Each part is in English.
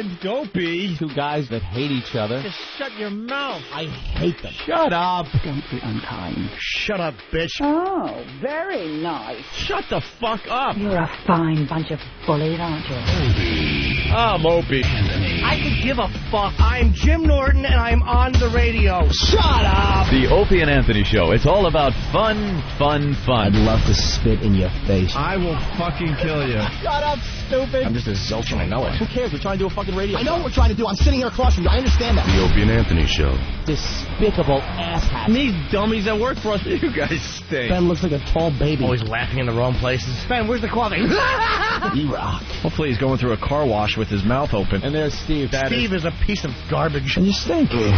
and Dopey. Two guys that hate each other. Just shut your mouth. I hate them. Shut up. Don't be unkind. Shut up, bitch. Oh, very nice. Shut the fuck up. You're a fine bunch of bullies, aren't you? I'm Opie. I could give a fuck. I'm Jim Norton, and I'm on the radio. Shut up. The Opie and Anthony Show. It's all about fun, fun, fun. I'd love to spit in your face. I will fucking kill you. Shut up, stupid. I'm just a zilch and I know it. Who cares? We're trying to do a fucking radio. I know what we're trying to do. I'm sitting here across from you. I understand that. The Opie and Anthony Show. Despicable asshat. And these dummies that work for us, you guys stink. Ben looks like a tall baby. Always laughing in the wrong places. Ben, where's the coffee? You rock. Hopefully he's going through a car wash with his mouth open. And there's Steve. Steve is a piece of garbage. And you stink. You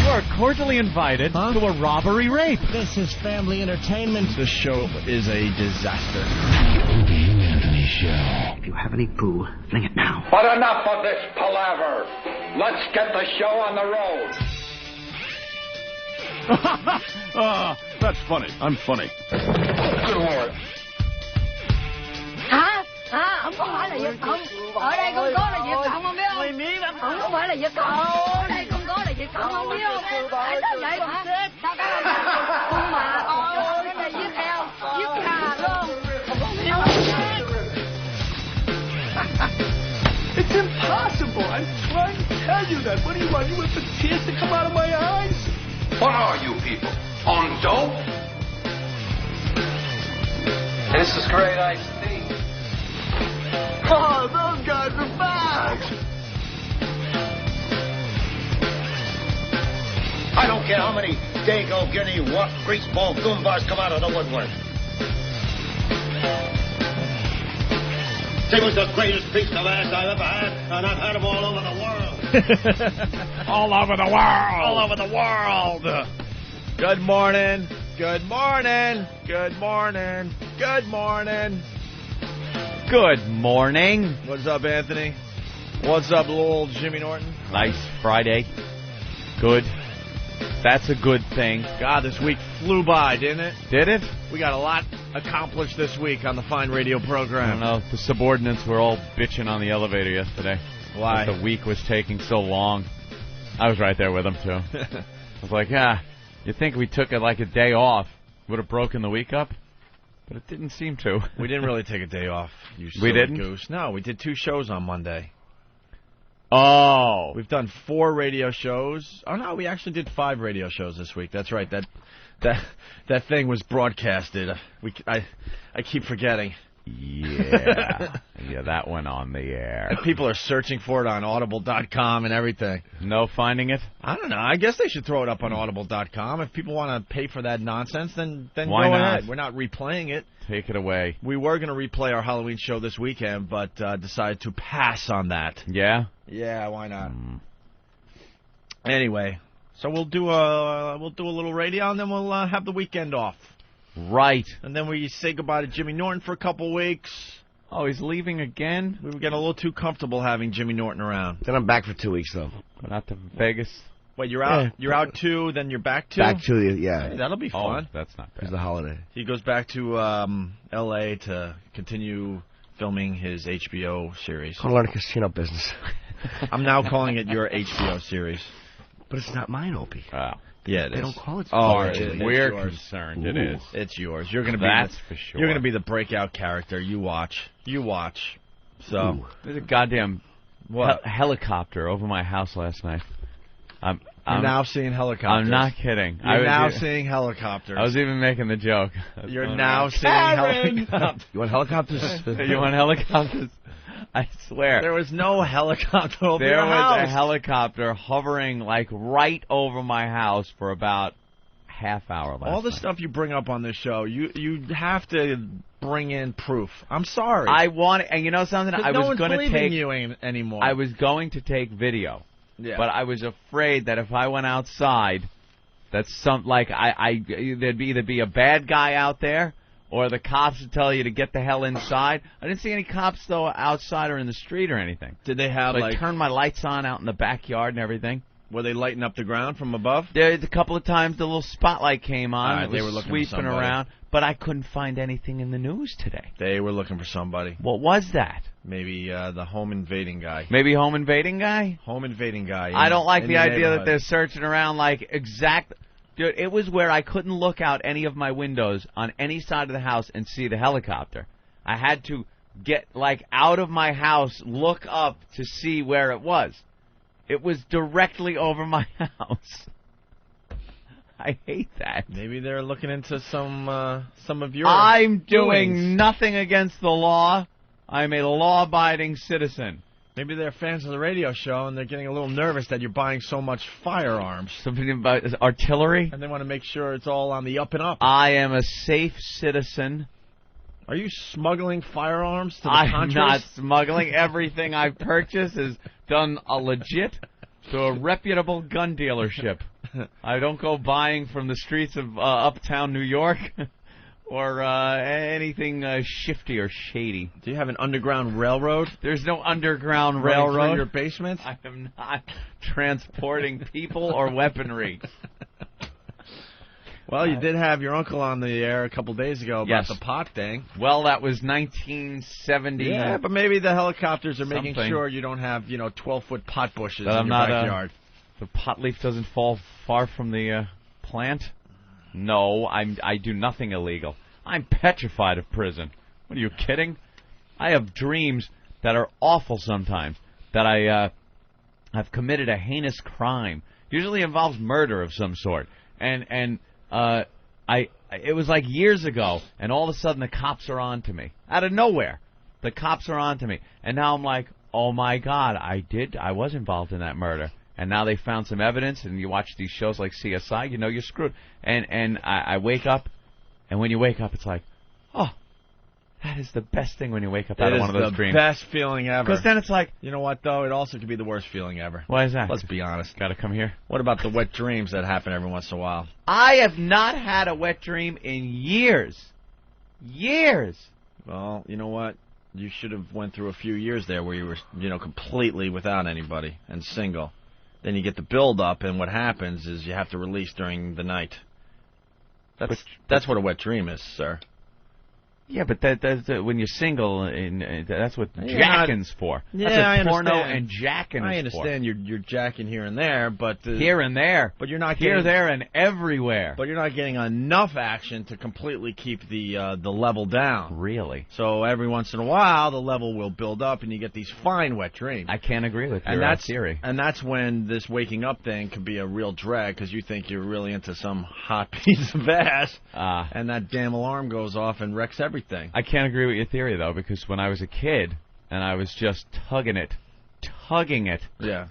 are cordially invited to a robbery rape. This is family entertainment. This show is a disaster. Opie and Anthony Show. If you have any poo, fling it now. But enough of this palaver. Let's get the show on the road. That's funny. I'm funny. Good Lord. Hả? Không phải là giật cậu. Ở đây không có là giật cậu không biết không? Không phải là giật cậu. Ở đây không có là giật cậu không biết không? Tại sao vậy hả? Sao cái con mà ôi cái này giết heo, giết gà luôn. Không biết. It's impossible. I'm trying to tell you that. What do you want? You want the tears to come out of my eyes? What are you people? On dope? This is great iced tea. Oh, those guys are back. I don't care how many Dago, Guinea, what greaseball goombas come out of the woodwork. They was the greatest piece of ass I've ever had, and I've had them all over the world. All over the world. All over the world. Good morning. Good morning. Good morning. Good morning. Good morning. What's up, Anthony? What's up, little old Jimmy Norton? Nice Friday. Good. That's a good thing. God, this week flew by, didn't it? Did it? We got a lot accomplished this week on the fine radio I program. don't know. The subordinates were all bitching on the elevator yesterday. Why? That the week was taking so long. I was right there with them, too. I was like, you'd think we took like a day off. Would have broken the week up. But it didn't seem to. We didn't really take a day off, you We silly didn't? goose. No, we did 2 shows on Monday. Oh. We've done 4 radio shows. Oh, no, we actually did 5 radio shows this week. That's right. That thing was broadcasted. I keep forgetting. Yeah. Yeah, that went on the air. And people are searching for it on Audible.com and everything. No finding it? I don't know. I guess they should throw it up on Audible.com. If people want to pay for that nonsense, then Why go not? ahead. We're not replaying it. Take it away. We were going to replay our Halloween show this weekend, but decided to pass on that. Yeah? Yeah, why not? Anyway, so we'll do a little radio, and then we'll have the weekend off. Right. And then we say goodbye to Jimmy Norton for a couple weeks. Oh, he's leaving again? We were getting a little too comfortable having Jimmy Norton around. Then I'm back for 2 weeks, though. Going out to Vegas? Wait, you're out? Yeah. You're out 2, then you're back 2? Back to the, yeah. Hey, that'll be fun. Oh, that's not bad. It's the holiday. He goes back to L.A. to continue filming his HBO series. I want to learn casino business. I'm now calling it your HBO series. But it's not mine, Opie. Wow. Yeah, it they is. don't call it. We're yours. concerned. Ooh. It is. It's yours. You're gonna be. That's for sure. You're gonna be the breakout character. You watch. You watch. So there's a goddamn what helicopter over my house last night. I'm now seeing helicopters. I'm not kidding. You're now seeing helicopters. I was even making the joke. You're now seeing helicopters. You want helicopters? You want helicopters? I swear. There was no helicopter over your house. There was a helicopter hovering like right over my house for about half hour last All the night. stuff you bring up on this show, you have to bring in proof. I'm sorry. I want, and you know something? I was going to take you anymore. I was going to take video. Yeah. But I was afraid that if I went outside, that there'd either be a bad guy out there, or the cops would tell you to get the hell inside. I didn't see any cops, though, outside or in the street or anything. Did they have, so I turned my lights on out in the backyard and everything. Were they lighting up the ground from above? There's a couple of times the little spotlight came on. All right, It was they were looking for sweeping somebody. around, but I couldn't find anything in the news today. They were looking for somebody. What was that? Maybe the home invading guy. Maybe home invading guy? Home invading guy. I don't like in the your idea that neighborhood. they're searching around like exact. Dude, it was where I couldn't look out any of my windows on any side of the house and see the helicopter. I had to get like out of my house, look up to see where it was. It was directly over my house. I hate that. Maybe they're looking into some of your. I'm doing doings. nothing against the law. I'm a law-abiding citizen. Maybe they're fans of the radio show and they're getting a little nervous that you're buying so much firearms. Something about artillery. And they want to make sure it's all on the up and up. I am a safe citizen. Are you smuggling firearms to the I'm Contras? not smuggling. Everything I've purchased is done legit to a reputable gun dealership. I don't go buying from the streets of uptown New York or anything shifty or shady. Do you have an underground railroad? There's no underground Running through railroad. your basement? I am not transporting people or weaponry. Well, you did have your uncle on the air a couple days ago about Yes. the pot thing. Well, that was 1970. Yeah, but maybe the helicopters are making Something. sure you don't have, 12-foot pot bushes That in I'm your not, backyard. The pot leaf doesn't fall far from the plant? No, I do nothing illegal. I'm petrified of prison. What are you kidding? I have dreams that are awful sometimes. That I've committed a heinous crime. Usually involves murder of some sort. And it was like years ago, and all of a sudden the cops are on to me. Out of nowhere. The cops are on to me. And now I'm like, oh my God, I was involved in that murder. And now they found some evidence, and you watch these shows like CSI, you know you're screwed. And I wake up, and when you wake up, it's like, oh, that is the best thing when you wake up out of one of those dreams. It is the best feeling ever. Because then it's like, You know what, though? It also could be the worst feeling ever. why is that? Let's be honest. Gotta come here. What about the wet dreams that happen every once in a while? I have not had a wet dream in years. Years. Well, you know what? You should have went through a few years there where you were, completely without anybody and single. Then you get the build-up, and what happens is you have to release during the night. That's what a wet dream is, sir. Yeah, but that's when you're single, and that's what You're jacking's for. Yeah, that's what I porno understand. and jacking is I understand you're jacking here and there, but here and there. But you're not here, getting, there, and everywhere. But you're not getting enough action to completely keep the level down. Really? So every once in a while, the level will build up, and you get these fine wet dreams. I can't agree with and your that's theory. And that's when this waking up thing can be a real drag because you think you're really into some hot piece of ass, and that damn alarm goes off and wrecks everything. I can't agree with your theory, though, because when I was a kid and I was just tugging it, yeah,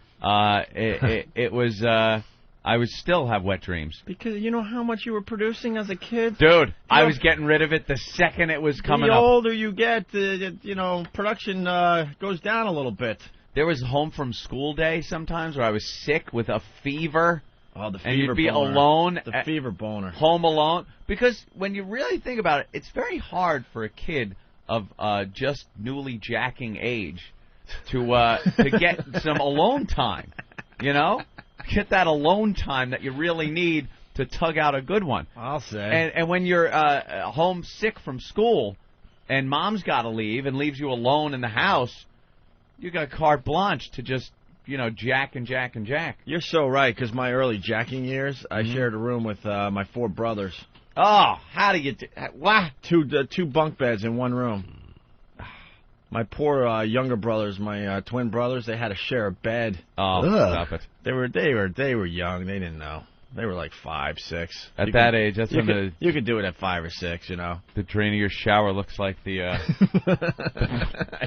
it was, I would still have wet dreams. Because you know how much you were producing as a kid? Dude, I was getting rid of it the second it was coming the up. The older you get, production goes down a little bit. There was home from school day sometimes where I was sick with a fever. Oh, the fever and you'd be boner. alone. The fever boner. Home alone. Because when you really think about it, it's very hard for a kid of just newly jacking age to get some alone time. You know? Get that alone time that you really need to tug out a good one. I'll say. And when you're home sick from school and mom's got to leave and leaves you alone in the house, you got carte blanche to just, jack and jack and jack. You're so right, because my early jacking years, I shared a room with my 4 brothers. Oh, how do you do what? 2 bunk beds in one room. My poor younger brothers, my twin brothers, they had to share a bed. Oh, stop it. They were young. They didn't know. They were like 5, 6. At that age, that's when you could do it at 5 or 6, The drain of your shower looks like the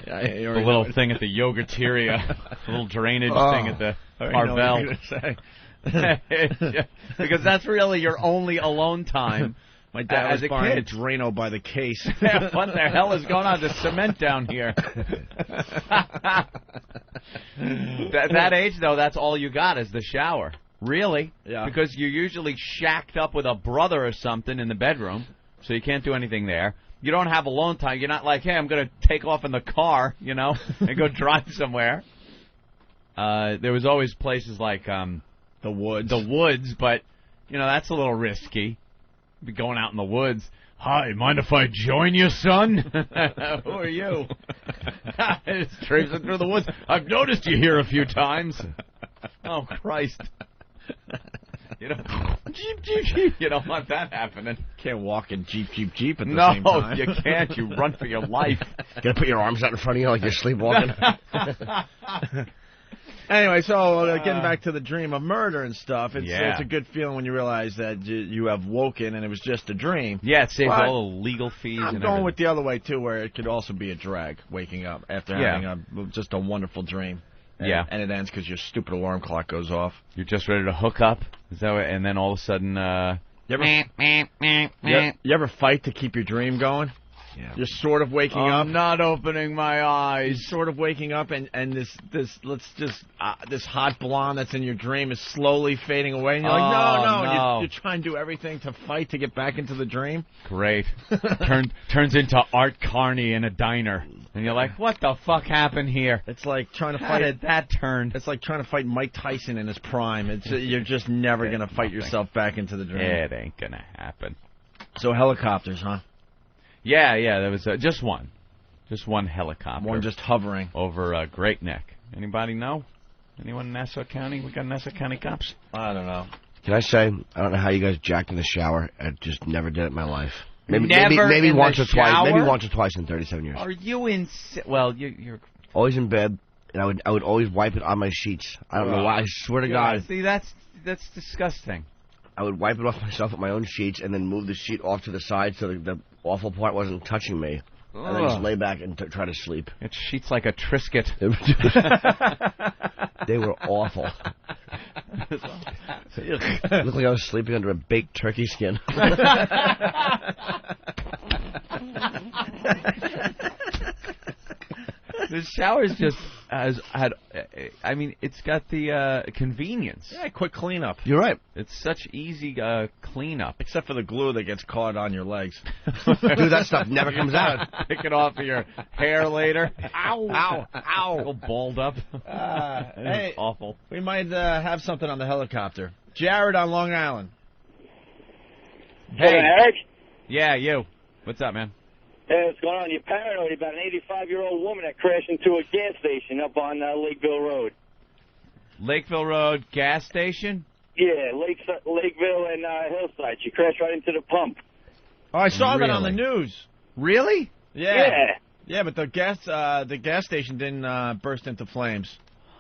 the little thing at the Yogateria, the little drainage thing at the Carvel. Because that's really your only alone time. My dad was as a buying kid. a Drano by the case. What the hell is going on? There's cement down here. That age, though, that's all you got is the shower. Really? Yeah. Because you're usually shacked up with a brother or something in the bedroom, so you can't do anything there. You don't have alone time. You're not like, hey, I'm going to take off in the car, and go drive somewhere. There was always places like The woods. The woods, but, that's a little risky. Be going out in the woods. Hi, mind if I join you, son? Who are you? Just traipsing through the woods. I've noticed you here a few times. Oh, Christ. Jeep, jeep, jeep. You don't want that happening. Can't walk in jeep, jeep, jeep at the same time. No, you can't. You run for your life. Gotta put your arms out in front of you like you're sleepwalking. Anyway, so getting back to the dream of murder and stuff, it's Yeah. a good feeling when you realize that you have woken and it was just a dream. Yeah, it saves But all the legal fees I'm and going everything. with the other way, too, where it could also be a drag, waking up after having just a wonderful dream. And, Yeah. And it ends because your stupid alarm clock goes off. You're just ready to hook up, is that what, and then all of a sudden, You ever fight to keep your dream going? Yeah. You're sort of waking up. I'm not opening my You're eyes. sort of waking up, and this hot blonde that's in your dream is slowly fading away, and you're like, no. no. You're trying to do everything to fight to get back into the dream. Great. Turns into Art Carney in a diner. And you're like, what the fuck happened here? It's like trying to How fight. did that turn? It's like trying to fight Mike Tyson in his prime. You're just never gonna fight yourself back into the dream. It ain't gonna happen. So helicopters, huh? Yeah, there was just one. Just one helicopter. One just hovering over Great Neck. Anybody know? Anyone in Nassau County? We got Nassau County cops? I don't know. Can I say, I don't know how you guys jacked in the shower. I just never did it in my life. Maybe in once the or twice. shower? Maybe once or twice in 37 years. Are you in... Well, you're... Always in bed, and I would always wipe it on my sheets. I don't know why. I swear to God. See, that's disgusting. I would wipe it off myself with my own sheets and then move the sheet off to the side so the awful part wasn't touching me. And then just lay back and try to sleep. It sheets like a Triscuit. They were awful. It looked like I was sleeping under a baked turkey skin. The shower's just it's got the convenience. Yeah, quick cleanup. You're right. It's such easy cleanup. Except for the glue that gets caught on your legs. Dude, that stuff never comes out. Pick it off of your hair later. Ow, ow, ow. All balled up. Hey, awful. we might have something on the helicopter. Jared on Long Island. Hey, Eric? yeah, you. What's up, man? Hey, what's going on? You're paranoid about an 85-year-old woman that crashed into a gas station up on Lakeville Road. Lakeville Road gas station? Yeah, Lakeville and Hillside. She crashed right into the pump. Oh, I saw that on the news. Really? Yeah. Yeah, but the gas station didn't burst into flames.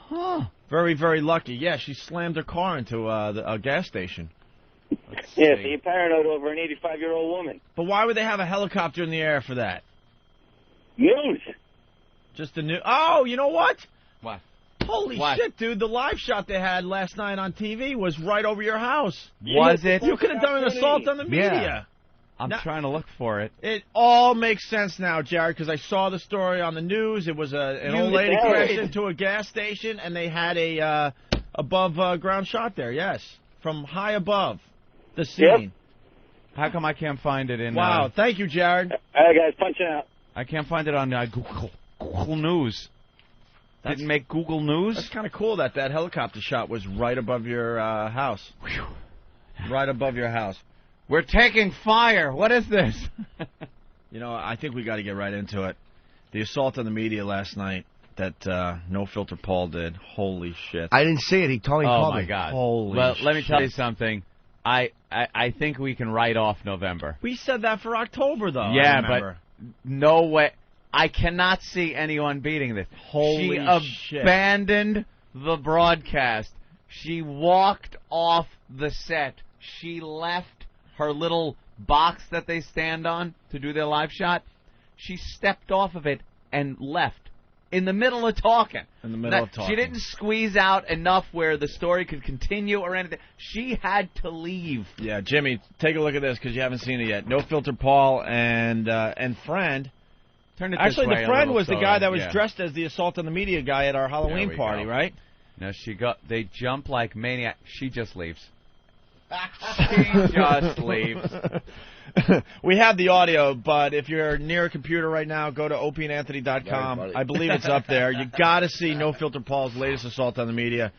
Huh. Very, very lucky. Yeah, she slammed her car into a gas station. Yeah, so you're paranoid over an 85-year-old woman. But why would they have a helicopter in the air for that? News. Just a new... Oh, you know what? What? Holy shit, dude. The live shot they had last night on TV was right over your house. Was it? You could have done an assault on the media. Yeah. I'm trying to look for it. It all makes sense now, Jared, because I saw the story on the news. It was an old lady crashed into a gas station, and they had a above-ground shot there, yes, from high above the scene. Yep. How come I can't find it in... Wow, thank you, Jared. All right, guys, punching out. I can't find it on Google News. Didn't make Google News? That's kind of cool that helicopter shot was right above your house. Right above your house. We're taking fire. What is this? You know, I think we got to get right into it. The assault on the media last night that NoFilterPaul did. Holy shit. I didn't see it. He told me. Oh, my God. Holy Well, let me shit. tell you something. I think we can write off November. We said that for October, though. Yeah, I remember. but no way. I cannot see anyone beating this. Holy she abandoned the broadcast. She walked off the set. She left her little box that they stand on to do their live shot. She stepped off of it and left in the middle of talking. In the middle of talking. She didn't squeeze out enough where the story could continue or anything. She had to leave. Yeah, Jimmy, take a look at this because you haven't seen it yet. NoFilterPaul and friend. Turn it Actually, this way, the friend a was the little guy so, that was yeah. dressed as the assault on the media guy at our Halloween we party, go. right? No, they jump like maniac. She just leaves. She just leaves. We have the audio, but if you're near a computer right now, go to opieandanthony.com. I believe it's up there. You got to see NoFilterPaul's latest assault on the media.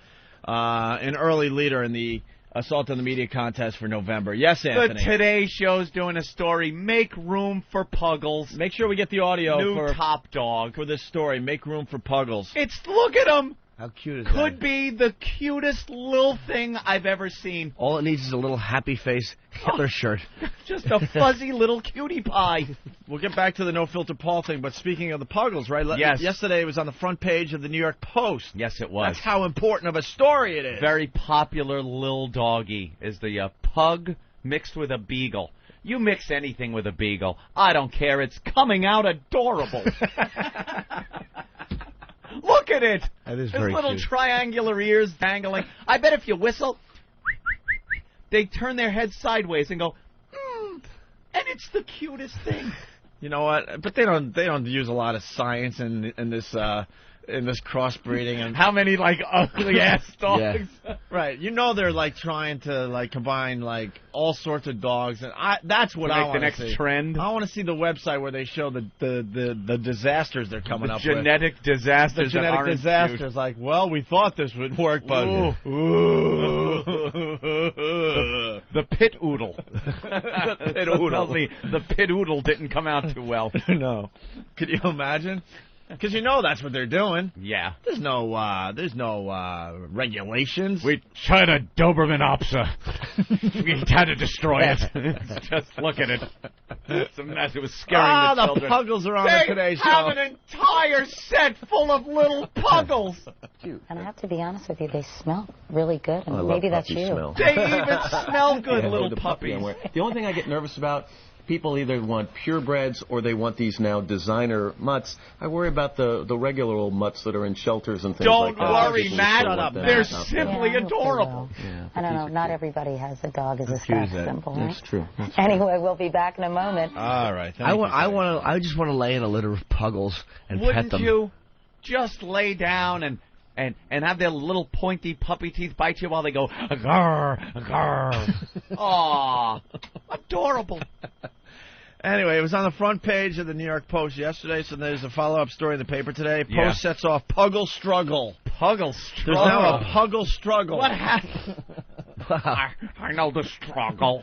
an early leader in the Assault on the Media contest for November. Yes, Anthony. The Today Show's doing a story. Make room for Puggles. Make sure we get the audio New top dog for this story. Make room for Puggles. Look at him. How cute is that? Could be the cutest little thing I've ever seen. All it needs is a little happy face Hitler shirt. Just a fuzzy little cutie pie. We'll get back to the NoFilterPaul thing, but speaking of the Puggles, right? Yes. Yesterday it was on the front page of the New York Post. Yes, it was. That's how important of a story it is. Very popular little doggy is the pug mixed with a beagle. You mix anything with a beagle, I don't care. It's coming out adorable. Look at it. That is His very little cute. triangular ears dangling. I bet if you whistle, they turn their heads sideways and go, and it's the cutest thing. You know what? But they don't use a lot of science in this crossbreeding. And how many ugly ass dogs? Yeah. Right. You know they're trying to combine all sorts of dogs, and that's what I want to see. Make the next trend. I want to see the website where they show the disasters they're coming up with. Genetic disasters. The genetic disasters. Well, we thought this would work, but the pit oodle. The the pit oodle didn't come out too well. No. Could you imagine? Because that's what they're doing. Yeah. There's no regulations. We tried a Doberman Opsa. We had to destroy it. Just look at it. It's a mess. It was scaring the children. The Puggles are on the Today Show. They have an entire set full of little Puggles. And I have to be honest with you, they smell really good, and I love maybe that's puppy you. smell. They even smell good, little the puppy puppies. The only thing I get nervous about, people either want purebreds or they want these now designer mutts. I worry about the regular old mutts that are in shelters and things like that. Don't worry, People Matt. still want them They're out there. simply adorable. Yeah, I don't know. Not everybody has a dog as a stuffed simple, right? That's true. Anyway, we'll be back in a moment. All right. I just want to lay in a litter of Puggles and pet Wouldn't them. you just lay down and have their little pointy puppy teeth bite you while they go, agar, agar. Aw, adorable. Anyway, it was on the front page of the New York Post yesterday, so there's a follow-up story in the paper today. Post Yeah. sets off Puggle struggle. Puggle struggle. There's now a Puggle struggle. What happened? I know the struggle.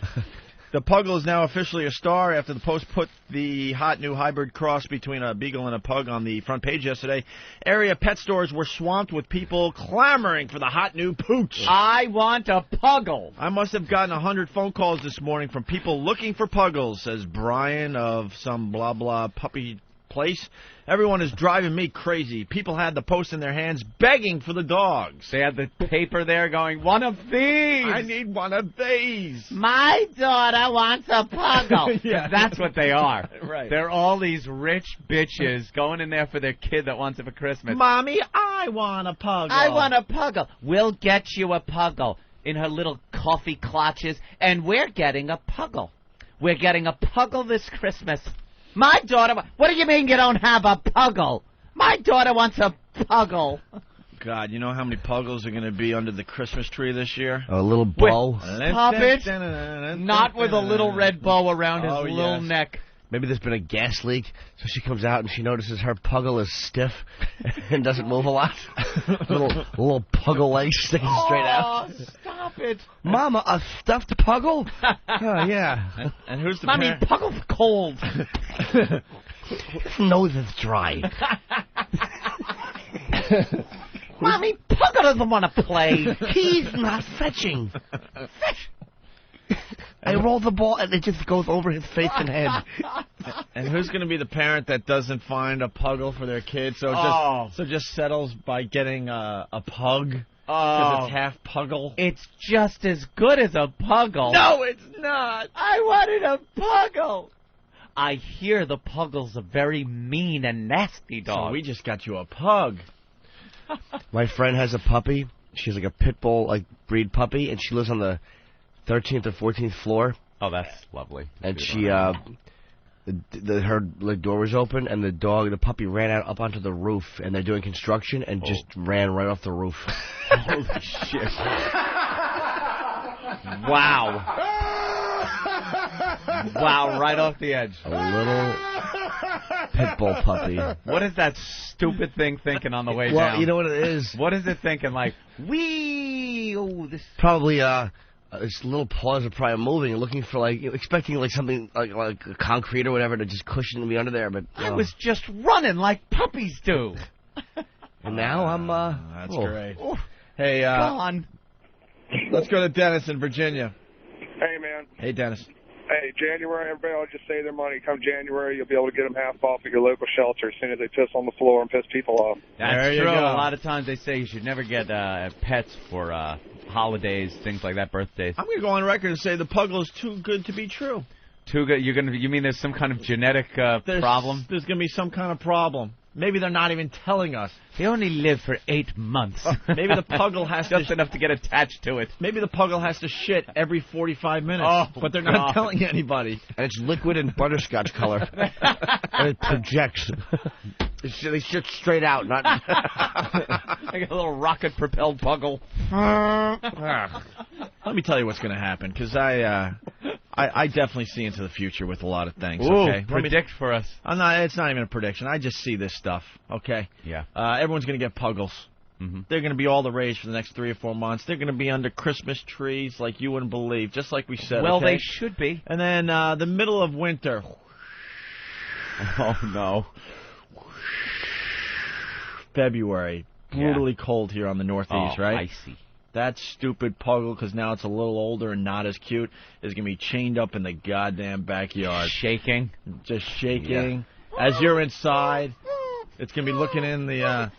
The Puggle is now officially a star after the Post put the hot new hybrid cross between a beagle and a pug on the front page yesterday. Area pet stores were swamped with people clamoring for the hot new pooch. I want a Puggle. I must have gotten 100 phone calls this morning from people looking for Puggles, says Brian of some blah blah puppy place. Everyone is driving me crazy. People had the Post in their hands begging for the dogs. They had the paper there going, one of these. I need one of these. My daughter wants a Puggle. Yeah. That's what they are. Right. They're all these rich bitches going in there for their kid that wants it for Christmas. Mommy, I want a Puggle. I want a Puggle. We'll get you a Puggle in her little coffee clutches, and we're getting a Puggle. We're getting a Puggle this Christmas. My daughter... What do you mean you don't have a Puggle? My daughter wants a Puggle. God, you know how many Puggles are going to be under the Christmas tree this year? A little bow. Stop it. Not with a little red bow around his little neck. Maybe there's been a gas leak, so she comes out and she notices her Puggle is stiff and doesn't move a lot. little Puggle legs sticking straight out. Stop it. Mama, a stuffed Puggle? Oh, yeah. And who's the Mommy, parent? Puggle's cold. His nose is dry. Mommy, Puggle doesn't want to play. He's not fetching. I roll the ball and it just goes over his face and head. And who's going to be the parent that doesn't find a Puggle for their kid, so just settles by getting a pug? Because it's half Puggle. It's just as good as a Puggle. No, it's not. I wanted a Puggle. I hear the Puggles are very mean and nasty dogs. So we just got you a pug. My friend has a puppy. She's like a pit bull breed puppy, and she lives on the 13th or 14th floor. Oh, that's lovely. And she, her door was open, and the puppy ran out up onto the roof, and they're doing construction, and just ran right off the roof. Holy shit. Wow. Wow, right off the edge. A little pit bull puppy. What is that stupid thing thinking on the way down? Well, you know what it is? What is it thinking? Like, wee! no, this Probably his little paws are probably moving and looking for expecting something like concrete or whatever to just cushion me under there. But I was just running like puppies do. And now I'm. That's great. Oh, Hey, gone. Let's go to Dennis in Virginia. Hey, man. Hey, Dennis. Hey, January, everybody will just save their money. Come January, you'll be able to get them half off at your local shelter as soon as they piss on the floor and piss people off. That's true. A lot of times they say you should never get pets for holidays, things like that, birthdays. I'm going to go on record and say the Puggle's too good to be true. Too good? You mean there's some kind of genetic problem? There's going to be some kind of problem. Maybe they're not even telling us. They only live for 8 months. Maybe the Puggle has just enough to get attached to it. Maybe the Puggle has to shit every 45 minutes, but they're God. not telling anybody. And it's liquid and butterscotch color. And it projects. They shit straight out, not. Like a little rocket-propelled Puggle. Let me tell you what's going to happen, because I definitely see into the future with a lot of things. Ooh, okay, predict for us. It's not even a prediction. I just see this stuff. Okay. Yeah. Everyone's going to get Puggles. Mm-hmm. They're going to be all the rage for the next 3 or 4 months. They're going to be under Christmas trees like you wouldn't believe, just like we said. Well, okay? they should be. And then the middle of winter. Oh no. February. Brutally cold here on the Northeast, right? Icy. That stupid Puggle, because now it's a little older and not as cute, is going to be chained up in the goddamn backyard. Shaking. Just shaking. Yeah. As you're inside, it's going to be looking in the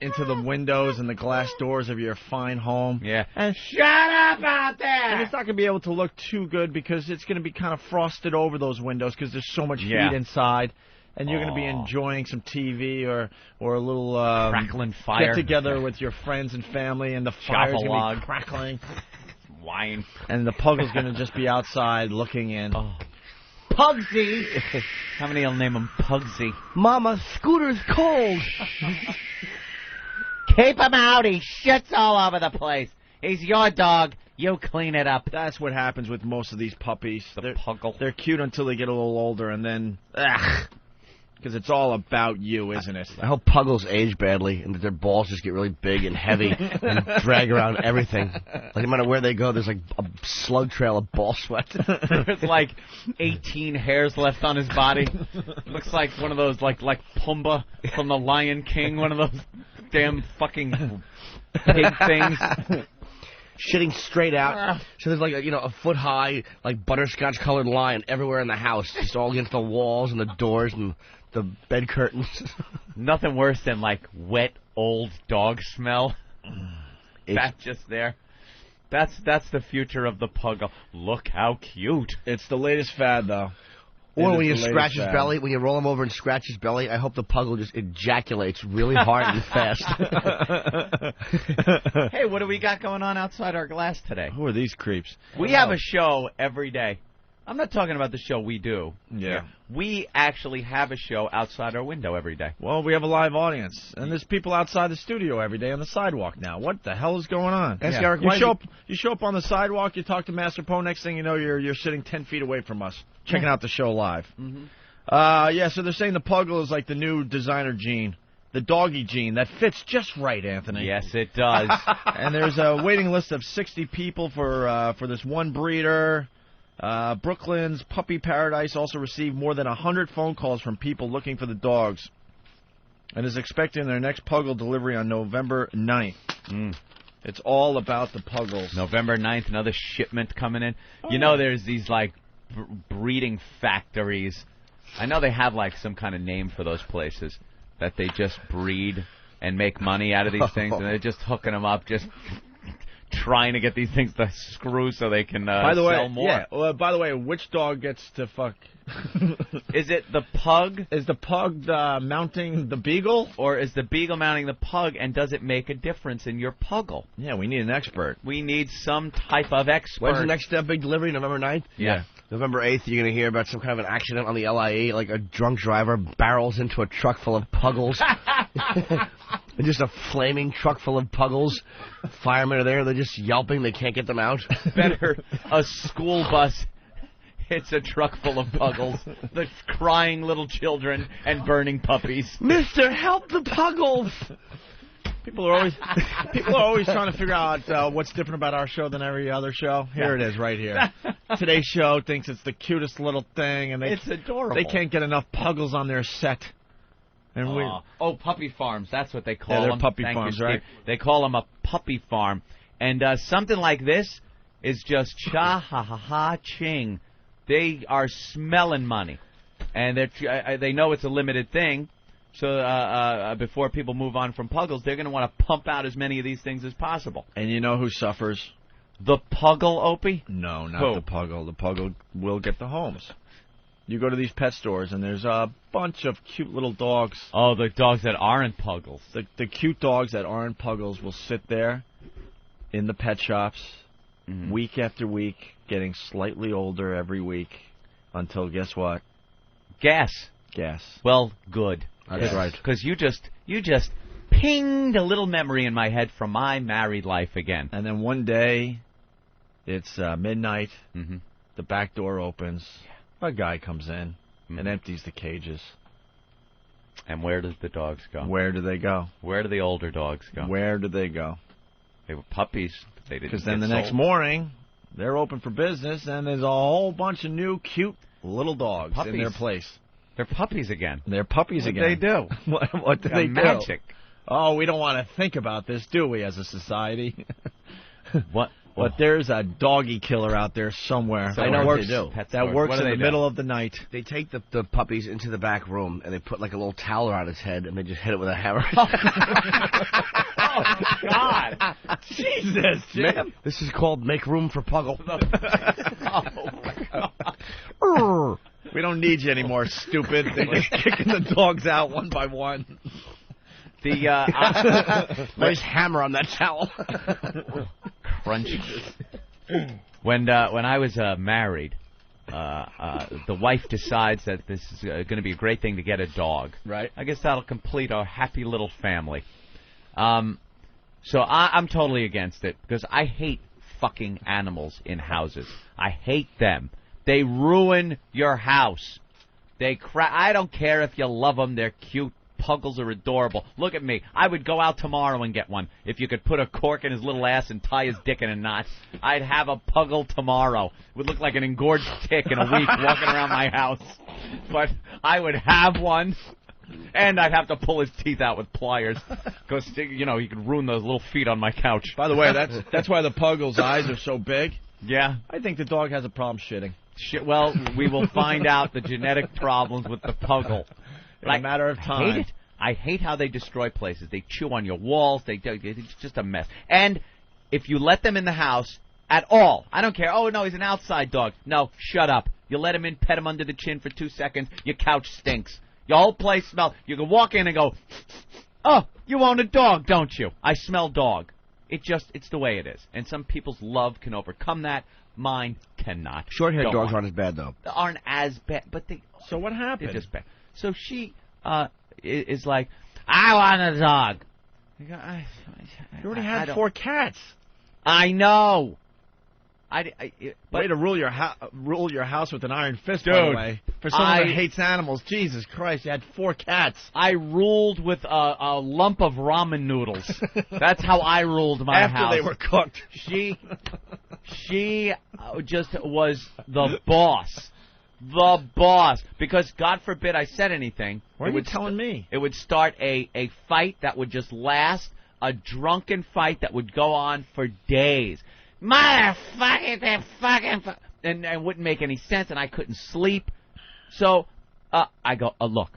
into the windows and the glass doors of your fine home. Yeah. And shut up out there! And it's not going to be able to look too good because it's going to be kind of frosted over those windows because there's so much heat inside. And you're going to be enjoying some TV or a little crackling fire. Get together with your friends and family, and the fire's going to be crackling. Wine. And the Puggle's going to just be outside looking in. Oh. Pugsy! How many will name him Pugsy? Mama, Scooter's cold. Keep him out. He shits all over the place. He's your dog. You clean it up. That's what happens with most of these puppies. The Puggle. They're cute until they get a little older, and then... Because it's all about you, isn't it? I hope Puggles age badly and that their balls just get really big and heavy and drag around everything. Like no matter where they go, there's like a slug trail of ball sweat. There's like 18 hairs left on his body. Looks like one of those like Pumbaa from the Lion King, one of those damn fucking pig things. Shitting straight out. So there's like a foot high, like butterscotch colored line everywhere in the house, just all against the walls and the doors and the bed curtains. Nothing worse than like wet old dog smell. That's just there. That's the future of the Puggle. Look how cute. It's the latest fad, though. Or when you scratch his belly, when you roll him over and scratch his belly, I hope the Puggle just ejaculates really hard and fast. Hey, what do we got going on outside our glass today? Who are these creeps? We have a show every day. I'm not talking about the show we do. Yeah. We actually have a show outside our window every day. Well, we have a live audience, and there's people outside the studio every day on the sidewalk now. What the hell is going on? Yeah. You show up on the sidewalk, you talk to Master Po, next thing you know, you're sitting 10 feet away from us, checking out the show live. Mm-hmm. So they're saying the Puggle is like the new designer gene. The doggy gene that fits just right, Anthony. Yes, it does. And there's a waiting list of 60 people for this one breeder. Brooklyn's Puppy Paradise also received more than 100 phone calls from people looking for the dogs and is expecting their next Puggle delivery on November 9th. It's all about the Puggles. November 9th, another shipment coming in. You know there's these, like, breeding factories. I know they have, like, some kind of name for those places that they just breed and make money out of these things, and they're just hooking them up, just trying to get these things to screw so they can sell more. Yeah. Well, by the way, which dog gets to fuck? Is it the pug? Is the pug mounting the beagle? Or is the beagle mounting the pug, and does it make a difference in your Puggle? Yeah, we need an expert. We need some type of expert. When's the next big delivery? November 9th? Yeah. November 8th, you're going to hear about some kind of an accident on the LIE, like a drunk driver barrels into a truck full of Puggles. Just a flaming truck full of Puggles. Firemen are there. They're just yelping. They can't get them out. Better a school bus hits a truck full of Puggles. The crying little children and burning puppies. Mister, help the Puggles! People are always trying to figure out what's different about our show than every other show. Here it is, right here. Today's show thinks it's the cutest little thing, and it's adorable. They can't get enough Puggles on their set. And puppy farms. That's what they call them. They're puppy farms, right? They call them a puppy farm. And something like this is just cha-ha-ha-ha-ching. They are smelling money. And they know it's a limited thing. So before people move on from Puggles, they're going to want to pump out as many of these things as possible. And you know who suffers? The Puggle, Opie? No, not the Puggle. The Puggle will get the homes. You go to these pet stores, and there's a bunch of cute little dogs. Oh, the dogs that aren't Puggles. The cute dogs that aren't Puggles will sit there in the pet shops week after week, getting slightly older every week until, guess what? Gas. Well, good. That's right. Because you just pinged a little memory in my head from my married life again. And then one day, it's midnight. The back door opens. A guy comes in and empties the cages. And where does the dogs go? Where do they go? Where do the older dogs go? Where do they go? They were puppies. But they didn't. Because then the next morning, they're open for business, and there's a whole bunch of new, cute little dogs in their place. They're puppies again. They're puppies again. What do they do? What do they do? Magic. Oh, we don't want to think about this, do we, as a society? What? But there's a doggy killer out there somewhere. I know what they do. That works in the middle of the night. They take the puppies into the back room, and they put like a little towel around his head, and they just hit it with a hammer. Oh, God. Jesus, Jim. This is called Make Room for Puggle. We don't need you anymore, stupid. They're just kicking the dogs out one by one. Nice hammer on that towel. Crunch. When I was married, the wife decides that this is going to be a great thing to get a dog. Right. I guess that'll complete our happy little family. So I'm totally against it because I hate fucking animals in houses. I hate them. They ruin your house. I don't care if you love them. They're cute. Puggles are adorable. Look at me. I would go out tomorrow and get one. If you could put a cork in his little ass and tie his dick in a knot, I'd have a Puggle tomorrow. It would look like an engorged tick in a week walking around my house. But I would have one, and I'd have to pull his teeth out with pliers because, he could ruin those little feet on my couch. By the way, that's why the Puggle's eyes are so big. Yeah. I think the dog has a problem shitting. Well, we will find out the genetic problems with the Puggle. In a matter of time. I hate it. I hate how they destroy places. They chew on your walls. It's just a mess. And if you let them in the house at all, I don't care. Oh, no, he's an outside dog. No, shut up. You let him in, pet him under the chin for 2 seconds, your couch stinks. Your whole place smells. You can walk in and go, oh, you own a dog, don't you? I smell dog. It's the way it is. And some people's love can overcome that. Mine cannot. Short-haired dogs aren't as bad, though. Aren't as bad, but they... So what happened? They're just bad. So she is like, I want a dog. You already had 4 cats. I know. Way to rule your house with an iron fist, dude, by the way. For someone that hates animals, Jesus Christ, you had 4 cats. I ruled with a lump of ramen noodles. That's how I ruled my house. After they were cooked. She just was the boss. The boss. Because, God forbid, I said anything. Why are you telling me? It would start a fight that would just last, a drunken fight that would go on for days. Motherfucking, and it wouldn't make any sense, and I couldn't sleep. So, I go, look,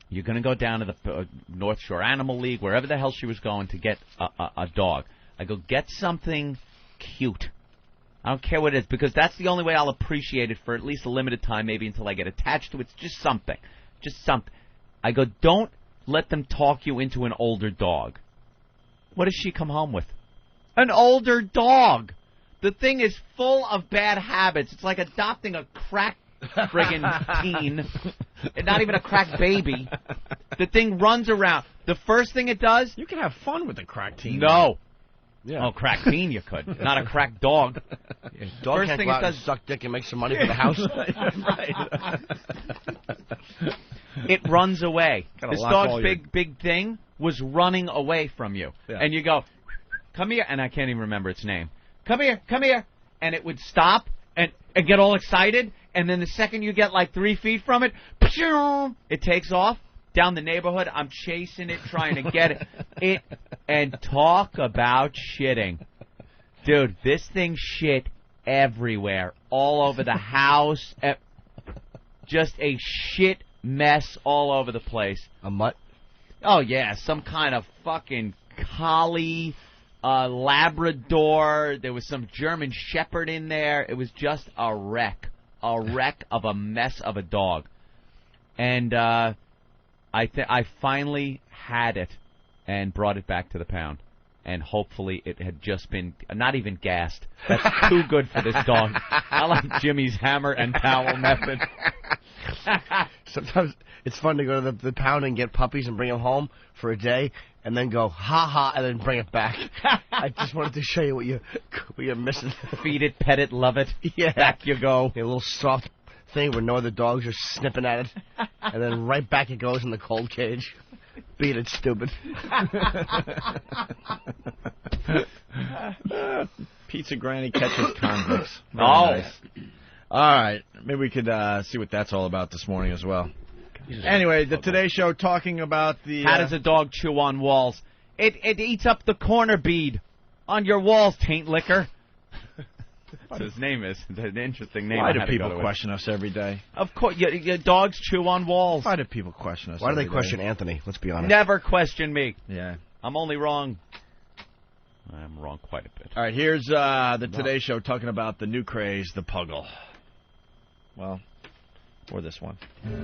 you're going to go down to the North Shore Animal League, wherever the hell she was going to get a dog. I go, get something cute. I don't care what it is, because that's the only way I'll appreciate it for at least a limited time, maybe until I get attached to it. It's just something. Just something. I go, don't let them talk you into an older dog. What does she come home with? An older dog. The thing is full of bad habits. It's like adopting a crack friggin' teen. Not even a crack baby. The thing runs around. The first thing it does... You can have fun with a crack teen. No. Yeah. Oh, crack teen you could. Not a crack dog. Dog can't go out and suck dick and make some money for the house. Right. it runs away. Gotta This lock dog's all your- big thing was running away from you. Yeah. And you go, come here, and I can't even remember its name. Come here. And it would stop and get all excited, and then the second you get like 3 feet from it, it takes off down the neighborhood. I'm chasing it, trying to get it. And talk about shitting. Dude, this thing shit everywhere, all over the house. Just a shit mess all over the place. A mutt? Oh, yeah, some kind of fucking collie, Labrador. There was some German Shepherd in there. It was just a wreck of a mess of a dog. And I finally had it and brought it back to the pound. And hopefully it had just been not even gassed. That's too good for this dog. I like Jimmy's hammer and towel method. Sometimes it's fun to go to the pound and get puppies and bring them home for a day, and then go ha, and then bring it back. I just wanted to show you what you're missing. Feed it, pet it, love it. Yeah. Back you go. A little soft thing where no other dogs are snipping at it, and then right back it goes in the cold cage. Beat it, stupid. Pizza Granny catches convicts. Very Oh. nice. All right. Maybe we could see what that's all about this morning as well. Anyway, the Today Show talking about the... How does a dog chew on walls? It eats up the corner bead on your walls, taint liquor. That's what his name is. It's an interesting name. Why do people question us every day? Of course, your dogs chew on walls. Why do people question us Why do they every question day? Anthony? Let's be honest. Never question me. Yeah. I'm only wrong. I'm wrong quite a bit. All right, here's the Today Show talking about the new craze, the Puggle. Well, or this one.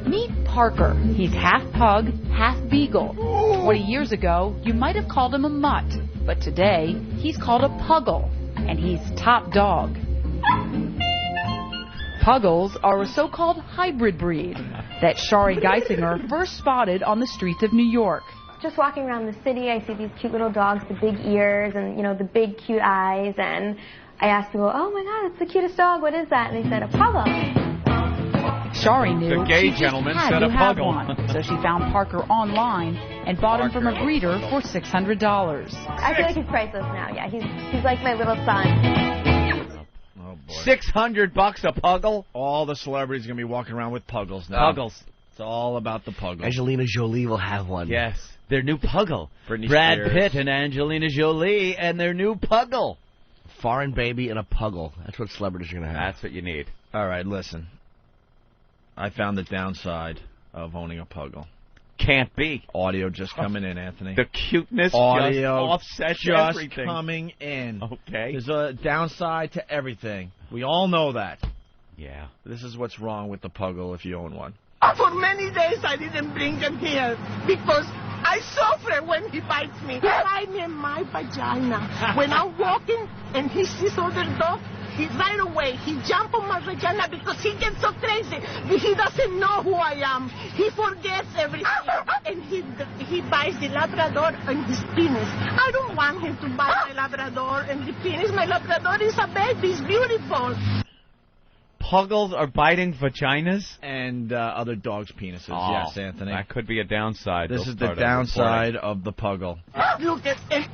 Meet Parker. He's half pug, half beagle. 40 years ago, you might have called him a mutt, but today, he's called a Puggle, and he's top dog. Puggles are a so-called hybrid breed that Shari Geisinger first spotted on the streets of New York. Just walking around the city, I see these cute little dogs, the big ears and, the big cute eyes, and I asked people, oh my God, it's the cutest dog, what is that? And they said, a Puggle. Shari knew The gay she just gentleman had said to a have Puggle. one, so she found Parker online and bought him from a breeder for $600. I feel like he's priceless now, yeah. He's like my little son. Oh, boy. $600 a Puggle? All the celebrities are going to be walking around with Puggles now. Puggles. It's all about the Puggle. Angelina Jolie will have one. Yes. Their new Puggle. Britney Brad Spears. Pitt and Angelina Jolie and their new Puggle. Foreign baby and a Puggle. That's what celebrities are going to have. That's what you need. All right, listen. I found the downside of owning a Puggle. Can't be. Audio just coming in, Anthony. The cuteness Audio just offsets just everything. coming in. Okay. There's a downside to everything. We all know that. Yeah. This is what's wrong with the Puggle if you own one. For many days I didn't bring him here because I suffer when he bites me. I'm in my vagina. When I'm walking and he sees other dog, he right away, he jump on my vagina because he gets so crazy. He doesn't know who I am. He forgets everything. And he bites the Labrador and his penis. I don't want him to bite my Labrador and the penis. My Labrador is a baby. It's beautiful. Puggles are biting vaginas? And other dogs' penises. Oh, yes, Anthony. That could be a downside. This They'll is the start downside of the Puggle. Look,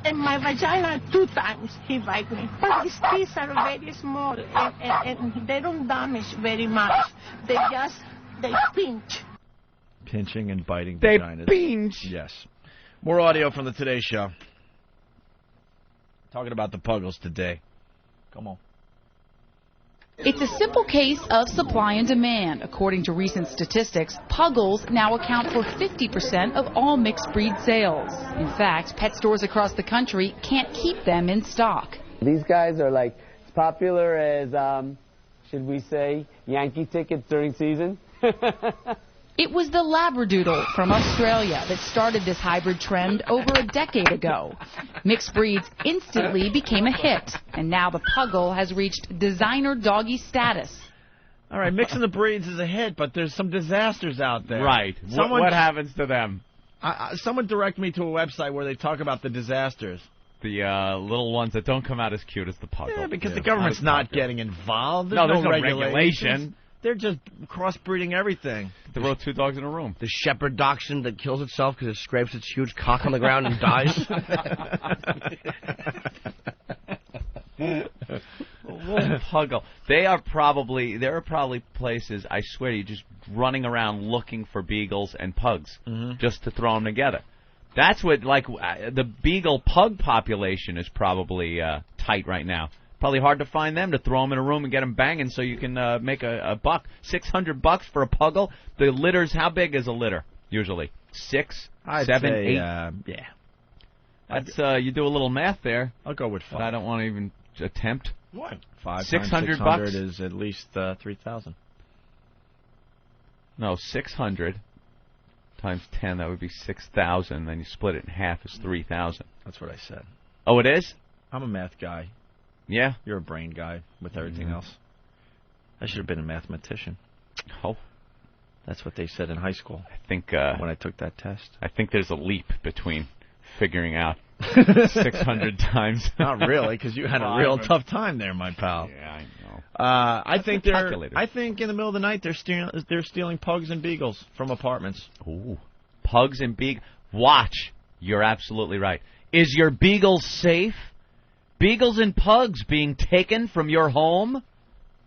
in my vagina 2 times he bite me. But his teeth are very small and they don't damage very much. They pinch. Pinching and biting They vaginas. pinch. Yes. More audio from the Today Show. Talking about the Puggles today. Come on. It's a simple case of supply and demand. According to recent statistics, Puggles now account for 50% of all mixed breed sales. In fact, pet stores across the country can't keep them in stock. These guys are like as popular as, should we say, Yankee tickets during season. It was the Labradoodle from Australia that started this hybrid trend over a decade ago. Mixed breeds instantly became a hit, and now the Puggle has reached designer doggy status. All right, mixing the breeds is a hit, but there's some disasters out there. Right. What happens to them? Someone direct me to a website where they talk about the disasters. The little ones that don't come out as cute as the Puggle. Yeah, because the government's not getting involved. There's no regulation. They're just crossbreeding everything. Throw 2 dogs in a room. The shepherd dachshund that kills itself because it scrapes its huge cock on the ground and dies. Puggle. There are probably places, I swear to you, just running around looking for beagles and pugs just to throw them together. That's what, the beagle pug population is probably tight right now. Probably hard to find them to throw them in a room and get them banging so you can make a buck. $600 for a Puggle. The litters, how big is a litter usually? 6, 7, 8? Yeah. That's you do a little math there. I'll go with 5. I don't want to even attempt. What? 5 $600 times 600 is at least 3,000. No, 600 times 10, that would be 6,000. Then you split it in half, is 3,000. That's what I said. Oh, it is? I'm a math guy. Yeah? You're a brain guy with everything else. I should have been a mathematician. Oh. That's what they said in high school. I think when I took that test. I think there's a leap between figuring out 600 times. Not really, because you had a real tough time there, my pal. Yeah, I know. I think in the middle of the night they're stealing pugs and beagles from apartments. Ooh, pugs and beagles. Watch. You're absolutely right. Is your beagle safe? Beagles and pugs being taken from your home?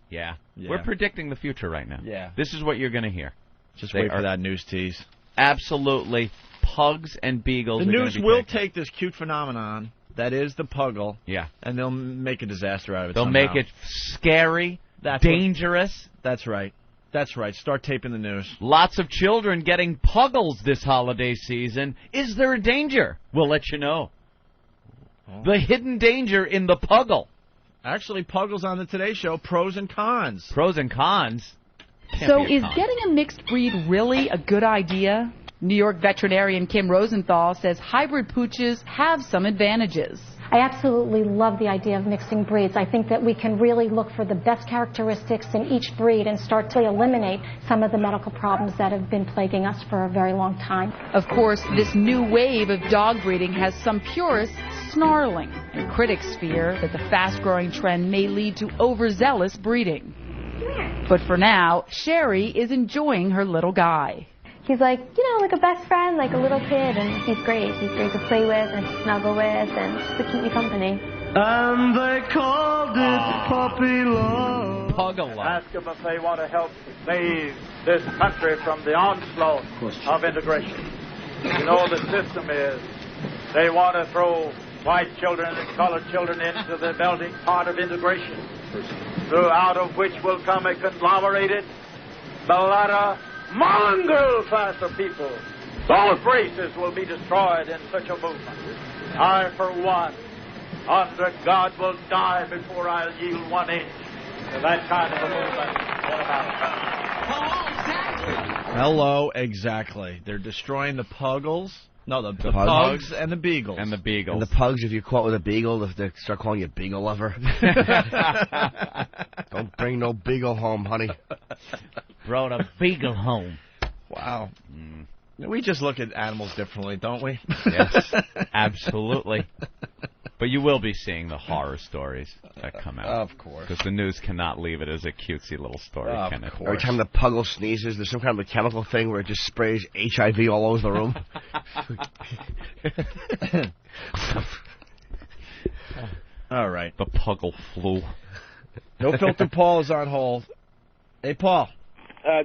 Yeah. We're predicting the future right now. Yeah. This is what you're going to hear. Just wait for that news tease. Absolutely. Pugs and beagles. The news will take this cute phenomenon that is the Puggle. Yeah. And they'll make a disaster out of it. They'll somehow. make it scary, dangerous. That's right. That's right. Start taping the news. Lots of children getting Puggles this holiday season. Is there a danger? We'll let you know. Oh. The hidden danger in the Puggle. Actually, Puggles on the Today Show, pros and cons. Pros and cons? So is getting a mixed breed really a good idea? New York veterinarian Kim Rosenthal says hybrid pooches have some advantages. I absolutely love the idea of mixing breeds. I think that we can really look for the best characteristics in each breed and start to eliminate some of the medical problems that have been plaguing us for a very long time. Of course, this new wave of dog breeding has some purists snarling, and critics fear that the fast-growing trend may lead to overzealous breeding. But for now, Sherry is enjoying her little guy. He's like, like a best friend, like a little kid, and he's great. He's great to play with and to snuggle with, and just to keep me company. And they called it puppy love. Puggle love. Ask them if they want to help save this country from the onslaught of integration. The system is they want to throw white children and colored children into the melting pot of integration, out of which will come a conglomerated, mulatto, mongrel class of people. Both races will be destroyed in such a movement. I, for one, under God, will die before I'll yield 1 inch to that kind of a movement in America. Hello, exactly. They're destroying the Puggles. No, the pugs and the beagles. And the beagles. And the pugs, if you caught with a beagle, if they start calling you beagle lover. Don't bring no beagle home, honey. Brought a beagle home. Wow. We just look at animals differently, don't we? Yes, absolutely. But you will be seeing the horror stories that come out. Of course. Because the news cannot leave it as a cutesy little story, can it? Every time the Puggle sneezes, there's some kind of a chemical thing where it just sprays HIV all over the room. All right. The Puggle flu. NoFilterPaul is on hold. Hey, Paul.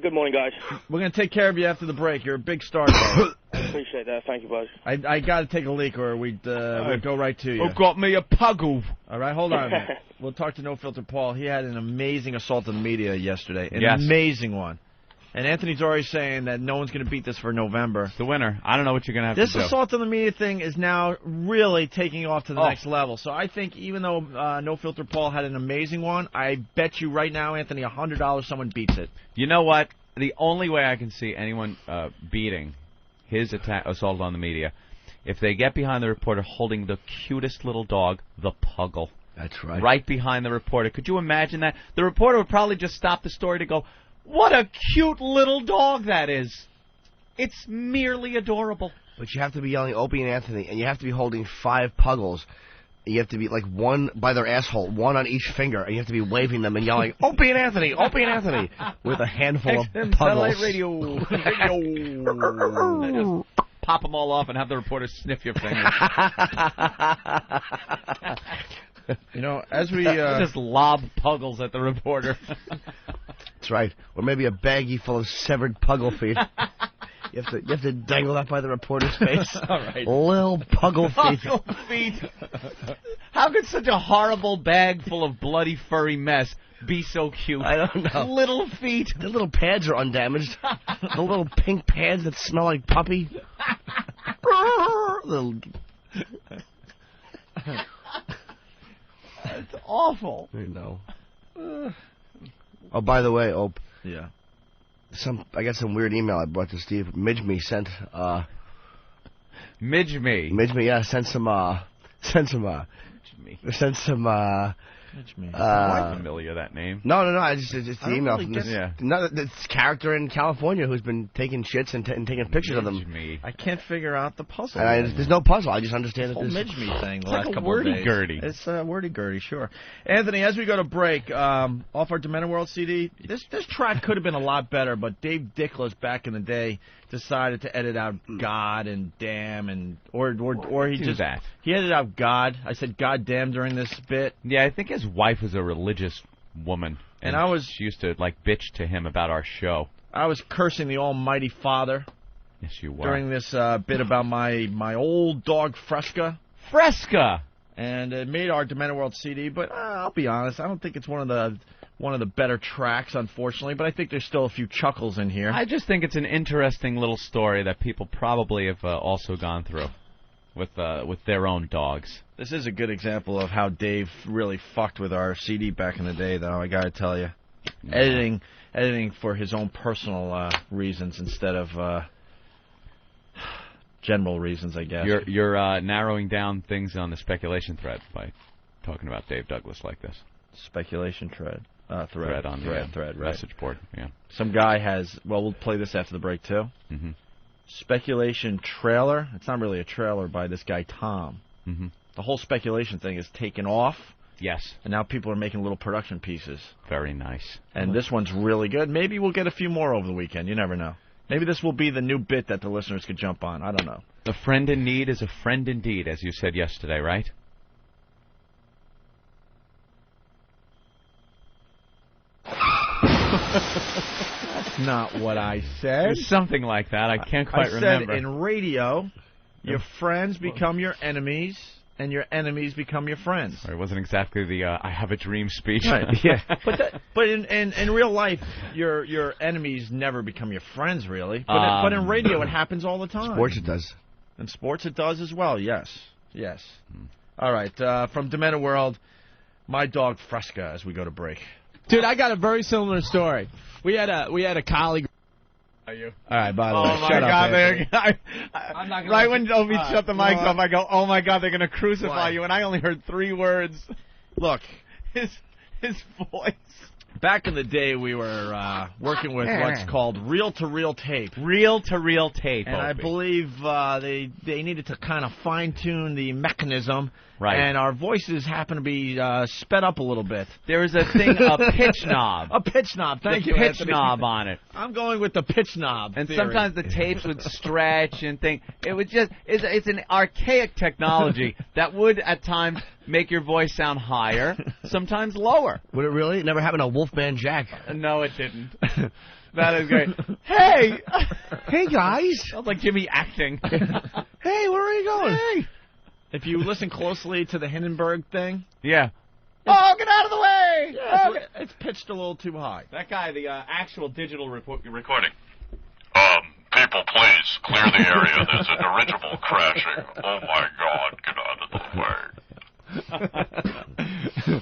Good morning, guys. We're going to take care of you after the break. You're a big star today. I appreciate that. Thank you, bud. I got to take a leak or we'd go right to you. Who got me a Puggle? All right, hold on a minute. We'll talk to NoFilterPaul. He had an amazing assault on the media yesterday. An amazing one. And Anthony's already saying that no one's going to beat this for November. The winner. I don't know what you're going to have to do. This assault on the media thing is now really taking off to the next level. So I think even though NoFilterPaul had an amazing one, I bet you right now, Anthony, $100 someone beats it. You know what? The only way I can see anyone beating his assault on the media, if they get behind the reporter holding the cutest little dog, the Puggle. That's right. Right behind the reporter. Could you imagine that? The reporter would probably just stop the story to go, what a cute little dog that is. It's merely adorable. But you have to be yelling Opie and Anthony, and you have to be holding 5 Puggles You have to be like one by their asshole, one on each finger, and you have to be waving them and yelling, Opie and Anthony, Opie and Anthony, with a handful of Puggles. Satellite radio. Pop them all off and have the reporter sniff your fingers. You know, as we just lob Puggles at the reporter. That's right. Or maybe a baggie full of severed Puggle feet. You have to dangle that by the reporter's face. All right. Little Puggle feet. Puggle feet. How could such a horrible bag full of bloody furry mess be so cute? I don't know. Little feet. The little pads are undamaged. The little pink pads that smell like puppy. Little... That's awful. I know. Oh, by the way, Ope. Yeah. I got some weird email I brought to Steve. Midgeme sent Midgeme, yeah, sent some quite familiar, that name. No, it's the email really from this. Yeah. No, this character in California who's been taking shits and taking pictures of them. I can't figure out the puzzle. And there's no puzzle. I just understand that whole this Midge-me thing the It's like last a couple of days. wordy-gurdy. It's a wordy-gurdy, sure. Anthony, as we go to break, off our Demented World CD, this track could have been a lot better, but Dave Dickless back in the day decided to edit out God and damn and or he Do just that. He edited out God. I said God damn during this bit. Yeah, I think his wife was a religious woman, and she used to like bitch to him about our show. I was cursing the Almighty Father. Yes, you were. During this bit about my old dog Fresca. Fresca. And it made our Demented World CD, but I'll be honest, I don't think it's one of the better tracks, unfortunately. But I think there's still a few chuckles in here. I just think it's an interesting little story that people probably have also gone through with their own dogs. This is a good example of how Dave really fucked with our CD back in the day, though. I gotta tell you, editing for his own personal reasons instead of general reasons, I guess. You're narrowing down things on the speculation thread by talking about Dave Douglas like this. Speculation thread on the thread, right. message board. Yeah. Some guy has. Well, we'll play this after the break too. Mm-hmm. Speculation trailer. It's not really a trailer by this guy Tom. Mm-hmm. The whole speculation thing is taken off. Yes. And now people are making little production pieces. Very nice. And this one's really good. Maybe we'll get a few more over the weekend. You never know. Maybe this will be the new bit that the listeners could jump on. I don't know. A friend in need is a friend indeed, as you said yesterday, right? That's not what I said. Something like that. I can't quite remember. I said in radio, your friends become your enemies, and your enemies become your friends. It wasn't exactly the I have a dream speech. Right, yeah. But in real life, your enemies never become your friends, really. But in radio, it happens all the time. Sports it does. In sports it does as well, yes. All right, from Demented World, my dog Fresca as we go to break. Dude, I got a very similar story. We had a colleague. Are you? All right, by the way, oh my shut God! I'm not gonna right when Opie shut the mics off, I go, "Oh my God, they're gonna crucify you!" And I only heard 3 words. Look, his voice. Back in the day, we were working with what's called reel-to-reel tape. Reel-to-reel tape, and Opie. I believe they needed to kind of fine-tune the mechanism. Right. And our voices happen to be sped up a little bit. There is a thing, a pitch knob. A pitch knob, thank you, pitch Anthony. knob on it. I'm going with the pitch knob And theory. sometimes the tapes would stretch and thing. It would just, it's an archaic technology that would at times make your voice sound higher, sometimes lower. Would it really? It never happened to Wolfman Jack. No, it didn't. That is great. Hey! Hey, guys! Sounds like Jimmy acting. Hey, where are you going? Hey! If you listen closely to the Hindenburg thing... Yeah. Oh, get out of the way! Yeah, it's pitched a little too high. That guy, the actual digital recording. People, please, clear the area. There's a dirigible crashing. Oh, my God, get out of the way.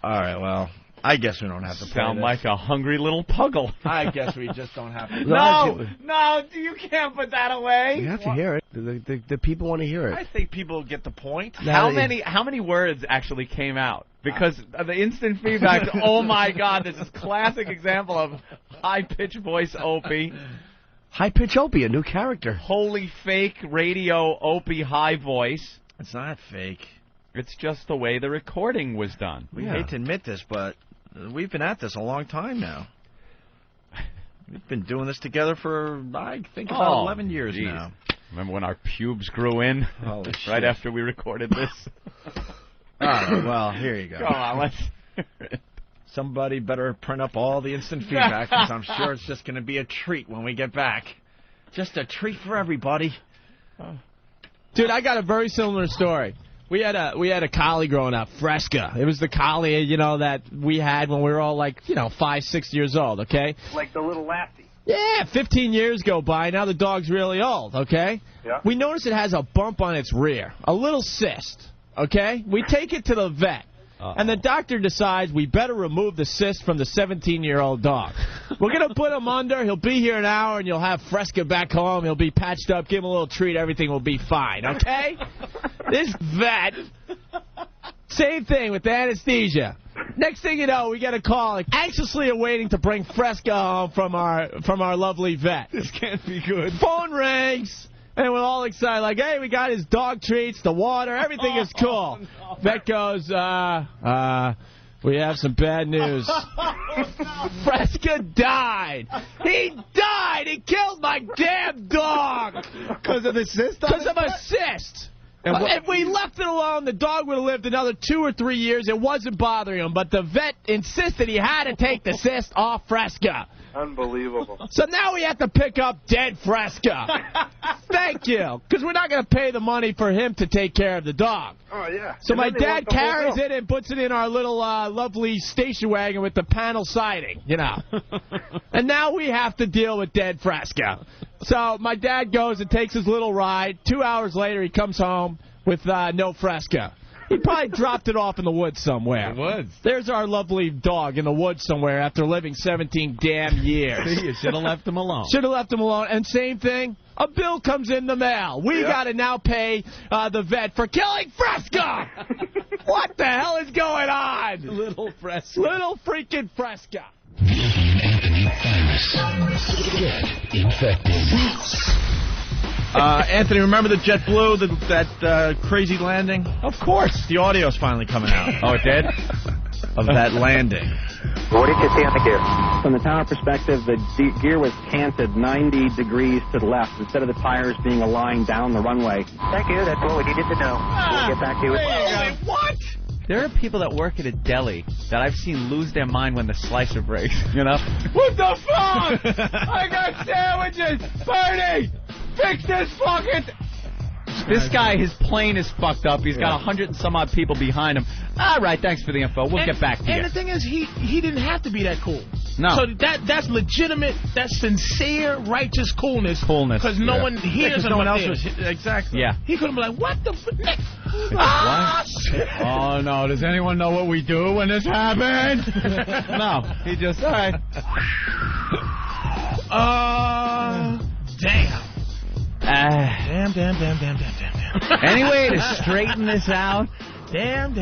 All right, well, I guess we don't have to play Sound this. like a hungry little Puggle. I guess we just don't have to. No, you can't put that away. You have to hear it. The people want to hear it. I think people get the point. How many words actually came out? Because the instant feedback, oh my God, this is classic example of high-pitched voice Opie. High-pitch Opie, a new character. Holy fake radio Opie high voice. It's not fake. It's just the way the recording was done. We hate to admit this, but we've been at this a long time now. We've been doing this together for, I think, about 11 years now. Remember when our pubes grew in? Holy shit. Right after we recorded this? All right, well, here you go. Come on, let's... Somebody better print up all the instant feedback, because I'm sure it's just going to be a treat when we get back. Just a treat for everybody. Dude, I got a very similar story. We had a collie growing up, Fresca. It was the collie, you know, that we had when we were all like, 5, 6 years old, okay? Like the little lassie. Yeah, 15 years go by. Now the dog's really old, okay? Yeah. We notice it has a bump on its rear, a little cyst, okay? We take it to the vet. And the doctor decides we better remove the cyst from the 17-year-old dog. We're going to put him under. He'll be here an hour, and you'll have Fresca back home. He'll be patched up. Give him a little treat. Everything will be fine, okay? This vet, same thing with the anesthesia. Next thing you know, we get a call, anxiously awaiting to bring Fresca home from our lovely vet. This can't be good. Phone rings. And we're all excited, like, hey, we got his dog treats, the water, everything is cool. No. Vet goes, we have some bad news. Fresca died. He died. He killed my damn dog. Because of the cyst? Because of a cyst. And if we left it alone, the dog would have lived another 2 or 3 years. It wasn't bothering him. But the vet insisted he had to take the cyst off Fresca. Unbelievable. So now we have to pick up dead Fresca. Thank you. Because we're not going to pay the money for him to take care of the dog. Oh, yeah. So my dad carries it and puts it in our little lovely station wagon with the panel siding, And now we have to deal with dead Fresca. So my dad goes and takes his little ride. 2 hours later, he comes home with no Fresca. He probably dropped it off in the woods somewhere. The woods? There's our lovely dog in the woods somewhere after living 17 damn years. See, you should have left him alone. Should have left him alone. And same thing, a bill comes in the mail. We got to now pay the vet for killing Fresca. What the hell is going on? Little Fresca. Little freaking Fresca. Anthony virus. Get infected. Anthony, remember the JetBlue, that crazy landing? Of course. The audio's finally coming out. Oh, it did? Of that landing. What did you see on the gear? From the tower perspective, the gear was canted 90 degrees to the left instead of the tires being aligned down the runway. Thank you. That's what we needed to know. We'll get back to you. What? There are people that work at a deli that I've seen lose their mind when the slicer breaks, What the fuck? I got sandwiches! Bernie! Fix this fucking... This guy, his plane is fucked up. He's got 100 and some odd people behind him. All right, thanks for the info. We'll get back to you. And the thing is, he didn't have to be that cool. No. So that's legitimate, that's sincere, righteous coolness. Because no one hears him. No one else was... Exactly. Yeah. He could have been like, what the... What? Oh, no. Does anyone know what we do when this happens? No. He just... All right. Damn. Damn. Any way to straighten this out? Damn.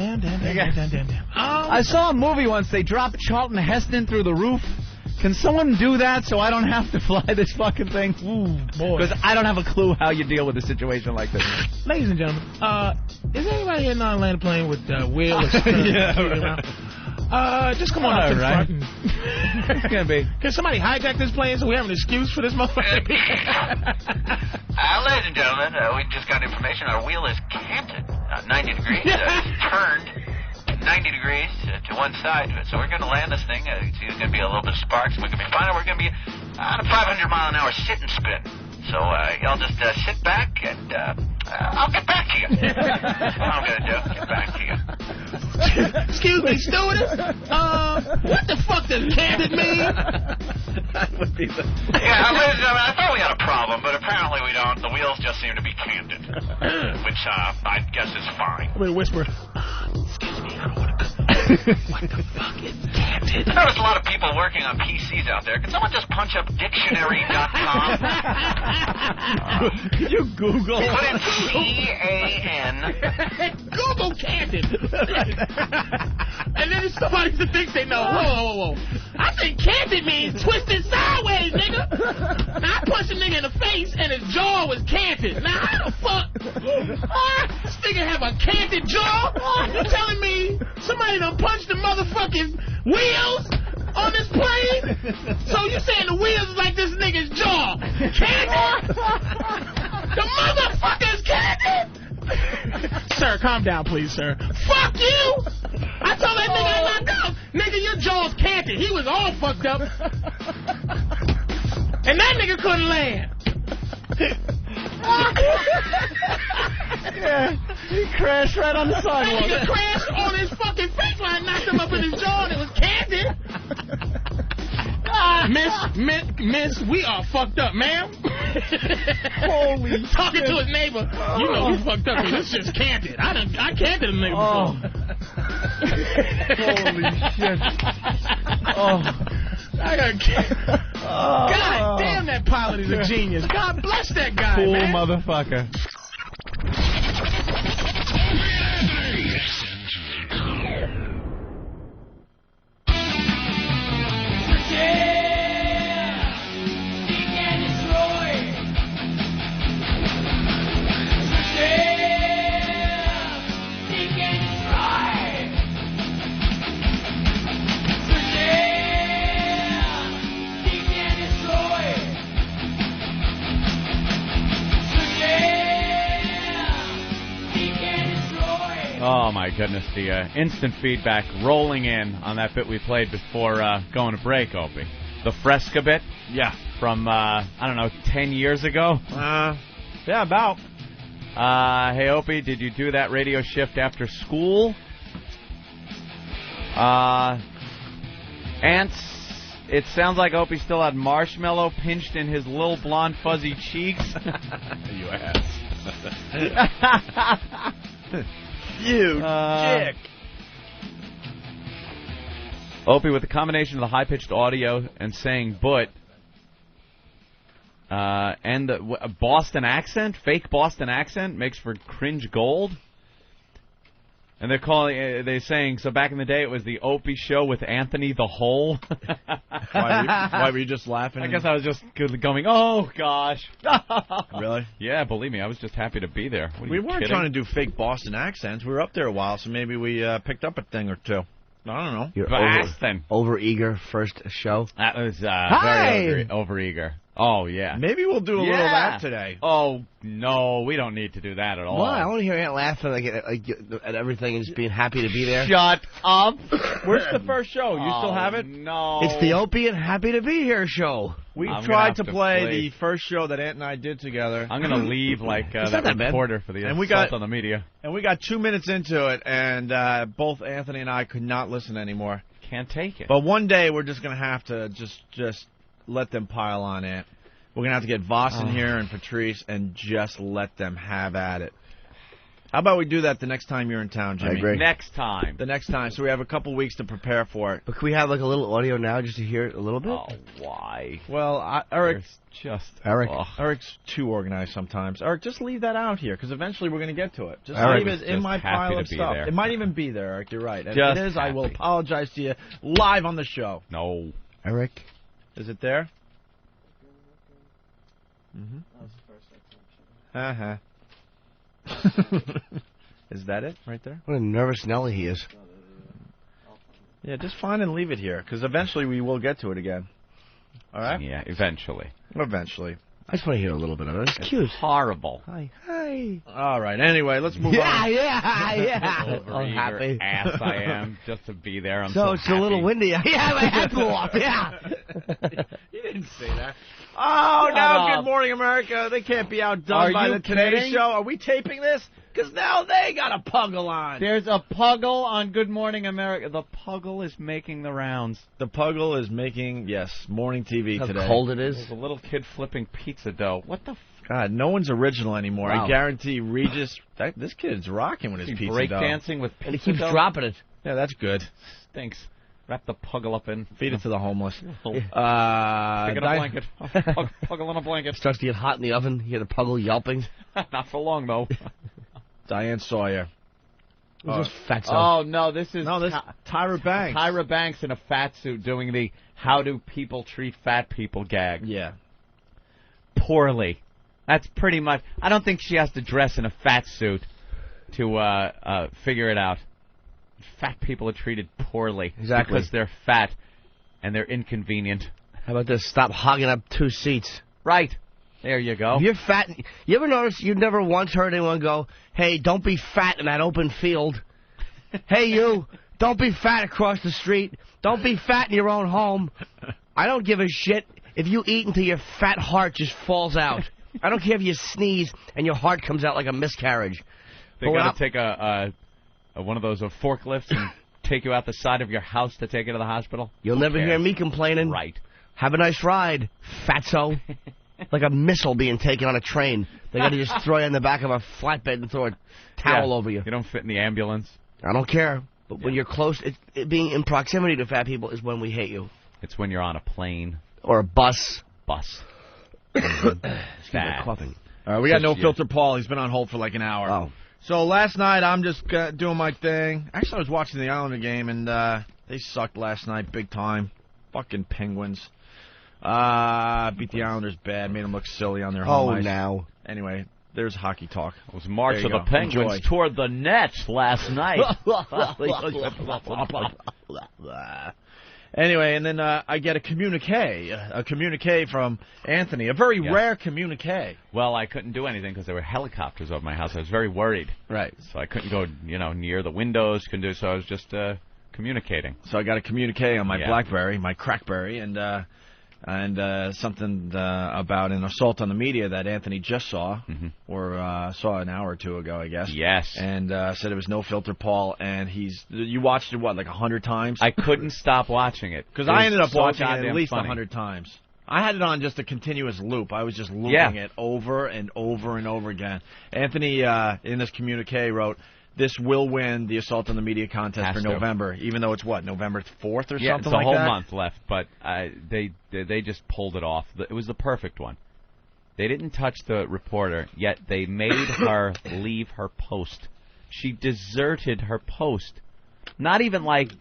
I saw a movie once. They dropped Charlton Heston through the roof. Can someone do that so I don't have to fly this fucking thing? Ooh, boy. Because I don't have a clue how you deal with a situation like this. Ladies and gentlemen, is anybody here not landing a plane with Will? Just come on up to the front. It's going to be. Can somebody hijack this plane so we have an excuse for this motherfucker? Ladies and gentlemen, we just got information. Our wheel is canted 90 degrees. It's turned 90 degrees to one side. So we're going to land this thing. There's going to be a little bit of sparks. We're going to be fine. We're going to be on a 500-mile-an-hour sit and spin. So y'all just sit back, and I'll get back to you. That's what I'm going to do. Get back to you. Excuse me, stewardess. What the fuck does candid mean? That would be the... Yeah, ladies and gentlemen, I thought we had a problem, but apparently we don't. The wheels just seem to be candid, which I guess is fine. I'm going to whisper. Excuse me, I don't want to... What the fuck is candid? canted. There was a lot of people working on PCs out there. Could someone just punch up dictionary.com? You Google. Put in C-A-N. Google canted. And then somebody thinks they know. Whoa. I think canted means twisted sideways, nigga. Now, I punched a nigga in the face and his jaw was canted. Now, how the fuck? This nigga have a canted jaw? You telling me somebody done punched the motherfucking wheels on this plane? So you saying the wheels is like this nigga's jaw? Canted? The motherfucker's canted? Sir, calm down, please, sir. Fuck you! I told that nigga I knocked out. Nigga, your jaw's canted. He was all fucked up. And that nigga couldn't land. Yeah, he crashed right on the sidewalk. That nigga crashed on his fucking face line, knocked him up in his jaw, and it was canted. Miss, we are fucked up, ma'am. Holy Talking to his neighbor, you know we fucked up, because this shit's canted. I canted a nigga before. Holy shit. Oh. I got God damn, that pilot is a genius. God bless that guy, cool man. Motherfucker. Oh, my goodness. The instant feedback rolling in on that bit we played before going to break, Opie. The Fresca bit? Yeah. From, I don't know, 10 years ago? Yeah, about. Hey, Opie, did you do that radio shift after school? Ants, it sounds like Opie still had marshmallow pinched in his little blonde fuzzy cheeks. You ass. You dick. Opie, with the combination of the high-pitched audio and saying "but" and the Boston accent, fake Boston accent, makes for cringe gold. And they're saying, so back in the day it was the Opie show with Anthony the Hole. Why were you just laughing? I guess I was just going, oh, gosh. Really? Yeah, believe me, I was just happy to be there. We weren't trying to do fake Boston accents. We were up there a while, so maybe we picked up a thing or two. I don't know. You're over-eager first show? That was very over-eager. Oh, yeah. Maybe we'll do a little of that today. Oh, no, we don't need to do that at all. Why? I want to hear Aunt laughing at everything and just being happy to be there. Shut up. Where's the first show? You still have it? No. It's the Opie and Happy to Be Here show. We tried to play the first show that Aunt and I did together. I'm going to leave like that reporter for the assault on the media. And we got 2 minutes into it, and both Anthony and I could not listen anymore. Can't take it. But one day we're just going to have to just let them pile on it. We're going to have to get Vos in here and Patrice and just let them have at it. How about we do that the next time you're in town, Jimmy? I agree. Next time. The next time. So we have a couple weeks to prepare for it. But can we have like a little audio now just to hear it a little bit? Oh, why? Well, Eric's too organized sometimes. Eric, just leave that out here, because eventually we're going to get to it. Just leave it in my pile of stuff. It might even be there, Eric. You're right. If it is, I will apologize to you live on the show. No. Eric? Is it there? Mm-hmm. Uh-huh. Is that it right there? What a nervous Nelly he is. Yeah, just find and leave it here, because eventually we will get to it again. All right? Yeah, eventually. Eventually. I just want to hear a little bit of it. It's cute. Horrible. Hi. All right. Anyway, let's move on. Yeah. I'm happy. Ass I am just to be there. I'm so it's happy. a little windy. Yeah, my hat blew off. Yeah. You didn't say that. Oh, no, Good Morning America. They can't be outdone by the Today Show. Are we taping this? Because now they got a Puggle on. There's a Puggle on Good Morning America. The Puggle is making the rounds. The Puggle is making, morning TV today. How cold it is. There's a little kid flipping pizza dough. What the God, no one's original anymore. Wow. I guarantee Regis, this kid's rocking with his pizza dough. Breakdancing with pizza And he keeps dough? dropping it. Yeah, that's good. Stinks. Wrap the Puggle up in. Feed it to the homeless. Stick it in a blanket. Puggle in a blanket. Starts to get hot in the oven. You hear the Puggle yelping. Not for long, though. Diane Sawyer. Who's this fatso? Oh, no, this is Tyra Banks. Tyra Banks in a fat suit doing the how do people treat fat people gag. Yeah. Poorly. That's pretty much... I don't think she has to dress in a fat suit to figure it out. Fat people are treated poorly. Exactly. Because they're fat and they're inconvenient. How about this? Stop hogging up 2 seats. Right. There you go. If you're fat... You ever notice you've never once heard anyone go, hey, don't be fat in that open field. Hey, you, don't be fat across the street. Don't be fat in your own home. I don't give a shit if you eat until your fat heart just falls out. I don't care if you sneeze and your heart comes out like a miscarriage. They got to take one of those forklifts and take you out the side of your house to take you to the hospital. You'll never hear me complaining. Right. Have a nice ride, fatso. Like a missile being taken on a train. They got to just throw you in the back of a flatbed and throw a towel over you. You don't fit in the ambulance. I don't care. But when you're close, being in proximity to fat people is when we hate you. It's when you're on a plane. Or a bus. Bad. Coughing. All right, we got NoFilterPaul. He's been on hold for like an hour. Oh. So last night, I'm just doing my thing. Actually, I was watching the Islander game, and they sucked last night big time. Fucking Penguins. Beat the Islanders bad, made them look silly on their home ice. Now. Anyway, there's hockey talk. It was March of the Penguins toward the Nets last night. Anyway, and then I get a communique from Anthony, a very rare communique. Well, I couldn't do anything because there were helicopters over my house. I was very worried. Right. So I couldn't go, near the windows. So I was just communicating. So I got a communique on my BlackBerry, my Crackberry, and something about an assault on the media that Anthony just saw, or saw an hour or two ago, I guess. Yes. And said it was NoFilterPaul, and you watched it, what, like 100 times? I couldn't stop watching it. Because I ended up watching it at least 100 times. I had it on just a continuous loop. I was just looping it over and over and over again. Anthony, in this communique, wrote, this will win the Assault on the Media contest for November, even though it's, what, November 4th or something like that? Yeah, it's a whole month left, but they just pulled it off. It was the perfect one. They didn't touch the reporter, yet they made her leave her post. She deserted her post. Not even like,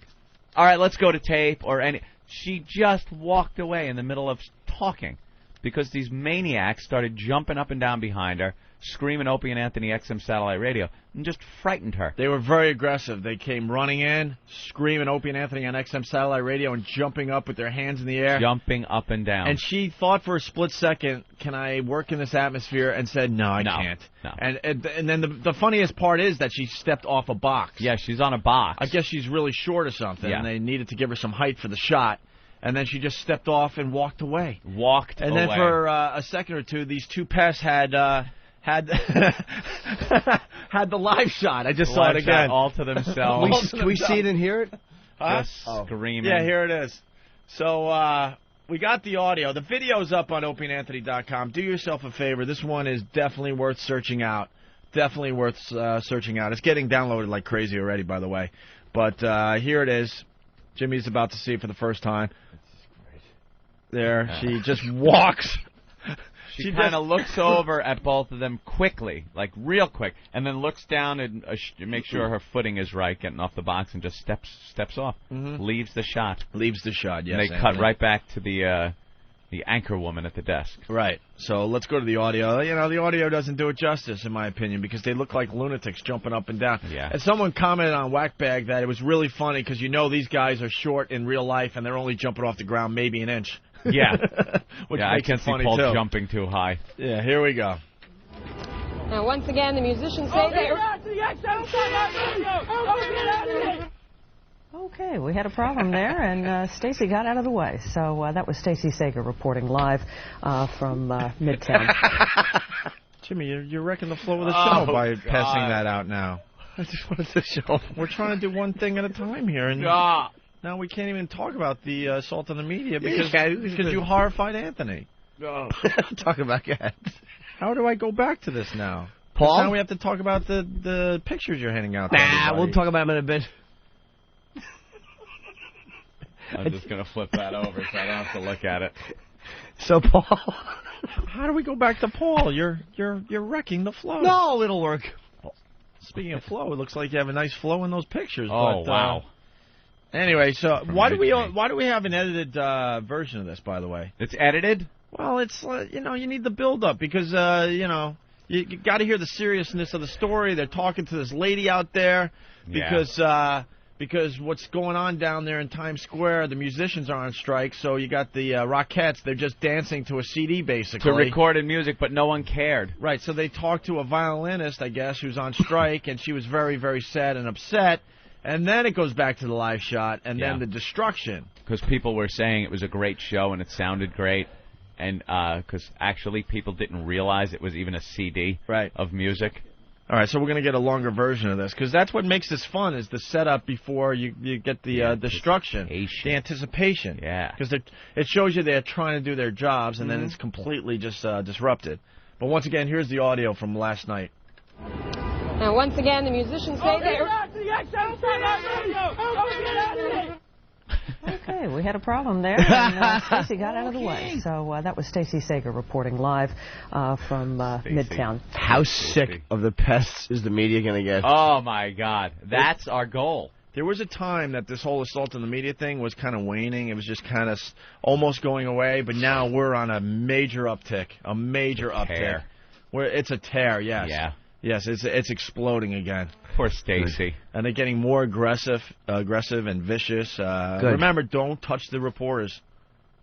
all right, let's go to tape or any. She just walked away in the middle of talking because these maniacs started jumping up and down behind her, screaming Opie and Anthony XM satellite radio, and just frightened her. They were very aggressive. They came running in, screaming Opie and Anthony on XM satellite radio and jumping up with their hands in the air. Jumping up and down. And she thought for a split second, can I work in this atmosphere? And said, no, I can't. No. And then the funniest part is that she stepped off a box. Yeah, she's on a box. I guess she's really short or something, and they needed to give her some height for the shot. And then she just stepped off and walked away. And then for a second or two, these two pests had had the live shot. I just saw it again. All to themselves. Can we see it and hear it? Just screaming. Yeah, here it is. So we got the audio. The video's up on opieandanthony.com. Do yourself a favor. This one is definitely worth searching out. Definitely worth searching out. It's getting downloaded like crazy already, by the way. But here it is. Jimmy's about to see it for the first time. There, she just walks. She kind of looks over at both of them quickly, like real quick, and then looks down and make sure her footing is right, getting off the box, and just steps off. Leaves the shot. Leaves the shot, yes. And they cut right back to the anchor woman at the desk. Right. So let's go to the audio. The audio doesn't do it justice, in my opinion, because they look like lunatics jumping up and down. Yeah. And someone commented on Whackbag that it was really funny because these guys are short in real life, and they're only jumping off the ground maybe an inch. Yeah. Which I can see Paul jumping too high. Yeah, here we go. Now, once again, the musicians say Okay, we had a problem there, and Stacy got out of the way. So that was Stacy Sager reporting live from Midtown. Jimmy, you're wrecking the flow of the show by passing that out now. I just wanted to show. We're trying to do one thing at a time here, and now we can't even talk about the assault on the media because you horrified Anthony. Talk about that. How do I go back to this now? Paul? Now we have to talk about the pictures you're handing out to Nah, everybody. we'll talk about them in a bit. I'm just going to flip that over so I don't have to look at it. So, Paul... How do we go back to Paul? You're wrecking the flow. No, it'll work. Speaking of flow, it looks like you have a nice flow in those pictures. Oh, but, wow. Anyway, so why do we have an edited version of this, by the way? It's edited? Well, it's you need the build-up because you got to hear the seriousness of the story. They're talking to this lady out there because what's going on down there in Times Square, the musicians are on strike, so you got the Rockettes. They're just dancing to a CD, basically. To recorded music, but no one cared. Right, so they talked to a violinist, I guess, who's on strike, and she was very, very sad and upset. And then it goes back to the live shot, and then the destruction. Because people were saying it was a great show, and it sounded great. And because actually people didn't realize it was even a CD of music. All right, so we're going to get a longer version of this, because that's what makes this fun, is the setup before you get the destruction, the anticipation. Yeah. Because it shows you they're trying to do their jobs, and then it's completely just disrupted. But once again, here's the audio from last night. Now, once again, the musicians say they're... Okay, we had a problem there, and Stacey got out of the way. So that was Stacey Sager reporting live from Midtown. How sick of the pests is the media going to get? Oh, my God. That's our goal. There was a time that this whole assault on the media thing was kind of waning. It was just kind of almost going away, but now we're on a major uptick, uptick. It's a tear, yes. Yeah. Yes, it's exploding again. Poor Stacey. And they're getting more aggressive and vicious. Remember, don't touch the reporters.